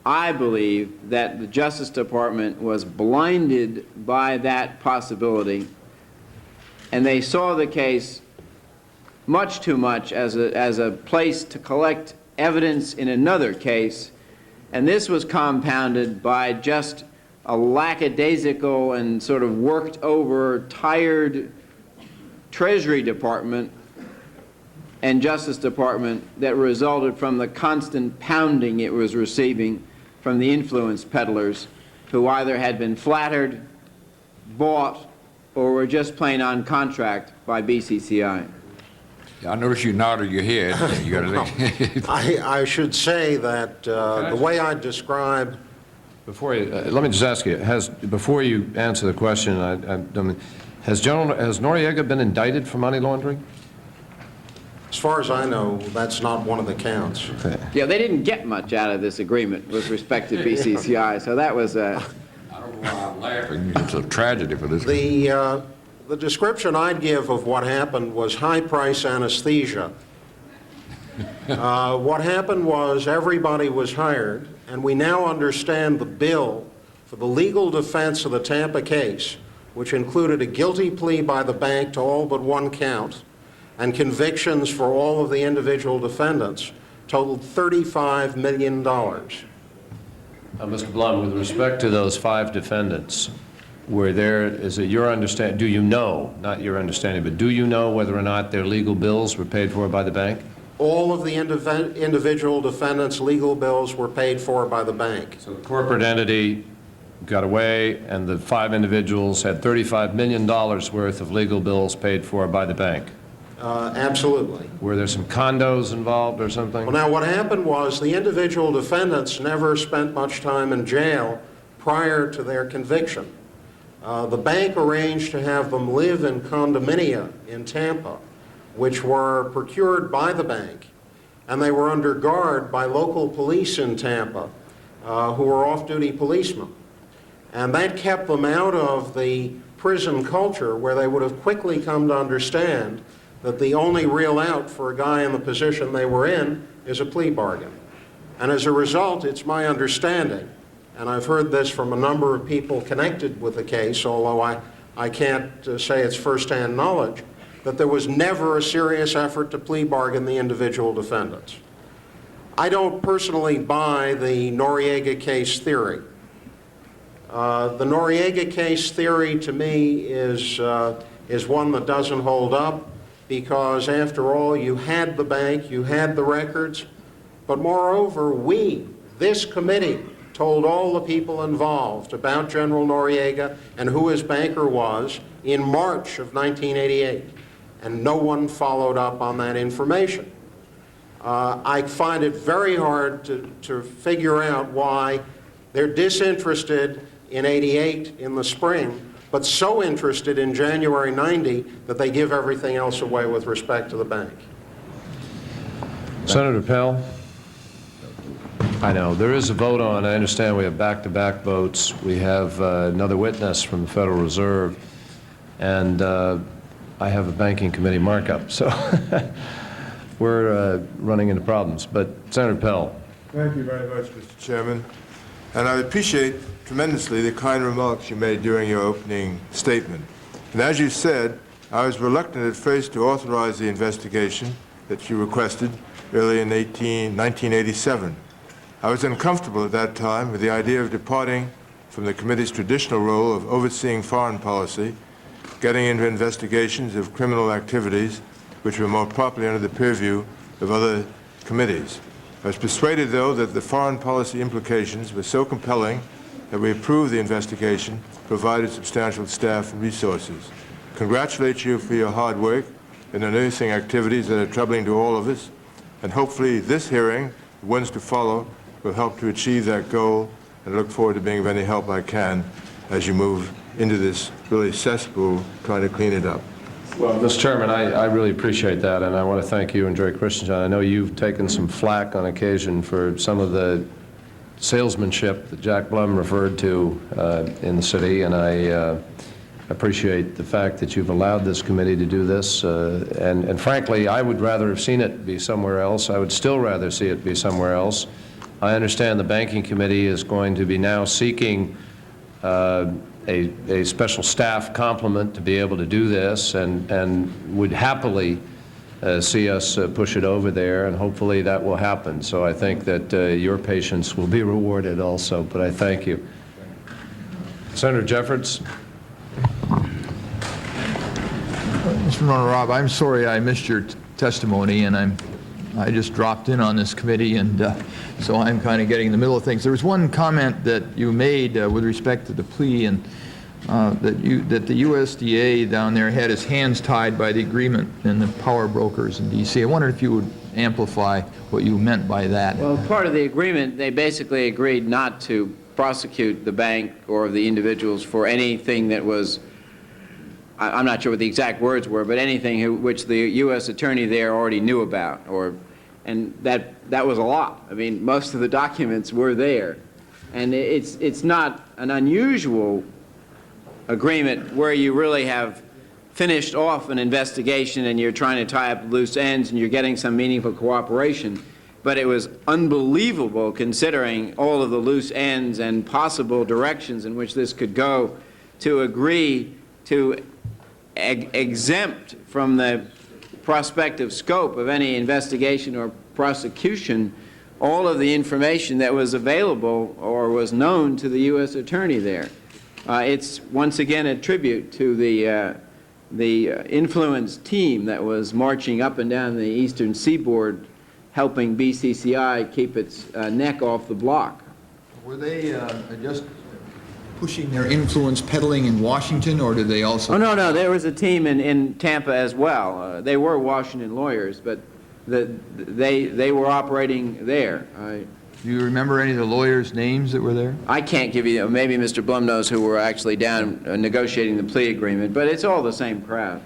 Speaker 7: I believe that the Justice Department was blinded by that possibility, and they saw the case much too much as a place to collect evidence in another case, and this was compounded by just a lackadaisical and sort of worked over, tired Treasury Department and Justice Department that resulted from the constant pounding it was receiving from the influence peddlers who either had been flattered, bought, or were just plain on contract by BCCI.
Speaker 3: I noticed you nodded your head. You got
Speaker 9: I should say that the way I described...
Speaker 2: Before you, let me just ask you, before you answer the question, has Noriega been indicted for money laundering?
Speaker 9: As far as I know, that's not one of the counts.
Speaker 2: Okay.
Speaker 7: Yeah, they didn't get much out of this agreement with respect to BCCI, so that was a...
Speaker 3: I don't know why I'm laughing. It's a tragedy for this.
Speaker 9: The description I'd give of what happened was high-price anesthesia. What happened was everybody was hired, and we now understand the bill for the legal defense of the Tampa case, which included a guilty plea by the bank to all but one count, and convictions for all of the individual defendants, totaled $35 million.
Speaker 2: Mr. Blum, with respect to those 5 defendants, were there, is it your understanding, do you know, not your understanding, but do you know whether or not their legal bills were paid for by the bank?
Speaker 9: All of the individual defendants' legal bills were paid for by the bank.
Speaker 2: So the corporate entity got away, and the 5 individuals had $35 million worth of legal bills paid for by the bank.
Speaker 9: Absolutely.
Speaker 2: Were there some condos involved or something?
Speaker 9: Well, now what happened was the individual defendants never spent much time in jail prior to their conviction. The bank arranged to have them live in condominia in Tampa, which were procured by the bank, and they were under guard by local police in Tampa, who were off-duty policemen. And that kept them out of the prison culture, where they would have quickly come to understand that the only real out for a guy in the position they were in is a plea bargain. And as a result, it's my understanding, and I've heard this from a number of people connected with the case, although I can't say it's firsthand knowledge, that there was never a serious effort to plea bargain the individual defendants. I don't personally buy the Noriega case theory. The Noriega case theory, to me, is one that doesn't hold up, because after all, you had the bank, you had the records, but moreover, this committee, told all the people involved about General Noriega and who his banker was in March of 1988, and no one followed up on that information. I find it very hard to figure out why they're disinterested in '88 in the spring, but so interested in January '90 that they give everything else away with respect to the bank.
Speaker 2: Senator Pell? I know. There is a vote on. I understand we have back-to-back votes. We have another witness from the Federal Reserve, and I have a banking committee markup. So we're running into problems. But Senator Pell.
Speaker 8: Thank you very much, Mr. Chairman. And I appreciate tremendously the kind remarks you made during your opening statement. And as you said, I was reluctant at first to authorize the investigation that you requested early in 1987. I was uncomfortable at that time with the idea of departing from the committee's traditional role of overseeing foreign policy, getting into investigations of criminal activities which were more properly under the purview of other committees. I was persuaded, though, that the foreign policy implications were so compelling that we approved the investigation, provided substantial staff and resources. Congratulate you for your hard work in unearthing activities that are troubling to all of us, and hopefully this hearing, the ones to follow, will help to achieve that goal, and I look forward to being of any help I can as you move into this really cesspool, trying to clean it up.
Speaker 2: Well, Mr. Chairman, I really appreciate that, and I want to thank you and Jerry Christensen. I know you've taken some flack on occasion for some of the salesmanship that Jack Blum referred to in the city, and I appreciate the fact that you've allowed this committee to do this, and frankly, I would rather have seen it be somewhere else. I would still rather see it be somewhere else. I understand the Banking Committee is going to be now seeking a special staff complement to be able to do this, and would happily see us push it over there, and hopefully that will happen. So I think that your patience will be rewarded also, but I thank you. Senator Jeffords.
Speaker 6: Mr. Robb, I'm sorry I missed your testimony, and I just dropped in on this committee, and so I'm kind of getting in the middle of things. There was one comment that you made with respect to the plea, and that the USDA down there had his hands tied by the agreement and the power brokers in D.C. I wondered if you would amplify what you meant by that.
Speaker 7: Well, part of the agreement, they basically agreed not to prosecute the bank or the individuals for anything that was, I'm not sure what the exact words were, but anything which the U.S. attorney there already knew about, and that was a lot. I mean, most of the documents were there, and it's not an unusual agreement where you really have finished off an investigation and you're trying to tie up loose ends and you're getting some meaningful cooperation. But it was unbelievable, considering all of the loose ends and possible directions in which this could go, to agree to exempt from the prospective scope of any investigation or prosecution all of the information that was available or was known to the U.S. attorney there. It's once again a tribute to the the influence team that was marching up and down the eastern seaboard helping BCCI keep its neck off the block.
Speaker 6: Were they just pushing their influence peddling in Washington, or did they also?
Speaker 7: Oh, no, there was a team in Tampa as well. They were Washington lawyers, but they were operating there.
Speaker 6: Do you remember any of the lawyers' names that were there?
Speaker 7: I can't give you, maybe Mr. Blum knows who were actually down negotiating the plea agreement, but it's all the same crowd.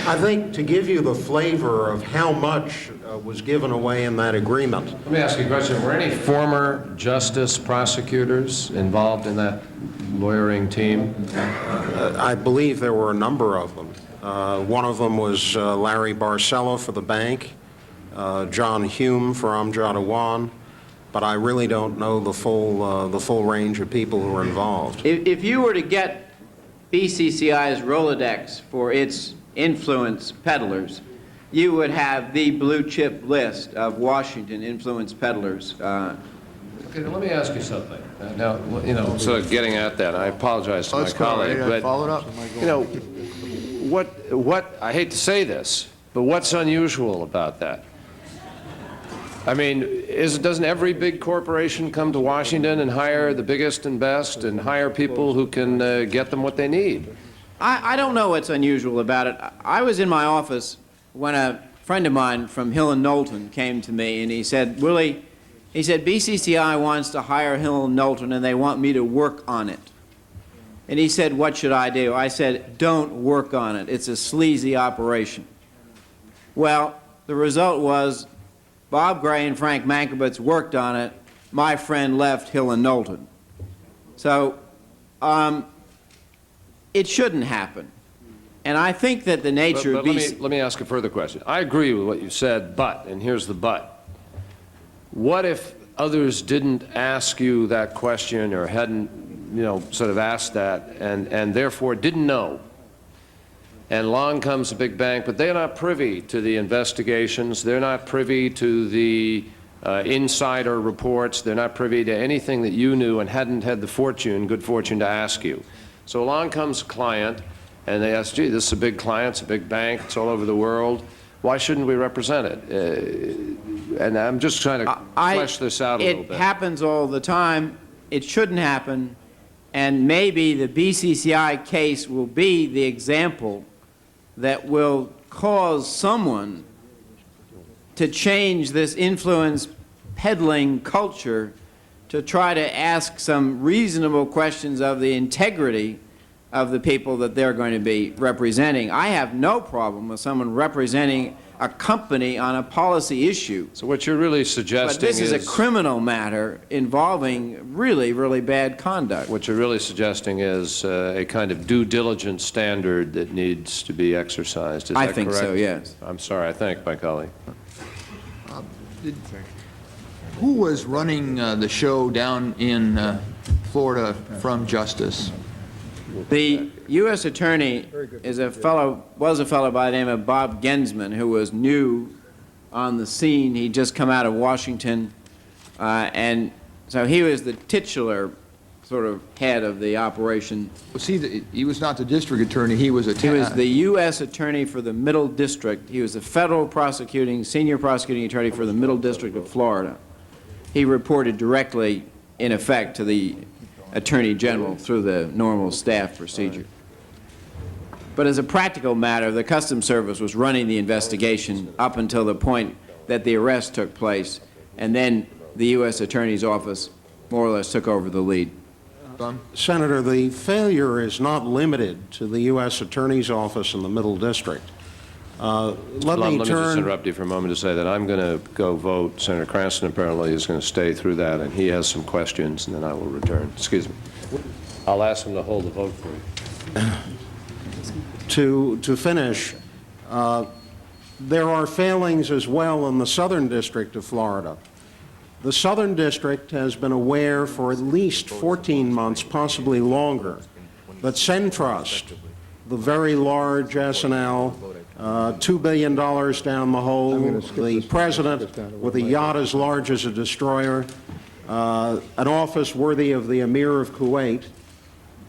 Speaker 9: I think to give you the flavor of how much was given away in that agreement.
Speaker 2: Let me ask you a question. Were any former justice prosecutors involved in that lawyering team?
Speaker 9: I believe there were a number of them. One of them was Larry Barcella for the bank, John Hume for Amjad Awan, but I really don't know the full range of people who were involved.
Speaker 7: If you were to get BCCI's Rolodex for its influence peddlers, you would have the blue chip list of Washington influence peddlers.
Speaker 2: Okay, let me ask you something. Now, you know, sort of getting at that, I apologize to my colleague, but, you know, what, I hate to say this, but what's unusual about that? I mean, doesn't every big corporation come to Washington and hire the biggest and best and hire people who can get them what they need?
Speaker 7: I don't know what's unusual about it. I was in my office when a friend of mine from Hill and Knowlton came to me and he said, Willie, he said, BCCI wants to hire Hill and Knowlton and they want me to work on it. And he said, what should I do? I said, don't work on it. It's a sleazy operation. Well, the result was Bob Gray and Frank Mankiewicz worked on it. My friend left Hill and Knowlton. So it shouldn't happen. And I think that the nature of
Speaker 2: let me ask a further question. I agree with what you said, but, and here's the but. What if others didn't ask you that question or hadn't, you know, sort of asked that and therefore didn't know? And along comes a big bank, but they're not privy to the investigations. They're not privy to the insider reports. They're not privy to anything that you knew and hadn't had the good fortune to ask you. So along comes a client, and they ask, gee, this is a big client, it's a big bank, it's all over the world. Why shouldn't we represent it? And I'm just trying to flesh this out a little bit.
Speaker 7: It happens all the time. It shouldn't happen. And maybe the BCCI case will be the example that will cause someone to change this influence peddling culture to try to ask some reasonable questions of the integrity of the people that they're going to be representing. I have no problem with someone representing a company on a policy issue.
Speaker 2: So what you're really suggesting
Speaker 7: but this is a criminal matter involving really, really bad conduct.
Speaker 2: What you're really suggesting is a kind of due diligence standard that needs to be exercised. Is that correct?
Speaker 7: I think so, yes.
Speaker 2: I'm sorry. I thank my colleague.
Speaker 6: Who was running the show down in Florida from Justice?
Speaker 7: The U.S. Attorney was a fellow by the name of Bob Gensman, who was new on the scene. He'd just come out of Washington, and so he was the titular sort of head of the operation.
Speaker 6: Was he was not the district attorney, he was
Speaker 7: He was the U.S. Attorney for the Middle District. He was the federal senior prosecuting attorney for the Middle District of Florida. He reported directly, in effect, to the Attorney General through the normal staff procedure. But as a practical matter, the Customs Service was running the investigation up until the point that the arrest took place, and then the U.S. Attorney's Office more or less took over the lead.
Speaker 9: Senator, the failure is not limited to the U.S. Attorney's Office in the Middle District. Let me
Speaker 2: just interrupt you for a moment to say that I'm going to go vote. Senator Cranston apparently is going to stay through that, and he has some questions, and then I will return. Excuse me. I'll ask him to hold the vote for you.
Speaker 9: To finish, there are failings as well in the Southern District of Florida. The Southern District has been aware for at least 14 months, possibly longer, that Centrust, the very large S&L, $2 billion down the hole, the president with a yacht as large as a destroyer, an office worthy of the Emir of Kuwait,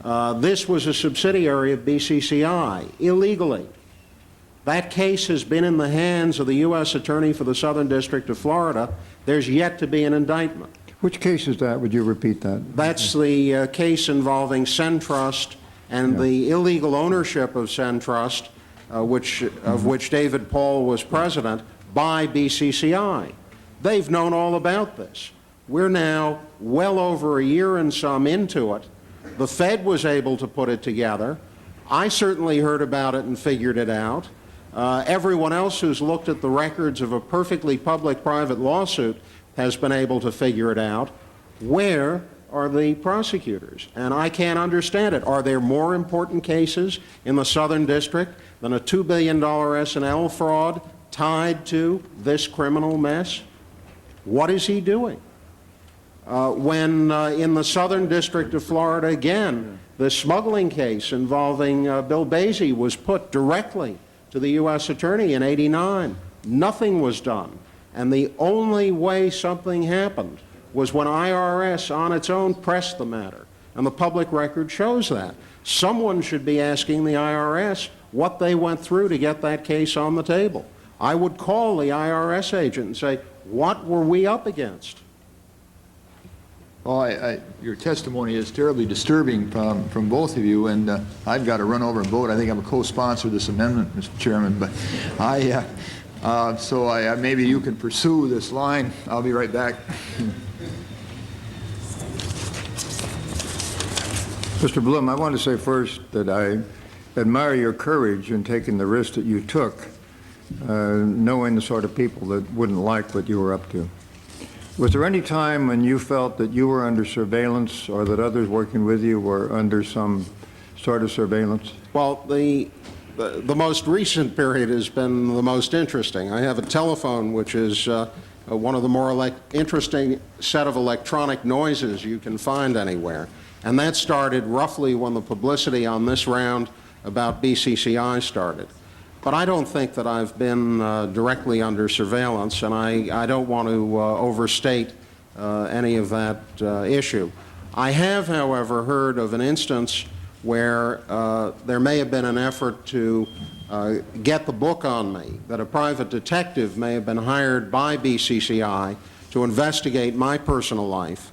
Speaker 9: This was a subsidiary of BCCI, illegally. That case has been in the hands of the U.S. Attorney for the Southern District of Florida. There's yet to be an indictment.
Speaker 4: Which case is that? Would you repeat that?
Speaker 9: That's the case involving SenTrust and the illegal ownership of SenTrust, of which David Paul was president, by BCCI. They've known all about this. We're now well over a year and some into it. The Fed was able to put it together. I certainly heard about it and figured it out. Everyone else who's looked at the records of a perfectly public-private lawsuit has been able to figure it out. Where are the prosecutors? And I can't understand it. Are there more important cases in the Southern District than a $2 billion S&L fraud tied to this criminal mess? What is he doing? When in the Southern District of Florida, again, the smuggling case involving Bill Basie was put directly to the U.S. Attorney in '89. Nothing was done. And the only way something happened was when IRS on its own pressed the matter. And the public record shows that. Someone should be asking the IRS what they went through to get that case on the table. I would call the IRS agent and say, what were we up against?
Speaker 6: Well, your testimony is terribly disturbing from both of you, and I've got to run over and vote. I think I'm a co-sponsor of this amendment, Mr. Chairman, but maybe you can pursue this line. I'll be right back.
Speaker 4: Mr. Bloom, I want to say first that I admire your courage in taking the risk that you took, knowing the sort of people that wouldn't like what you were up to. Was there any time when you felt that you were under surveillance or that others working with you were under some sort of surveillance?
Speaker 9: Well, the most recent period has been the most interesting. I have a telephone which is one of the more interesting set of electronic noises you can find anywhere. And that started roughly when the publicity on this round about BCCI started. But I don't think that I've been directly under surveillance, and I don't want to overstate any of that issue. I have, however, heard of an instance where there may have been an effort to get the book on me, that a private detective may have been hired by BCCI to investigate my personal life,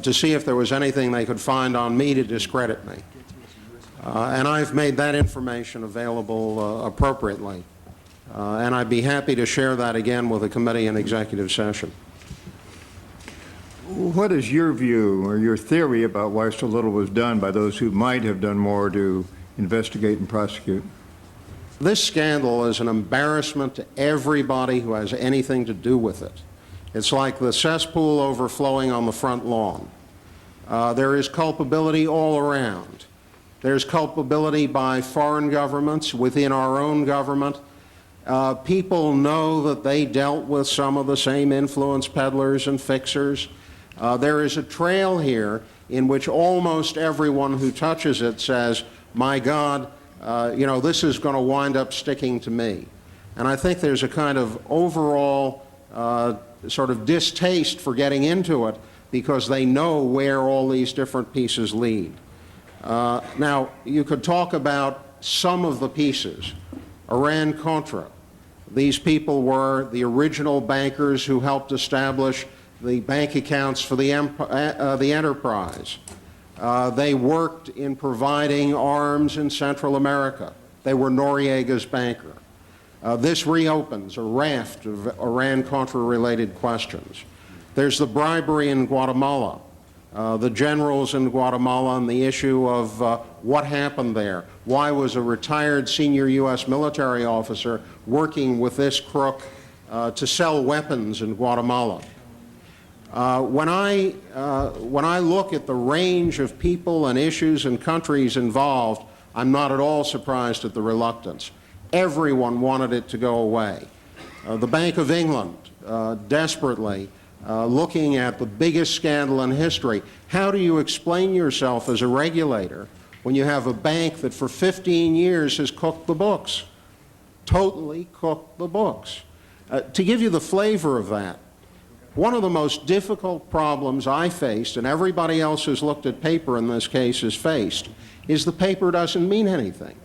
Speaker 9: to see if there was anything they could find on me to discredit me. And I've made that information available appropriately. And I'd be happy to share that again with the committee in executive session.
Speaker 4: What is your view or your theory about why so little was done by those who might have done more to investigate and prosecute?
Speaker 9: This scandal is an embarrassment to everybody who has anything to do with it. It's like the cesspool overflowing on the front lawn. There is culpability all around. There's culpability by foreign governments, within our own government. People know that they dealt with some of the same influence peddlers and fixers. There is a trail here in which almost everyone who touches it says, my God, this is going to wind up sticking to me. And I think there's a kind of overall sort of distaste for getting into it because they know where all these different pieces lead. Now, you could talk about some of the pieces. Iran-Contra. These people were the original bankers who helped establish the bank accounts for the enterprise. They worked in providing arms in Central America. They were Noriega's banker. This reopens a raft of Iran-Contra-related questions. There's the bribery in Guatemala. The generals in Guatemala and the issue of what happened there. Why was a retired senior U.S. military officer working with this crook to sell weapons in Guatemala? When I look at the range of people and issues and countries involved, I'm not at all surprised at the reluctance. Everyone wanted it to go away. The Bank of England desperately looking at the biggest scandal in history. How do you explain yourself as a regulator when you have a bank that for 15 years has cooked the books, totally cooked the books? To give you the flavor of that, One of the most difficult problems I faced, and everybody else who's looked at paper in this case has faced, is the paper doesn't mean anything.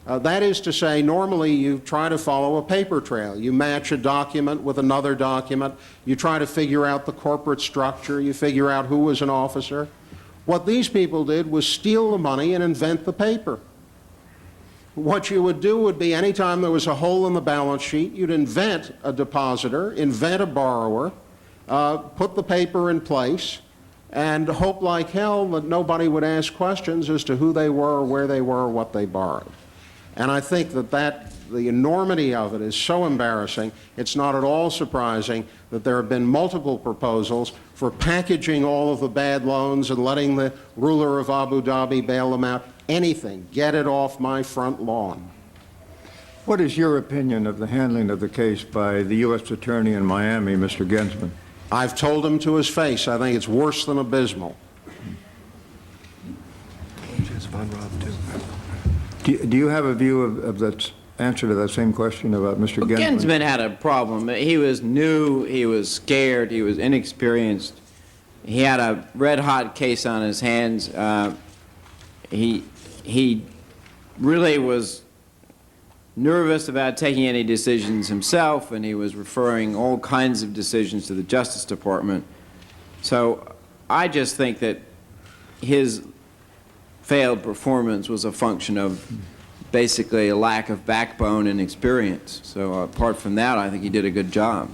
Speaker 9: That is to say, normally you try to follow a paper trail. You match a document with another document. You try to figure out the corporate structure. You figure out who was an officer. What these people did was steal the money and invent the paper. What you would do would be, anytime there was a hole in the balance sheet, you'd invent a depositor, invent a borrower, put the paper in place, and hope like hell that nobody would ask questions as to who they were, or where they were, or what they borrowed. And I think that the enormity of it is so embarrassing, it's not at all surprising that there have been multiple proposals for packaging all of the bad loans and letting the ruler of Abu Dhabi bail them out. Anything. Get it off my front lawn.
Speaker 4: What is your opinion of the handling of the case by the U.S. Attorney in Miami, Mr. Gensman?
Speaker 9: I've told him to his face, I think it's worse than abysmal.
Speaker 4: Do you have a view of that answer to that same question about Mr. Gensman?
Speaker 7: Gensman had a problem. He was new, he was scared, he was inexperienced. He had a red-hot case on his hands. He really was nervous about taking any decisions himself, and he was referring all kinds of decisions to the Justice Department. So I just think that his failed performance was a function of basically a lack of backbone and experience. So apart from that, I think he did a good job.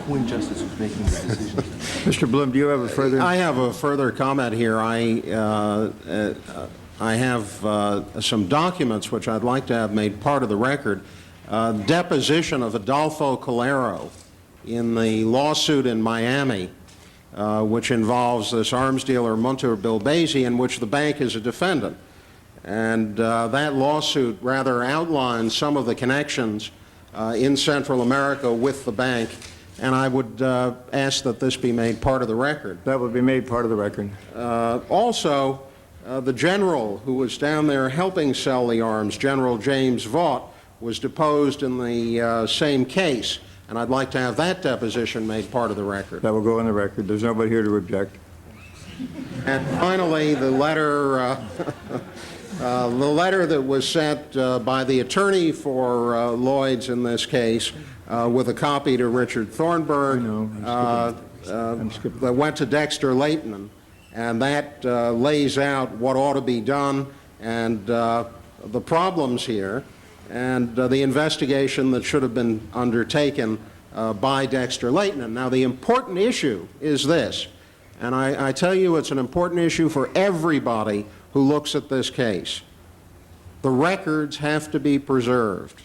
Speaker 10: When Justice was making the decision.
Speaker 4: Mr. Bloom, do you have a further?
Speaker 9: I have a further comment here. I have some documents which I'd like to have made part of the record. Deposition of Adolfo Calero in the lawsuit in Miami, which involves this arms dealer Munter Bilbezi, in which the bank is a defendant. And that lawsuit rather outlines some of the connections in Central America with the bank. And I would ask that this be made part of the record.
Speaker 4: That would be made part of the record.
Speaker 9: Also, the general who was down there helping sell the arms, General James Vaught, was deposed in the same case. And I'd like to have that deposition made part of the record.
Speaker 4: That will go on the record. There's nobody here to object.
Speaker 9: And finally, the letter, the letter that was sent by the attorney for Lloyd's in this case, with a copy to Richard Thornburg, that went to Dexter Layton, and that lays out what ought to be done and the problems here, and the investigation that should have been undertaken by Dexter Layton. Now, the important issue is this, and I tell you it's an important issue for everybody who looks at this case. The records have to be preserved.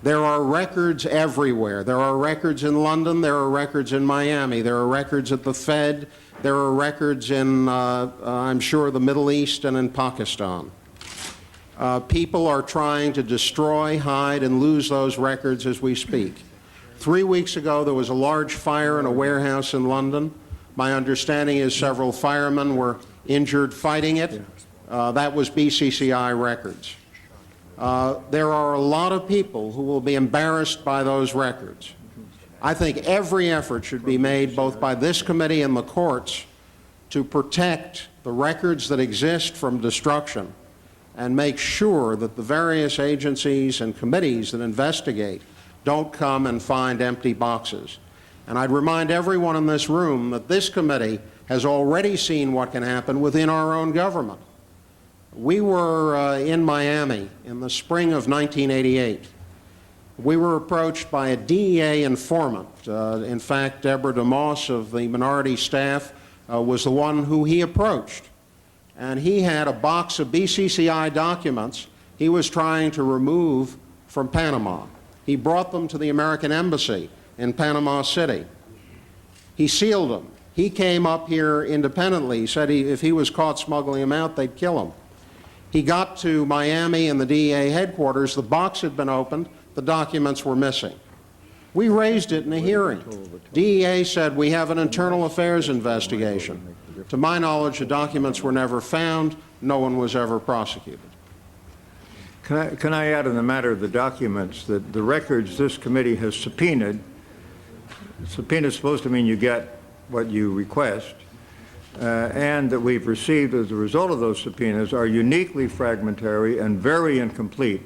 Speaker 9: There are records everywhere. There are records in London. There are records in Miami. There are records at the Fed. There are records in, I'm sure, the Middle East and in Pakistan. People are trying to destroy, hide, and lose those records as we speak. 3 weeks ago, there was a large fire in a warehouse in London. My understanding is several firemen were injured fighting it. That was BCCI records. There are a lot of people who will be embarrassed by those records. I think every effort should be made, both by this committee and the courts, to protect the records that exist from destruction and make sure that the various agencies and committees that investigate don't come and find empty boxes. And I'd remind everyone in this room that this committee has already seen what can happen within our own government. We were in Miami in the spring of 1988. We were approached by a DEA informant. In fact, Deborah DeMoss of the minority staff was the one who he approached. And he had a box of BCCI documents he was trying to remove from Panama. He brought them to the American Embassy in Panama City. He sealed them. He came up here independently. He said if he was caught smuggling them out, they'd kill him. He got to Miami and the DEA headquarters. The box had been opened. The documents were missing. We raised it in a hearing. DEA said, we have an internal affairs investigation. To my knowledge, the documents were never found. No one was ever prosecuted.
Speaker 4: Can I add in the matter of the documents that the records this committee has subpoenaed subpoena is supposed to mean you get what you request, and that we've received as a result of those subpoenas are uniquely fragmentary and very incomplete.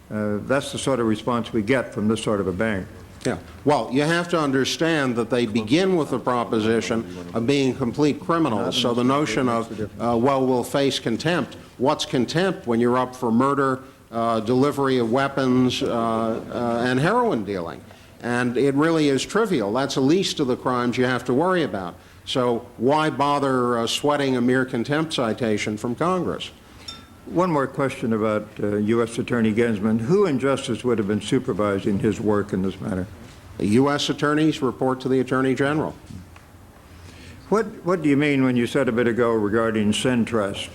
Speaker 4: That's the sort of response we get from this sort of a bank.
Speaker 9: Yeah. Well, you have to understand that they begin with the proposition of being complete criminals. So the notion of, well, we'll face contempt. What's contempt when you're up for murder, delivery of weapons, and heroin dealing? And it really is trivial. That's the least of the crimes you have to worry about. So why bother sweating a mere contempt citation from Congress?
Speaker 4: One more question about U.S. Attorney Gensman. Who in Justice would have been supervising his work in this matter?
Speaker 9: The U.S. attorneys report to the Attorney General.
Speaker 4: What do you mean when you said a bit ago regarding Centrust?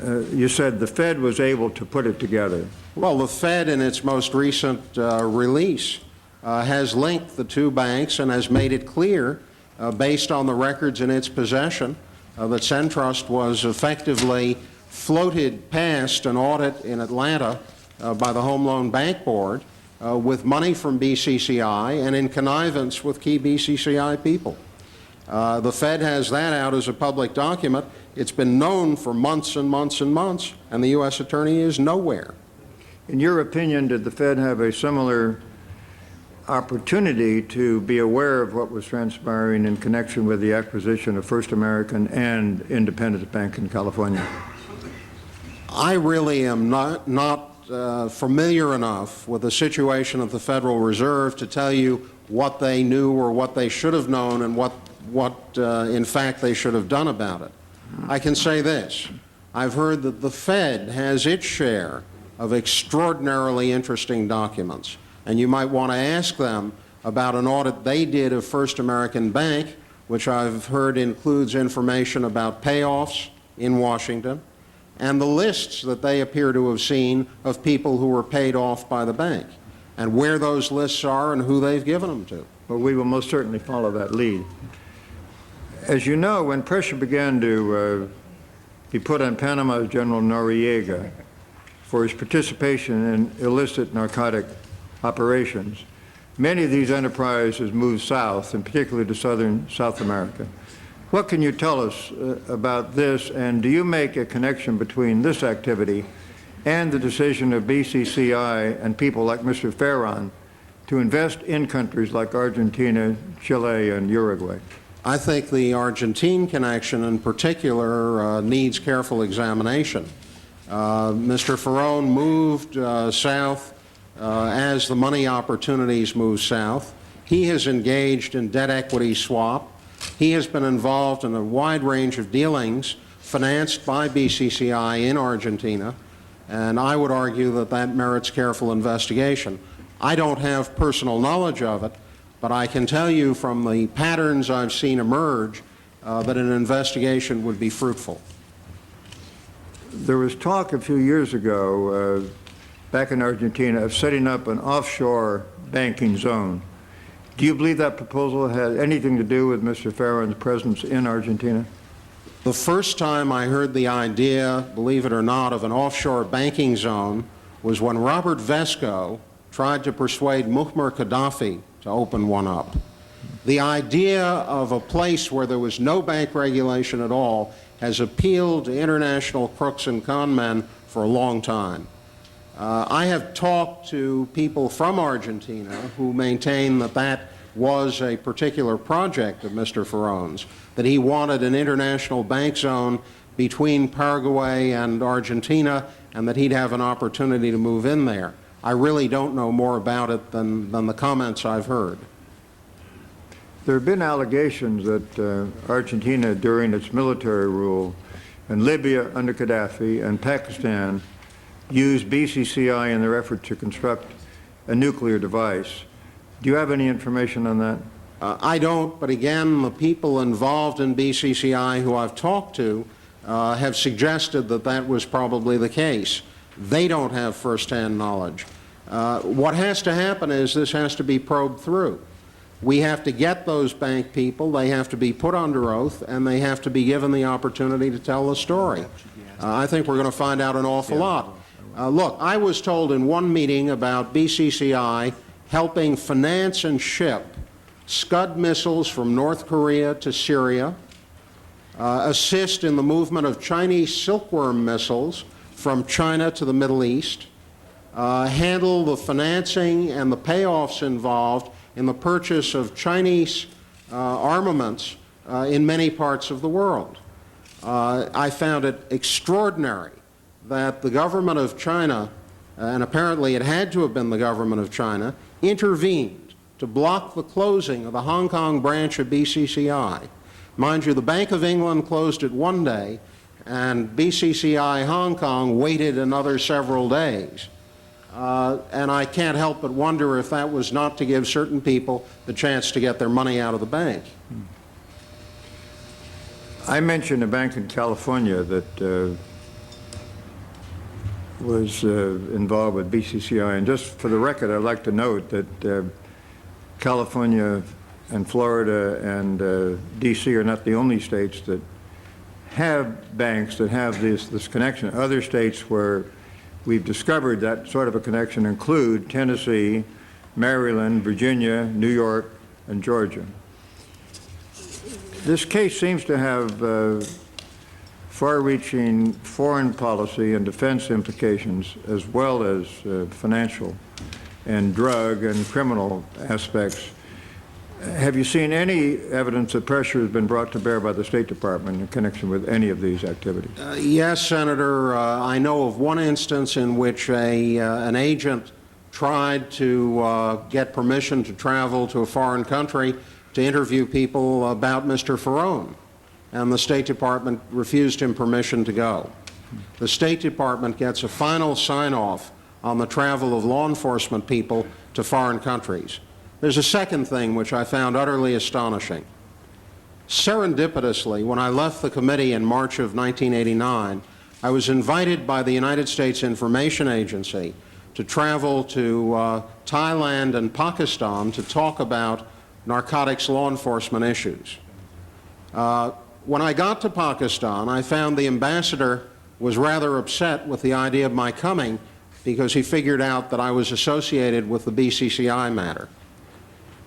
Speaker 4: You said the Fed was able to put it together.
Speaker 9: Well, the Fed, in its most recent release, has linked the two banks and has made it clear, based on the records in its possession, that Centrust was effectively floated past an audit in Atlanta by the Home Loan Bank Board with money from BCCI and in connivance with key BCCI people. The Fed has that out as a public document. It's been known for months and months and months, and the U.S. Attorney is nowhere.
Speaker 4: In your opinion, did the Fed have a similar opportunity to be aware of what was transpiring in connection with the acquisition of First American and Independence Bank in California?
Speaker 9: I really am not familiar enough with the situation of the Federal Reserve to tell you what they knew or what they should have known and what in fact they should have done about it. I can say this. I've heard that the Fed has its share of extraordinarily interesting documents, and you might want to ask them about an audit they did of First American Bank, which I've heard includes information about payoffs in Washington, and the lists that they appear to have seen of people who were paid off by the bank, and where those lists are and who they've given them to.
Speaker 4: Well, we will most certainly follow that lead. As you know, when pressure began to be put on Panama's General Noriega for his participation in illicit narcotic operations, many of these enterprises moved south, and particularly to southern South America. What can you tell us about this, and do you make a connection between this activity and the decision of BCCI and people like Mr. Ferron to invest in countries like Argentina, Chile, and Uruguay?
Speaker 9: I think the Argentine connection in particular needs careful examination. Mr. Ferron moved south as the money opportunities move south. He has engaged in debt equity swap. He has been involved in a wide range of dealings financed by BCCI in Argentina, and I would argue that that merits careful investigation. I don't have personal knowledge of it, but I can tell you from the patterns I've seen emerge that an investigation would be fruitful.
Speaker 4: There was talk a few years ago back in Argentina of setting up an offshore banking zone. Do you believe that proposal had anything to do with Mr. Ferron's presence in Argentina?
Speaker 9: The first time I heard the idea, believe it or not, of an offshore banking zone was when Robert Vesco tried to persuade Muammar Gaddafi to open one up. The idea of a place where there was no bank regulation at all has appealed to international crooks and con men for a long time. I have talked to people from Argentina who maintain that that was a particular project of Mr. Ferron's, that he wanted an international bank zone between Paraguay and Argentina, and that he'd have an opportunity to move in there. I really don't know more about it than the comments I've heard.
Speaker 4: There have been allegations that Argentina, during its military rule, and Libya under Gaddafi, and Pakistan used BCCI in their effort to construct a nuclear device. Do you have any information on that?
Speaker 9: I don't, but again, the people involved in BCCI who I've talked to have suggested that that was probably the case. They don't have firsthand knowledge. What has to happen is this has to be probed through. We have to get those bank people, they have to be put under oath, and they have to be given the opportunity to tell the story. I think we're going to find out an awful lot. Look, I was told in one meeting about BCCI helping finance and ship Scud missiles from North Korea to Syria, assist in the movement of Chinese silkworm missiles from China to the Middle East, handle the financing and the payoffs involved in the purchase of Chinese armaments in many parts of the world. I found it extraordinary that the government of China, and apparently it had to have been the government of China, intervened to block the closing of the Hong Kong branch of BCCI. Mind you, the Bank of England closed it one day, and BCCI Hong Kong waited another several days. And I can't help but wonder if that was not to give certain people the chance to get their money out of the bank.
Speaker 4: I mentioned a bank in California that was involved with BCCI, and just for the record, I'd like to note that California and Florida and D.C. are not the only states that have banks that have this connection. Other states where we've discovered that sort of a connection include Tennessee, Maryland, Virginia, New York, and Georgia. This case seems to have far-reaching foreign policy and defense implications, as well as financial and drug and criminal aspects. Have you seen any evidence that pressure has been brought to bear by the State Department in connection with any of these activities?
Speaker 9: Yes, Senator. I know of one instance in which an agent tried to get permission to travel to a foreign country to interview people about Mr. Ferrone, and the State Department refused him permission to go. The State Department gets a final sign-off on the travel of law enforcement people to foreign countries. There's a second thing which I found utterly astonishing. Serendipitously, when I left the committee in March of 1989, I was invited by the United States Information Agency to travel to Thailand and Pakistan to talk about narcotics law enforcement issues. When I got to Pakistan, I found the ambassador was rather upset with the idea of my coming because he figured out that I was associated with the BCCI matter.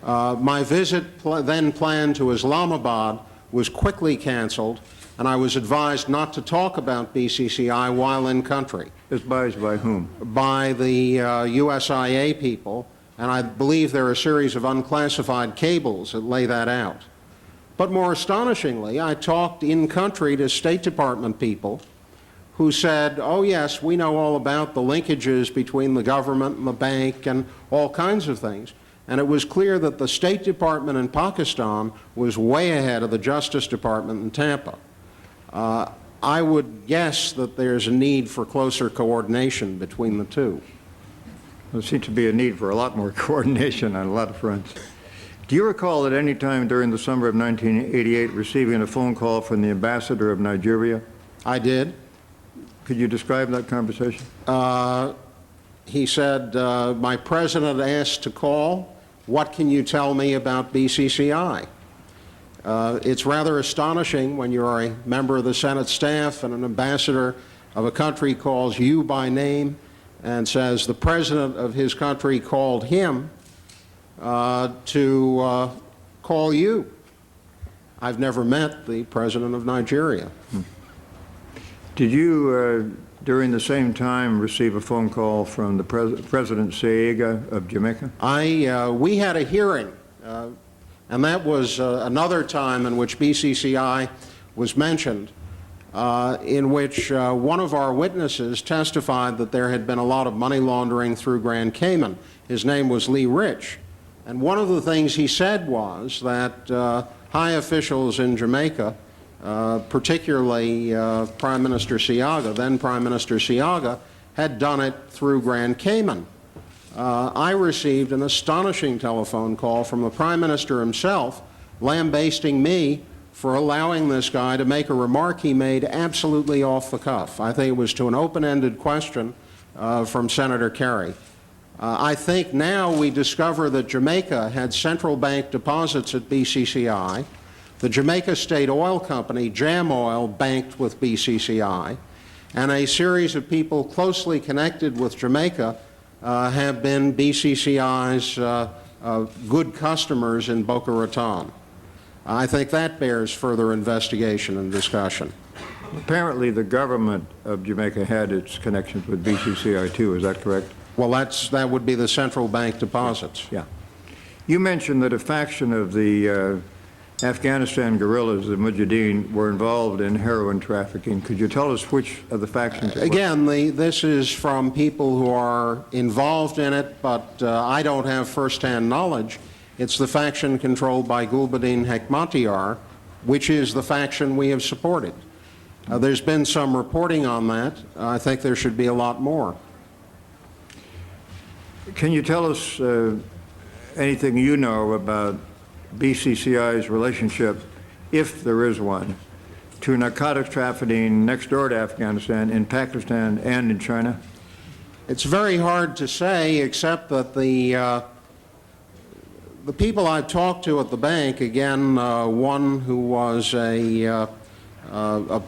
Speaker 9: My visit then planned to Islamabad was quickly canceled, and I was advised not to talk about BCCI while in country.
Speaker 4: Advised by whom?
Speaker 9: By the USIA people, and I believe there are a series of unclassified cables that lay that out. But more astonishingly, I talked in country to State Department people who said, oh yes, we know all about the linkages between the government and the bank and all kinds of things. And it was clear that the State Department in Pakistan was way ahead of the Justice Department in Tampa. I would guess that there's a need for closer coordination between the two.
Speaker 4: There seems to be a need for a lot more coordination on a lot of fronts. Do you recall at any time during the summer of 1988 receiving a phone call from the ambassador of Nigeria?
Speaker 9: I did.
Speaker 4: Could you describe that conversation?
Speaker 9: He said, my president asked to call. What can you tell me about BCCI? It's rather astonishing when you're a member of the Senate staff and an ambassador of a country calls you by name and says the president of his country called him to call you. I've never met the president of Nigeria.
Speaker 4: Did you, during the same time, receive a phone call from the President Seaga of Jamaica?
Speaker 9: We had a hearing, and that was another time in which BCCI was mentioned, in which one of our witnesses testified that there had been a lot of money laundering through Grand Cayman. His name was Lee Rich. And one of the things he said was that high officials in Jamaica, particularly Prime Minister Seaga, then Prime Minister Seaga, had done it through Grand Cayman. I received an astonishing telephone call from the Prime Minister himself, lambasting me for allowing this guy to make a remark he made absolutely off the cuff. I think it was to an open-ended question from Senator Kerry. I think now we discover that Jamaica had central bank deposits at BCCI. The Jamaica State Oil Company, Jam Oil, banked with BCCI, and a series of people closely connected with Jamaica have been BCCI's good customers in Boca Raton. I think that bears further investigation and discussion.
Speaker 4: Apparently, the government of Jamaica had its connections with BCCI too. Is that correct?
Speaker 9: Well, that would be the central bank deposits.
Speaker 4: Yeah. You mentioned that a faction of the Afghanistan guerrillas, the Mujahideen, were involved in heroin trafficking. Could you tell us which of the factions?
Speaker 9: Again, this is from people who are involved in it, but I don't have firsthand knowledge. It's the faction controlled by Gulbuddin Hekmatyar, which is the faction we have supported. There's been some reporting on that. I think there should be a lot more.
Speaker 4: Can you tell us anything you know about BCCI's relationship, if there is one, to narcotics trafficking next door to Afghanistan, in Pakistan and in China?
Speaker 9: It's very hard to say, except that the people I've talked to at the bank, again, one who was a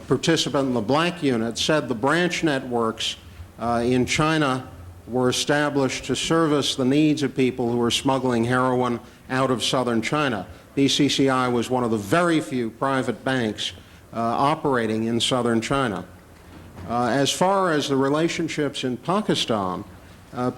Speaker 9: participant in the black unit, said the branch networks in China were established to service the needs of people who were smuggling heroin out of southern China. BCCI was one of the very few private banks operating in southern China. As far as the relationships in Pakistan,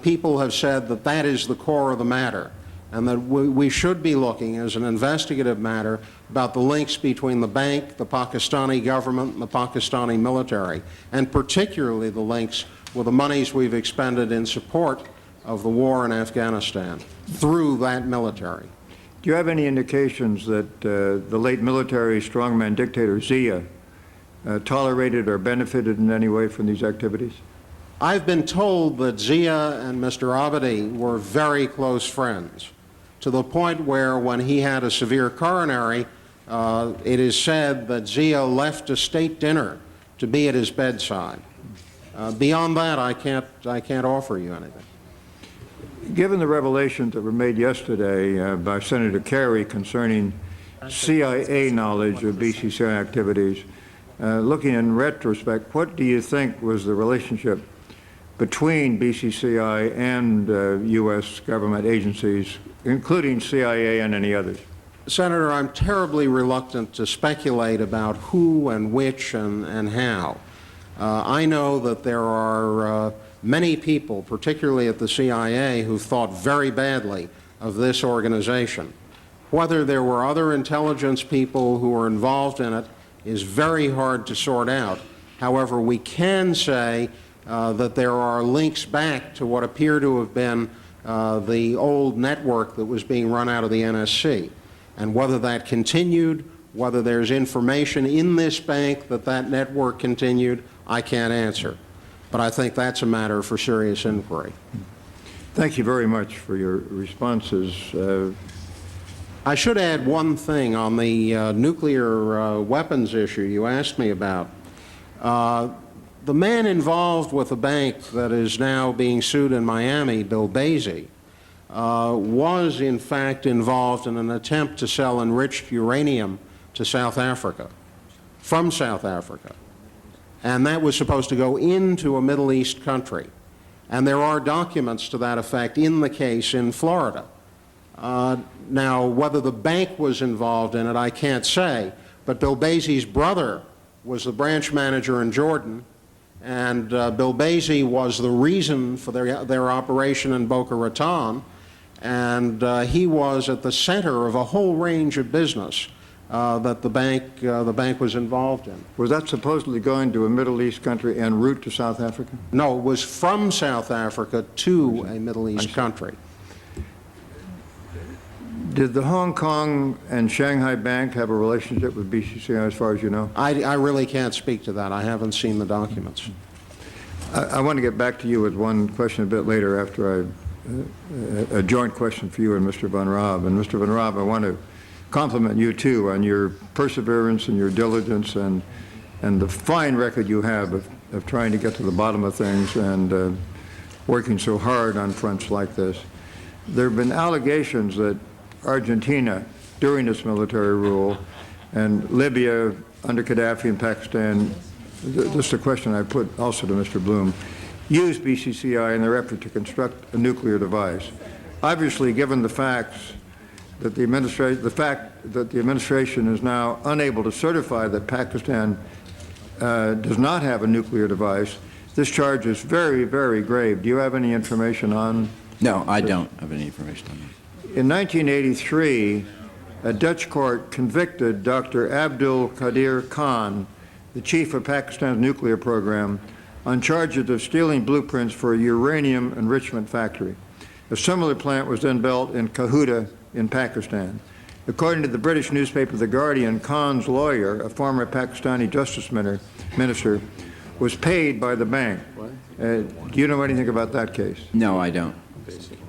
Speaker 9: people have said that that is the core of the matter, and that we should be looking as an investigative matter about the links between the bank, the Pakistani government, and the Pakistani military, and particularly the links with the monies we've expended in support of the war in Afghanistan through that military.
Speaker 4: Do you have any indications that the late military strongman dictator Zia tolerated or benefited in any way from these activities?
Speaker 9: I've been told that Zia and Mr. Abadi were very close friends, to the point where when he had a severe coronary, it is said that Zia left a state dinner to be at his bedside. Beyond that, I can't offer you anything.
Speaker 4: Given the revelations that were made yesterday by Senator Kerry concerning CIA knowledge of BCCI activities, looking in retrospect, what do you think was the relationship between BCCI and U.S. government agencies, including CIA and any others?
Speaker 9: Senator, I'm terribly reluctant to speculate about who and which and how. I know that there are many people, particularly at the CIA, who thought very badly of this organization. Whether there were other intelligence people who were involved in it is very hard to sort out. However, we can say that there are links back to what appear to have been the old network that was being run out of the NSC. And whether that continued, whether there's information in this bank that that network continued, I can't answer. But I think that's a matter for serious inquiry.
Speaker 4: Thank you very much for your responses.
Speaker 9: I should add one thing on the nuclear weapons issue you asked me about. The man involved with the bank that is now being sued in Miami, Bill Basie, was in fact involved in an attempt to sell enriched uranium to South Africa, from South Africa. And that was supposed to go into a Middle East country. And there are documents to that effect in the case in Florida. Now, whether the bank was involved in it, I can't say, but Bill Basie's brother was the branch manager in Jordan, and Bill Basie was the reason for their operation in Boca Raton, and he was at the center of a whole range of business that the bank was involved in.
Speaker 4: Was that supposedly going to a Middle East country en route to South Africa?
Speaker 9: No, it was from South Africa to a Middle East country.
Speaker 4: Did the Hong Kong and Shanghai Bank have a relationship with BCCI as far as you know?
Speaker 9: I really can't speak to that. I haven't seen the documents.
Speaker 4: I want to get back to you with one question a bit later after a joint question for you and Mr. Van Raab. And Mr. Van Raab, I want to compliment you too on your perseverance and your diligence and the fine record you have of trying to get to the bottom of things and working so hard on fronts like this. There have been allegations that Argentina, during its military rule, and Libya under Gaddafi and Pakistan, this is a question I put also to Mr. Bloom, used BCCI in their effort to construct a nuclear device. Obviously, given the facts that the fact that the administration is now unable to certify that Pakistan does not have a nuclear device, this charge is very, very grave. Do you have any information on?
Speaker 7: No, I don't have any information on that.
Speaker 4: In 1983, a Dutch court convicted Dr. Abdul Qadir Khan, the chief of Pakistan's nuclear program, on charges of stealing blueprints for a uranium enrichment factory. A similar plant was then built in Kahuta in Pakistan. According to the British newspaper The Guardian, Khan's lawyer, a former Pakistani justice minister, was paid by the bank. Do you know anything about that case?
Speaker 7: No, I don't.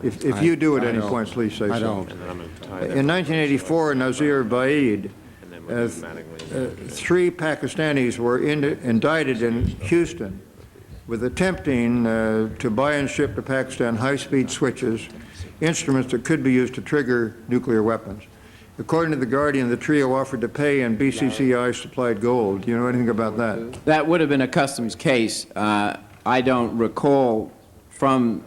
Speaker 4: If you do at any point, please say so.
Speaker 9: I don't.
Speaker 4: In 1984, Nazir Baid, 3 Pakistanis were indicted in Houston with attempting to buy and ship to Pakistan high-speed switches, instruments that could be used to trigger nuclear weapons. According to The Guardian, the trio offered to pay in BCCI supplied gold. Do you know anything about that?
Speaker 7: That would have been a customs case. I don't recall from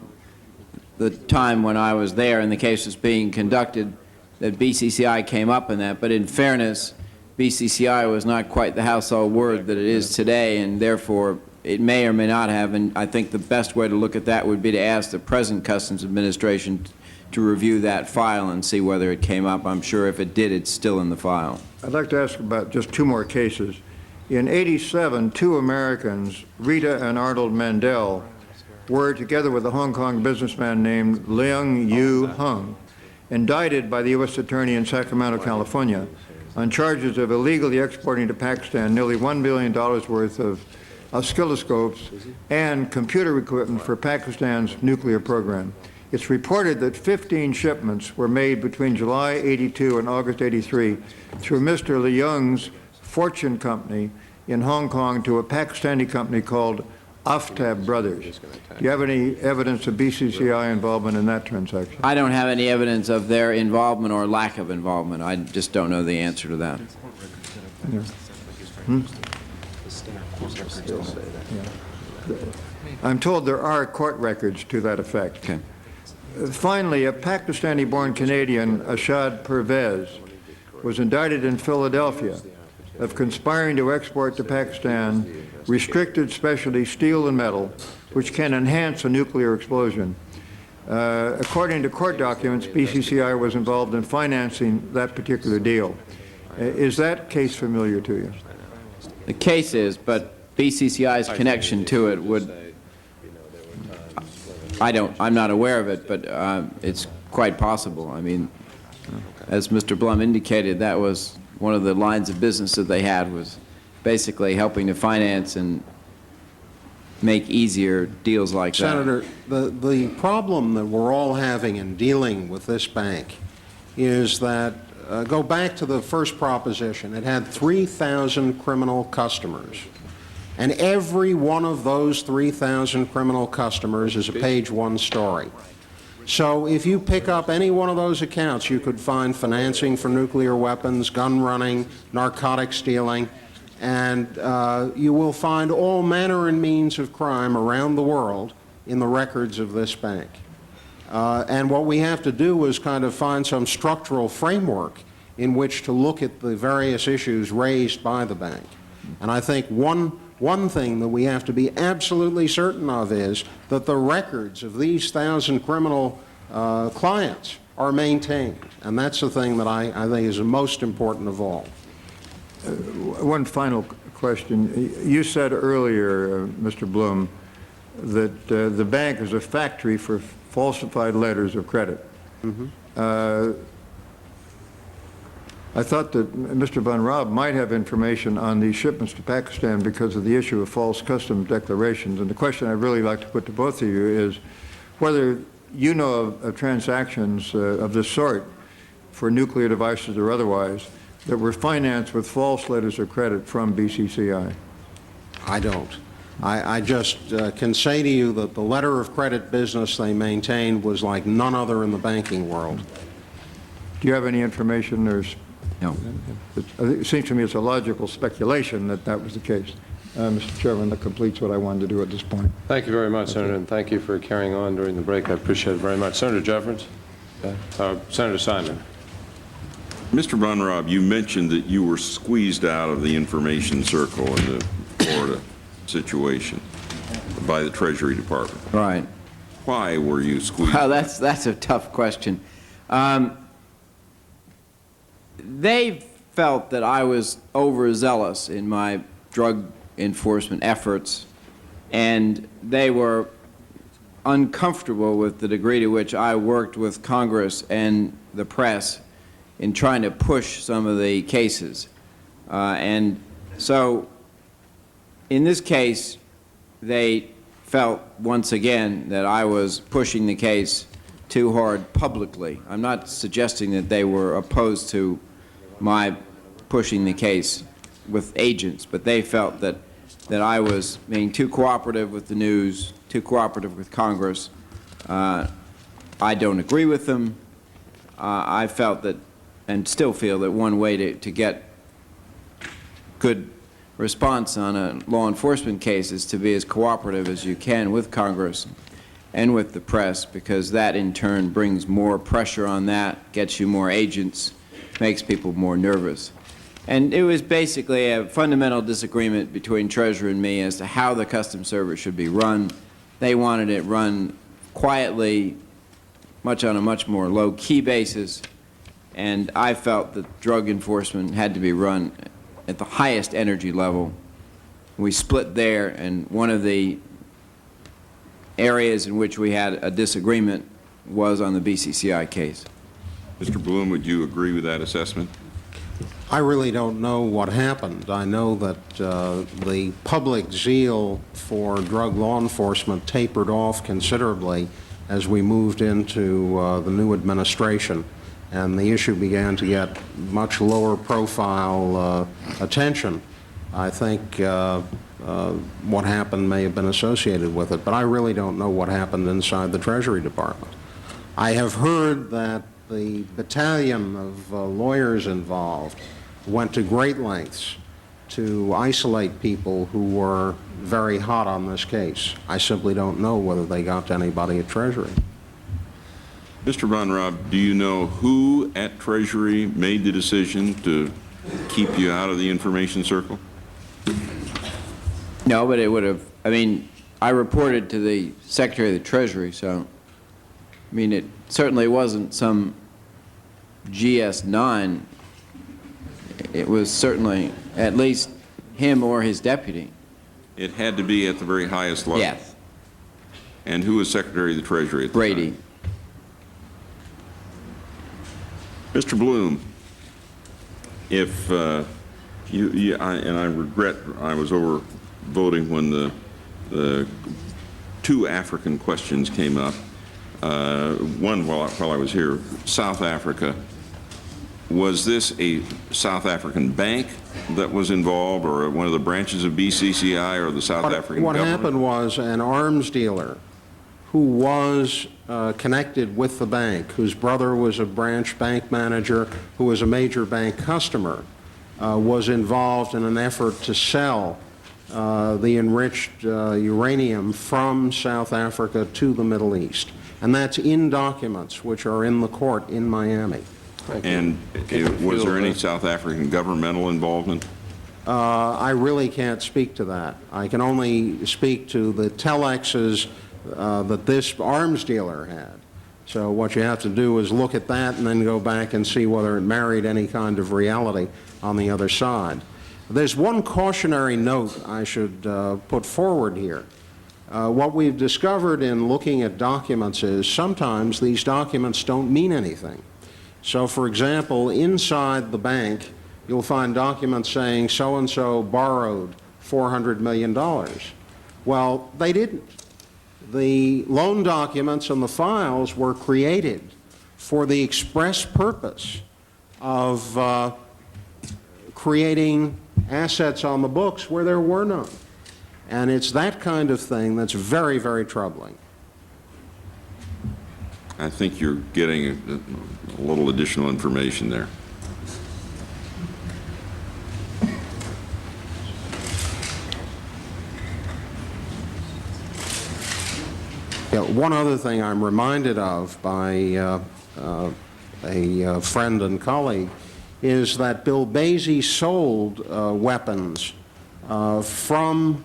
Speaker 7: the time when I was there and the case was being conducted that BCCI came up in that, but in fairness, BCCI was not quite the household word that it is today, and therefore it may or may not have, and I think the best way to look at that would be to ask the present Customs Administration to review that file and see whether it came up. I'm sure if it did, it's still in the file.
Speaker 4: I'd like to ask about just 2 more cases. In '87, 2 Americans, Rita and Arnold Mandel, were, together with a Hong Kong businessman named Leung Yu Hung, indicted by the U.S. Attorney in Sacramento, California, on charges of illegally exporting to Pakistan nearly $1 billion worth of oscilloscopes and computer equipment for Pakistan's nuclear program. It's reported that 15 shipments were made between July '82 and August '83 through Mr. Leung's fortune company in Hong Kong to a Pakistani company called Aftab Brothers. Do you have any evidence of BCCI involvement in that transaction?
Speaker 7: I don't have any evidence of their involvement or lack of involvement. I just don't know the answer to that.
Speaker 4: Yeah. I'm told there are court records to that effect.
Speaker 7: Okay.
Speaker 4: Finally, a Pakistani-born Canadian, Ashad Pervez, was indicted in Philadelphia of conspiring to export to Pakistan restricted specialty steel and metal, which can enhance a nuclear explosion. According to court documents, BCCI was involved in financing that particular deal. Is that case familiar to you?
Speaker 7: The case is, but BCCI's connection to it would, I'm not aware of it, but it's quite possible. I mean, as Mr. Blum indicated, that was one of the lines of business that they had, was basically helping to finance and make easier deals like
Speaker 9: Senator, the problem that we're all having in dealing with this bank is that, go back to the first proposition, it had 3,000 criminal customers. And every one of those 3,000 criminal customers is a page 1 story. So if you pick up any one of those accounts, you could find financing for nuclear weapons, gun running, narcotic stealing, and you will find all manner and means of crime around the world in the records of this bank. And what we have to do is kind of find some structural framework in which to look at the various issues raised by the bank. And I think one thing that we have to be absolutely certain of is that the records of these 1,000 criminal clients are maintained. And that's the thing that I think is the most important of all.
Speaker 4: One final question. You said earlier, Mr. Blum, that the bank is a factory for falsified letters of credit. Mm-hmm. I thought that Mr. Van Raab might have information on these shipments to Pakistan because of the issue of false customs declarations. And the question I'd really like to put to both of you is whether you know of transactions of this sort for nuclear devices or otherwise that were financed with false letters of credit from BCCI.
Speaker 9: I don't. I just can say to you that the letter of credit business they maintained was like none other in the banking world.
Speaker 4: Do you have any information?
Speaker 7: No.
Speaker 4: It seems to me it's a logical speculation that that was the case. Mr. Chairman, that completes what I wanted to do at this point.
Speaker 2: Thank you very much, Senator, and thank you for carrying on during the break. I appreciate it very much. Senator Jeffords. Senator Simon.
Speaker 11: Mr. Von Raab, you mentioned that you were squeezed out of the information circle in the Florida situation by the Treasury Department.
Speaker 7: Right.
Speaker 11: Why were you squeezed?
Speaker 7: Well, that's a tough question. They felt that I was overzealous in my drug enforcement efforts, and they were uncomfortable with the degree to which I worked with Congress and the press in trying to push some of the cases. And so in this case, they felt once again that I was pushing the case too hard publicly. I'm not suggesting that they were opposed to my pushing the case with agents, but they felt that I was being too cooperative with the news, too cooperative with Congress. I don't agree with them. I felt that, and still feel that one way to get good response on a law enforcement case is to be as cooperative as you can with Congress and with the press, because that in turn brings more pressure on that, gets you more agents, makes people more nervous. And it was basically a fundamental disagreement between Treasury and me as to how the Customs Service should be run. They wanted it run quietly, on a much more low-key basis, and I felt that drug enforcement had to be run at the highest energy level. We split there, and one of the areas in which we had a disagreement was on the BCCI case.
Speaker 11: Mr. Bloom, would you agree with that assessment?
Speaker 9: I really don't know what happened. I know that the public zeal for drug law enforcement tapered off considerably as we moved into the new administration, and the issue began to get much lower profile attention. I think what happened may have been associated with it, but I really don't know what happened inside the Treasury Department. I have heard that the battalion of lawyers involved went to great lengths to isolate people who were very hot on this case. I simply don't know whether they got to anybody at Treasury.
Speaker 11: Mr. Von Raab, do you know who at Treasury made the decision to keep you out of the information circle?
Speaker 7: No, but it would have, I reported to the Secretary of the Treasury, so, it certainly wasn't some GS-9. It was certainly at least him or his deputy.
Speaker 11: It had to be at the very highest level?
Speaker 7: Yes.
Speaker 11: And who was Secretary of the Treasury at the
Speaker 7: Brady.
Speaker 11: time? Mr. Bloom, if and I regret I was over voting when the two African questions came up. One while I was here, South Africa. Was this a South African bank that was involved, or one of the branches of BCCI, or the South African government?
Speaker 9: What happened was an arms dealer who was connected with the bank, whose brother was a branch bank manager, who was a major bank customer, was involved in an effort to sell the enriched uranium from South Africa to the Middle East. And that's in documents which are in the court in Miami.
Speaker 11: And was there any South African governmental involvement?
Speaker 9: I really can't speak to that. I can only speak to the telexes that this arms dealer had. So what you have to do is look at that and then go back and see whether it married any kind of reality on the other side. There's one cautionary note I should put forward here. What we've discovered in looking at documents is sometimes these documents don't mean anything. So, for example, inside the bank, you'll find documents saying so-and-so borrowed $400 million. Well, they didn't. The loan documents and the files were created for the express purpose of creating assets on the books where there were none. And it's that kind of thing that's very, very troubling.
Speaker 11: I think you're getting a little additional information there.
Speaker 9: Yeah, one other thing I'm reminded of by a friend and colleague, is that Bill Basie sold weapons from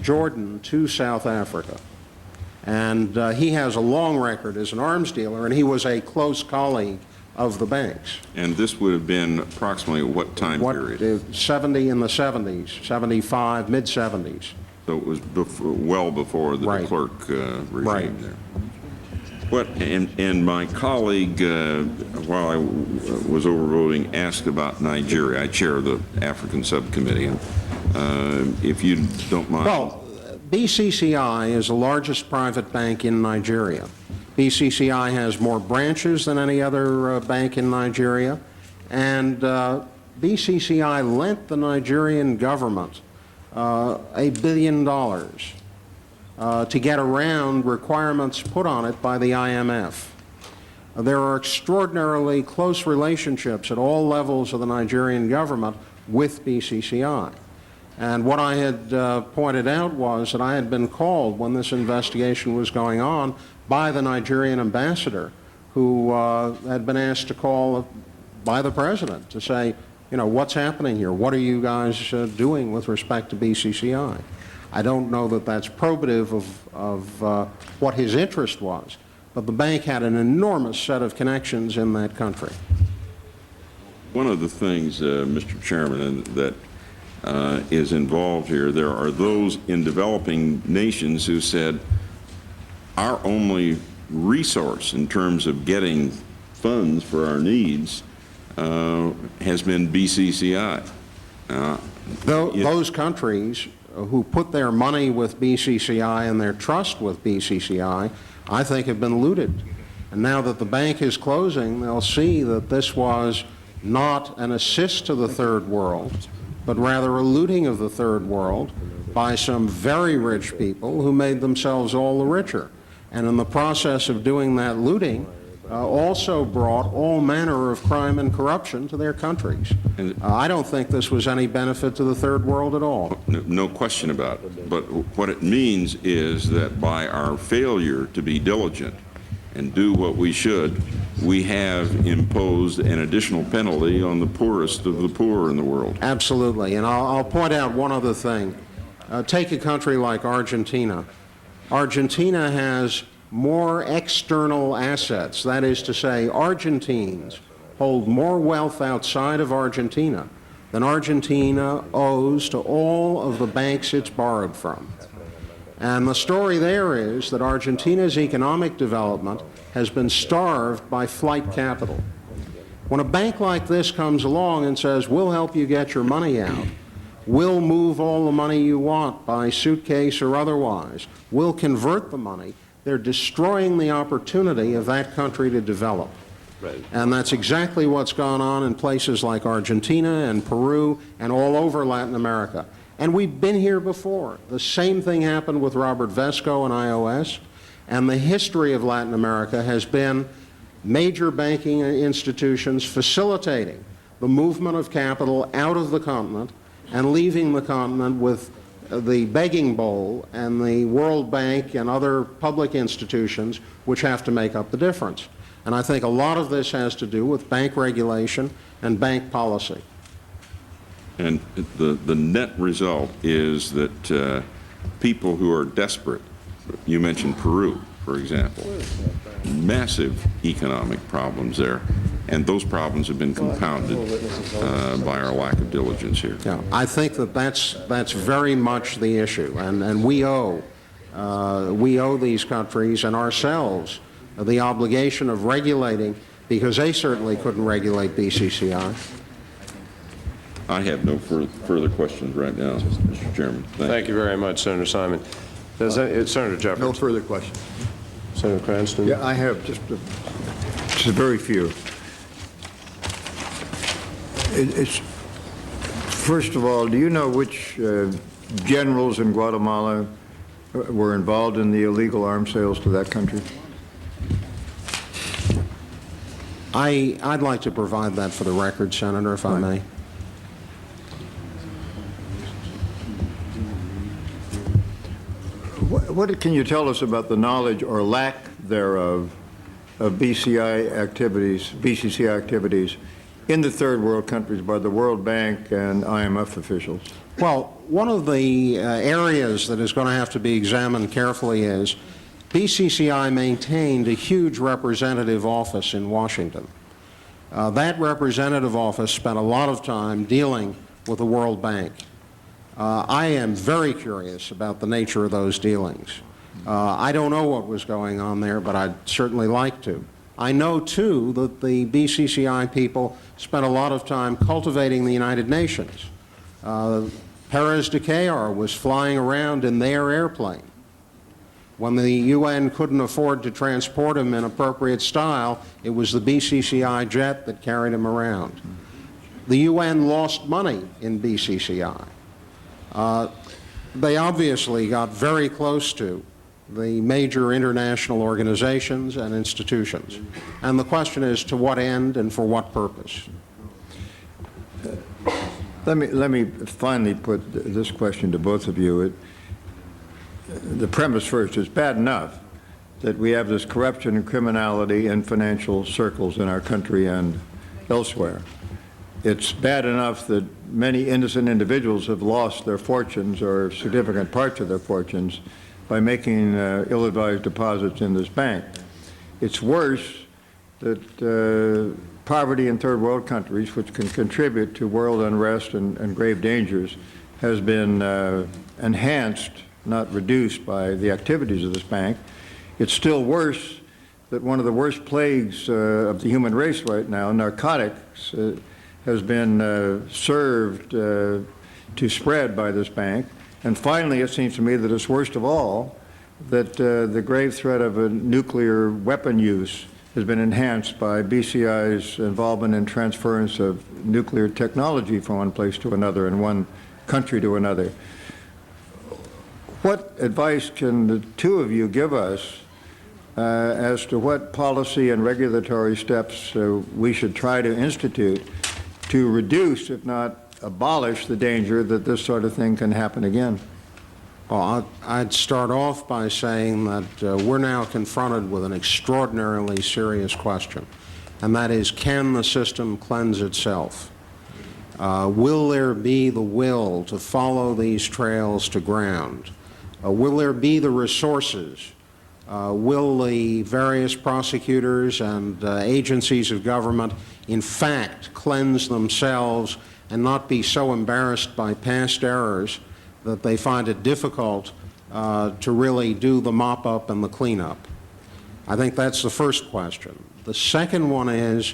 Speaker 9: Jordan to South Africa. And he has a long record as an arms dealer, and he was a close colleague of the banks.
Speaker 11: And this would have been approximately what time period?
Speaker 9: 70 in the 70s, 75, mid-70s.
Speaker 11: So it was well before the de Klerk regime there. And my colleague, while I was overvoting, asked about Nigeria. I chair the African subcommittee. If you don't mind.
Speaker 9: Well, BCCI is the largest private bank in Nigeria. BCCI has more branches than any other bank in Nigeria, and BCCI lent the Nigerian government $1 billion to get around requirements put on it by the IMF. There are extraordinarily close relationships at all levels of the Nigerian government with BCCI. And what I had pointed out was that I had been called when this investigation was going on by the Nigerian ambassador, who had been asked to call by the president to say, you know, what's happening here? What are you guys doing with respect to BCCI? I don't know that that's probative of what his interest was, but the bank had an enormous set of connections in that country.
Speaker 11: One of the things, Mr. Chairman, that is involved here, there are those in developing nations who said our only resource in terms of getting funds for our needs has been BCCI.
Speaker 9: Those countries who put their money with BCCI and their trust with BCCI, I think, have been looted. And now that the bank is closing, they'll see that this was not an assist to the third world, but rather a looting of the third world by some very rich people who made themselves all the richer. And in the process of doing that looting, also brought all manner of crime and corruption to their countries. I don't think this was any benefit to the third world at all.
Speaker 11: No question about it. But what it means is that by our failure to be diligent and do what we should, we have imposed an additional penalty on the poorest of the poor in the world.
Speaker 9: Absolutely. And I'll point out one other thing. Take a country like Argentina. Argentina has more external assets. That is to say, Argentines hold more wealth outside of Argentina than Argentina owes to all of the banks it's borrowed from. And the story there is that Argentina's economic development has been starved by flight capital. When a bank like this comes along and says, we'll help you get your money out, we'll move all the money you want by suitcase or otherwise, we'll convert the money, they're destroying the opportunity of that country to develop. Right. And that's exactly what's gone on in places like Argentina and Peru and all over Latin America. And we've been here before. The same thing happened with Robert Vesco and IOS. And the history of Latin America has been major banking institutions facilitating the movement of capital out of the continent and leaving the continent with the begging bowl and the World Bank and other public institutions which have to make up the difference. And I think a lot of this has to do with bank regulation and bank policy.
Speaker 11: And the net result is that people who are desperate, you mentioned Peru, for example, massive economic problems there, and those problems have been compounded by our lack of diligence here.
Speaker 9: Yeah, I think that that's very much the issue, and we owe these countries and ourselves the obligation of regulating, because they certainly couldn't regulate BCCI.
Speaker 11: I have no further questions right now, Mr. Chairman.
Speaker 2: Thank you very much, Senator Simon. Senator Jeffords.
Speaker 4: No further questions.
Speaker 2: Senator Cranston.
Speaker 4: Yeah, I have just a very few. First of all, do you know which generals in Guatemala were involved in the illegal arms sales to that country?
Speaker 9: I'd like to provide that for the record, Senator, if I may.
Speaker 4: What can you tell us about the knowledge or lack thereof of BCCI activities in the third world countries by the World Bank and IMF officials?
Speaker 9: Well, one of the areas that is going to have to be examined carefully is BCCI maintained a huge representative office in Washington. That representative office spent a lot of time dealing with the World Bank. I am very curious about the nature of those dealings. I don't know what was going on there, but I'd certainly like to. I know, too, that the BCCI people spent a lot of time cultivating the United Nations. Perez de Cuellar was flying around in their airplane. When the UN couldn't afford to transport him in appropriate style, it was the BCCI jet that carried him around. The UN lost money in BCCI. They obviously got very close to the major international organizations and institutions. And the question is, to what end and for what purpose?
Speaker 4: Let me finally put this question to both of you. The premise first, it's bad enough that we have this corruption and criminality in financial circles in our country and elsewhere. It's bad enough that many innocent individuals have lost their fortunes or significant parts of their fortunes by making ill-advised deposits in this bank. It's worse that poverty in third world countries, which can contribute to world unrest and grave dangers, has been enhanced, not reduced, by the activities of this bank. It's still worse that one of the worst plagues of the human race right now, narcotics, has been served to spread by this bank. And finally, it seems to me that it's worst of all that the grave threat of a nuclear weapon use has been enhanced by BCI's involvement in transference of nuclear technology from one place to another and one country to another. What advice can the two of you give us as to what policy and regulatory steps we should try to institute to reduce, if not abolish, the danger that this sort of thing can happen again?
Speaker 9: Well, I'd start off by saying that we're now confronted with an extraordinarily serious question, and that is, can the system cleanse itself? Will there be the will to follow these trails to ground? Will there be the resources? Will the various prosecutors and agencies of government in fact cleanse themselves and not be so embarrassed by past errors that they find it difficult to really do the mop-up and the cleanup? I think that's the first question. The second one is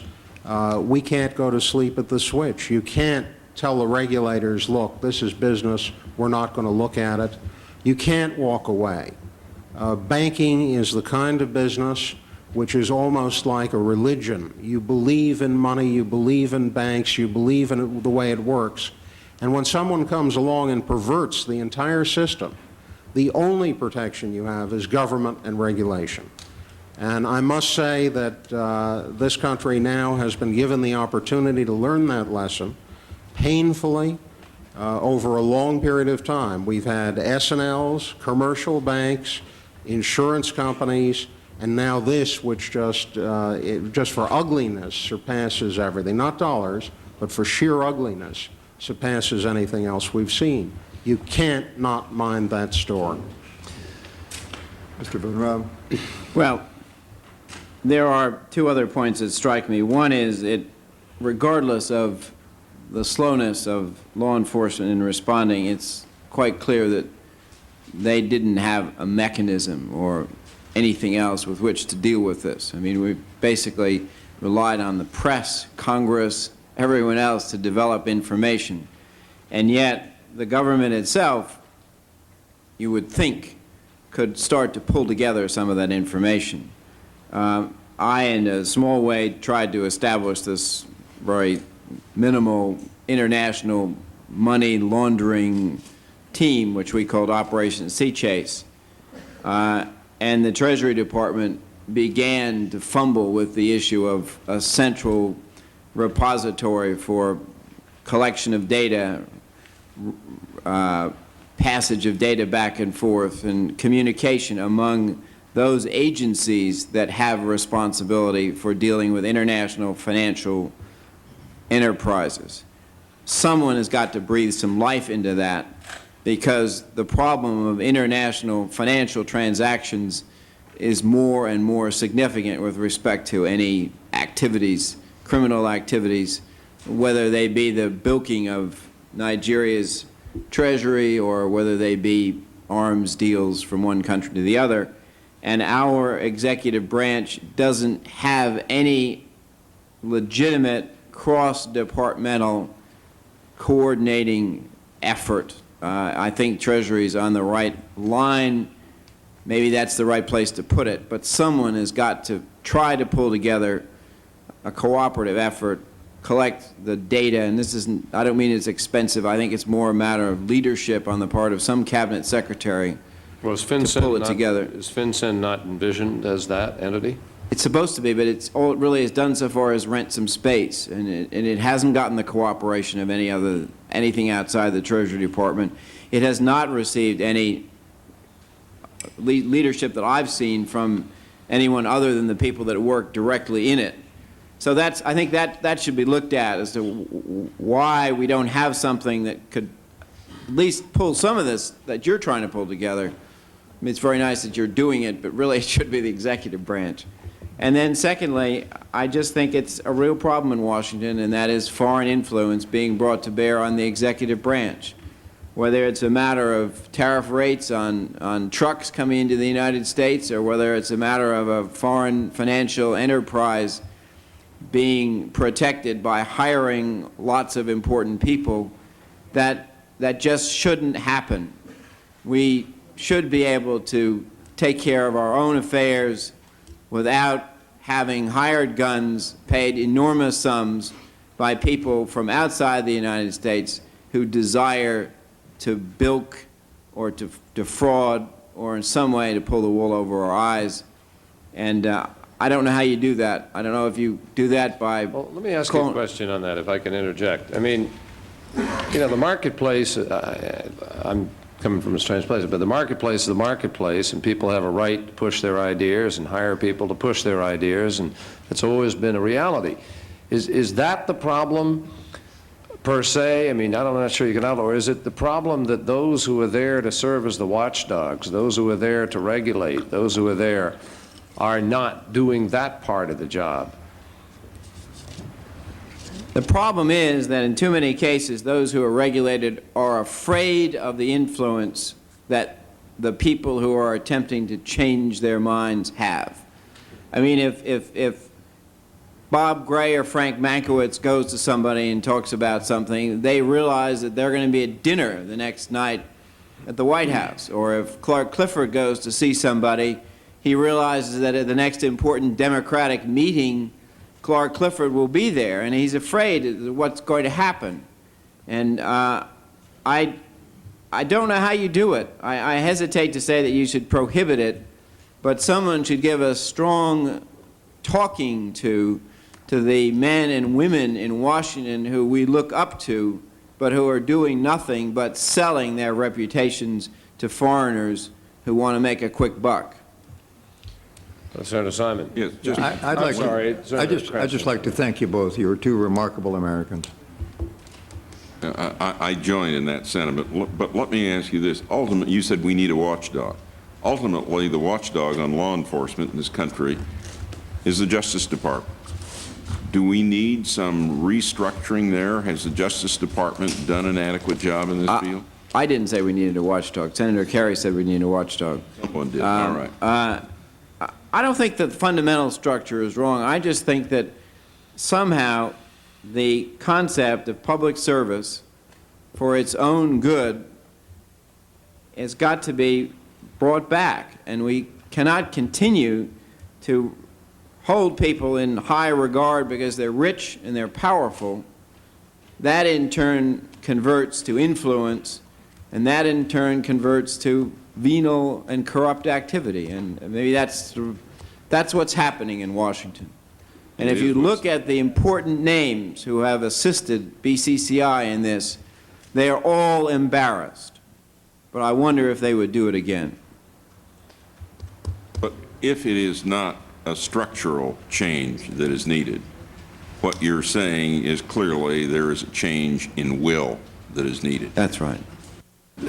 Speaker 9: we can't go to sleep at the switch. You can't tell the regulators, look, this is business, we're not going to look at it. You can't walk away. Banking is the kind of business which is almost like a religion. You believe in money, you believe in banks, you believe in the way it works. And when someone comes along and perverts the entire system, the only protection you have is government and regulation. And I must say that this country now has been given the opportunity to learn that lesson painfully over a long period of time. We've had S&Ls, commercial banks, insurance companies, and now this, which just for ugliness surpasses everything. Not dollars, but for sheer ugliness surpasses anything else we've seen. You can't not mind that store.
Speaker 4: Mr. Van Raab.
Speaker 7: Well, there are two other points that strike me. One is regardless of the slowness of law enforcement in responding, it's quite clear that they didn't have a mechanism or anything else with which to deal with this. I mean, we basically relied on the press, Congress, everyone else to develop information. And yet, the government itself, you would think, could start to pull together some of that information. I, in a small way, tried to establish this very minimal international money laundering team, which we called Operation Sea Chase. And the Treasury Department began to fumble with the issue of a central repository for collection of data, passage of data back and forth, and communication among those agencies that have responsibility for dealing with international financial enterprises. Someone has got to breathe some life into that, because the problem of international financial transactions is more and more significant with respect to any activities, criminal activities, whether they be the bilking of Nigeria's treasury or whether they be arms deals from one country to the other. And our executive branch doesn't have any legitimate cross-departmental coordinating effort. I think Treasury is on the right line. Maybe that's the right place to put it, but someone has got to try to pull together a cooperative effort, collect the data, and this isn't, I don't mean it's expensive, I think it's more a matter of leadership on the part of some cabinet secretary to pull it together.
Speaker 2: Is FinCEN not envisioned as that entity?
Speaker 7: It's supposed to be, but it's all it really has done so far is rent some space, and it hasn't gotten the cooperation of anything outside the Treasury Department. It has not received any leadership that I've seen from anyone other than the people that work directly in it. So I think that should be looked at as to why we don't have something that could at least pull some of this that you're trying to pull together. I mean, it's very nice that you're doing it, but really it should be the executive branch. And then secondly, I just think it's a real problem in Washington, and that is foreign influence being brought to bear on the executive branch. Whether it's a matter of tariff rates on trucks coming into the United States, or whether it's a matter of a foreign financial enterprise being protected by hiring lots of important people, that just shouldn't happen. We should be able to take care of our own affairs without having hired guns paid enormous sums by people from outside the United States who desire to bilk or to defraud or in some way to pull the wool over our eyes. And I don't know how you do that. I don't know if you do that by...
Speaker 2: Well, let me ask you a question on that, if I can interject. I mean, you know, the marketplace, I'm coming from a strange place, but the marketplace is the marketplace, and people have a right to push their ideas and hire people to push their ideas, and it's always been a reality. Is that the problem per se? I mean, I'm not sure you can outlaw, or is it the problem that those who are there to serve as the watchdogs, those who are there to regulate, those who are there are not doing that part of the job?
Speaker 7: The problem is that in too many cases, those who are regulated are afraid of the influence that the people who are attempting to change their minds have. I mean, if Bob Gray or Frank Mankiewicz goes to somebody and talks about something, they realize that they're going to be at dinner the next night at the White House. Or if Clark Clifford goes to see somebody, he realizes that at the next important Democratic meeting, Clark Clifford will be there, and he's afraid of what's going to happen. And I don't know how you do it. I hesitate to say that you should prohibit it, but someone should give a strong talking to the men and women in Washington who we look up to, but who are doing nothing but selling their reputations to foreigners who want to make a quick buck.
Speaker 2: Senator Simon.
Speaker 11: Yes,
Speaker 4: I'd just like to thank you both. You're two remarkable Americans.
Speaker 11: I join in that sentiment, but let me ask you this. Ultimately, you said we need a watchdog. Ultimately, the watchdog on law enforcement in this country is the Justice Department. Do we need some restructuring there? Has the Justice Department done an adequate job in this field?
Speaker 7: I didn't say we needed a watchdog. Senator Kerry said we needed a watchdog.
Speaker 11: Someone did. All right.
Speaker 7: I don't think that the fundamental structure is wrong. I just think that somehow the concept of public service for its own good has got to be brought back, and we cannot continue to hold people in high regard because they're rich and they're powerful. That in turn converts to influence, and that in turn converts to venal and corrupt activity, and maybe that's what's happening in Washington. And if you look at the important names who have assisted BCCI in this, they are all embarrassed. But I wonder if they would do it again.
Speaker 11: But if it is not a structural change that is needed, what you're saying is clearly there is a change in will that is needed.
Speaker 10: That's right.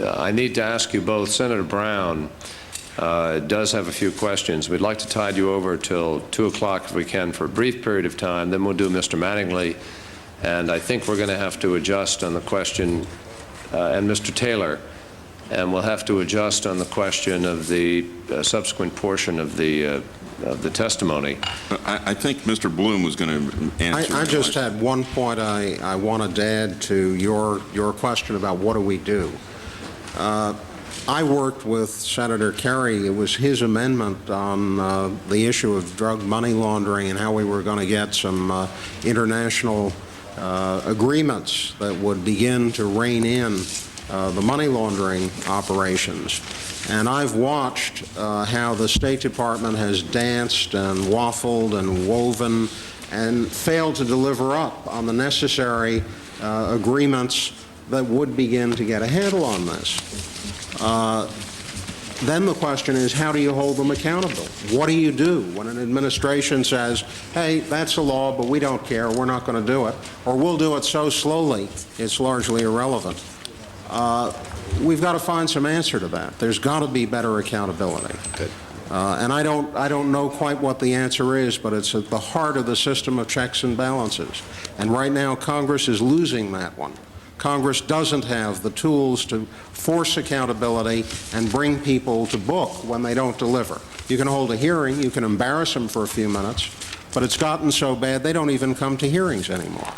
Speaker 2: I need to ask you both. Senator Brown does have a few questions. We'd like to tide you over till 2 o'clock if we can for a brief period of time. Then we'll do Mr. Mattingly. And I think we're going to have to adjust on the question, and Mr. Taylor, and we'll have to adjust on the question of the subsequent portion of the testimony.
Speaker 3: I think Mr. Bloom was going to answer.
Speaker 9: I just had one point I wanted to add to your question about what do we do. I worked with Senator Kerry. It was his amendment on the issue of drug money laundering and how we were going to get some international agreements that would begin to rein in the money laundering operations. And I've watched how the State Department has danced and waffled and woven and failed to deliver up on the necessary agreements that would begin to get a handle on this. Then the question is, how do you hold them accountable? What do you do when an administration says, hey, that's a law, but we don't care, we're not going to do it, or we'll do it so slowly it's largely irrelevant? We've got to find some answer to that. There's got to be better accountability. And I don't know quite what the answer is, but it's at the heart of the system of checks and balances. And right now, Congress is losing that one. Congress doesn't have the tools to force accountability and bring people to book when they don't deliver. You can hold a hearing, you can embarrass them for a few minutes, but it's gotten so bad they don't even come to hearings anymore.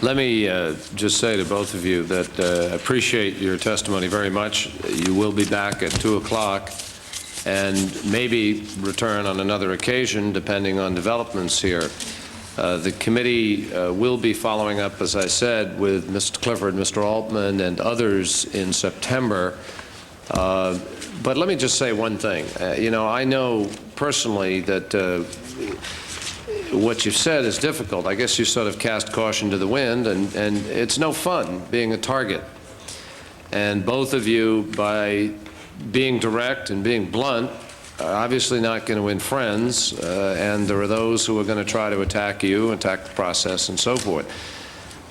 Speaker 2: Let me just say to both of you that I appreciate your testimony very much. You will be back at 2 o'clock and maybe return on another occasion depending on developments here. The committee will be following up, as I said, with Mr. Clifford, Mr. Altman, and others in September. But let me just say one thing. You know, I know personally that what you've said is difficult. I guess you sort of cast caution to the wind, and it's no fun being a target. And both of you, by being direct and being blunt, obviously not going to win friends, and there are those who are going to try to attack you, attack the process, and so forth.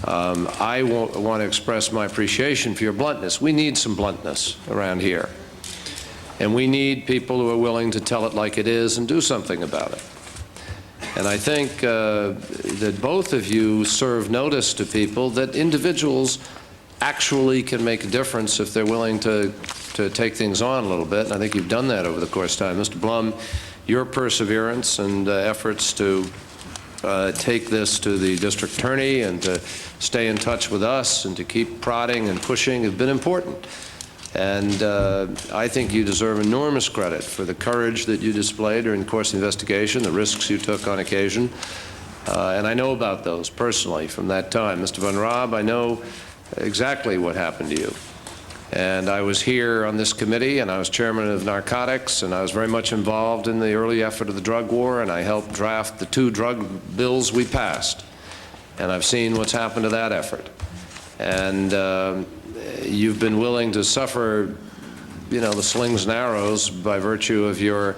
Speaker 2: I want to express my appreciation for your bluntness. We need some bluntness around here. And we need people who are willing to tell it like it is and do something about it. And I think that both of you serve notice to people that individuals actually can make a difference if they're willing to take things on a little bit, and I think you've done that over the course of time. Mr. Blum, your perseverance and efforts to take this to the district attorney and to stay in touch with us and to keep prodding and pushing have been important. And I think you deserve enormous credit for the courage that you displayed during the course of the investigation, the risks you took on occasion. And I know about those personally from that time. Mr. Van Raab, I know exactly what happened to you. And I was here on this committee, and I was chairman of narcotics, and I was very much involved in the early effort of the drug war, and I helped draft the 2 drug bills we passed. And I've seen what's happened to that effort. And you've been willing to suffer, you know, the slings and arrows by virtue of your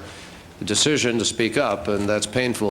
Speaker 2: decision to speak up, and that's painful.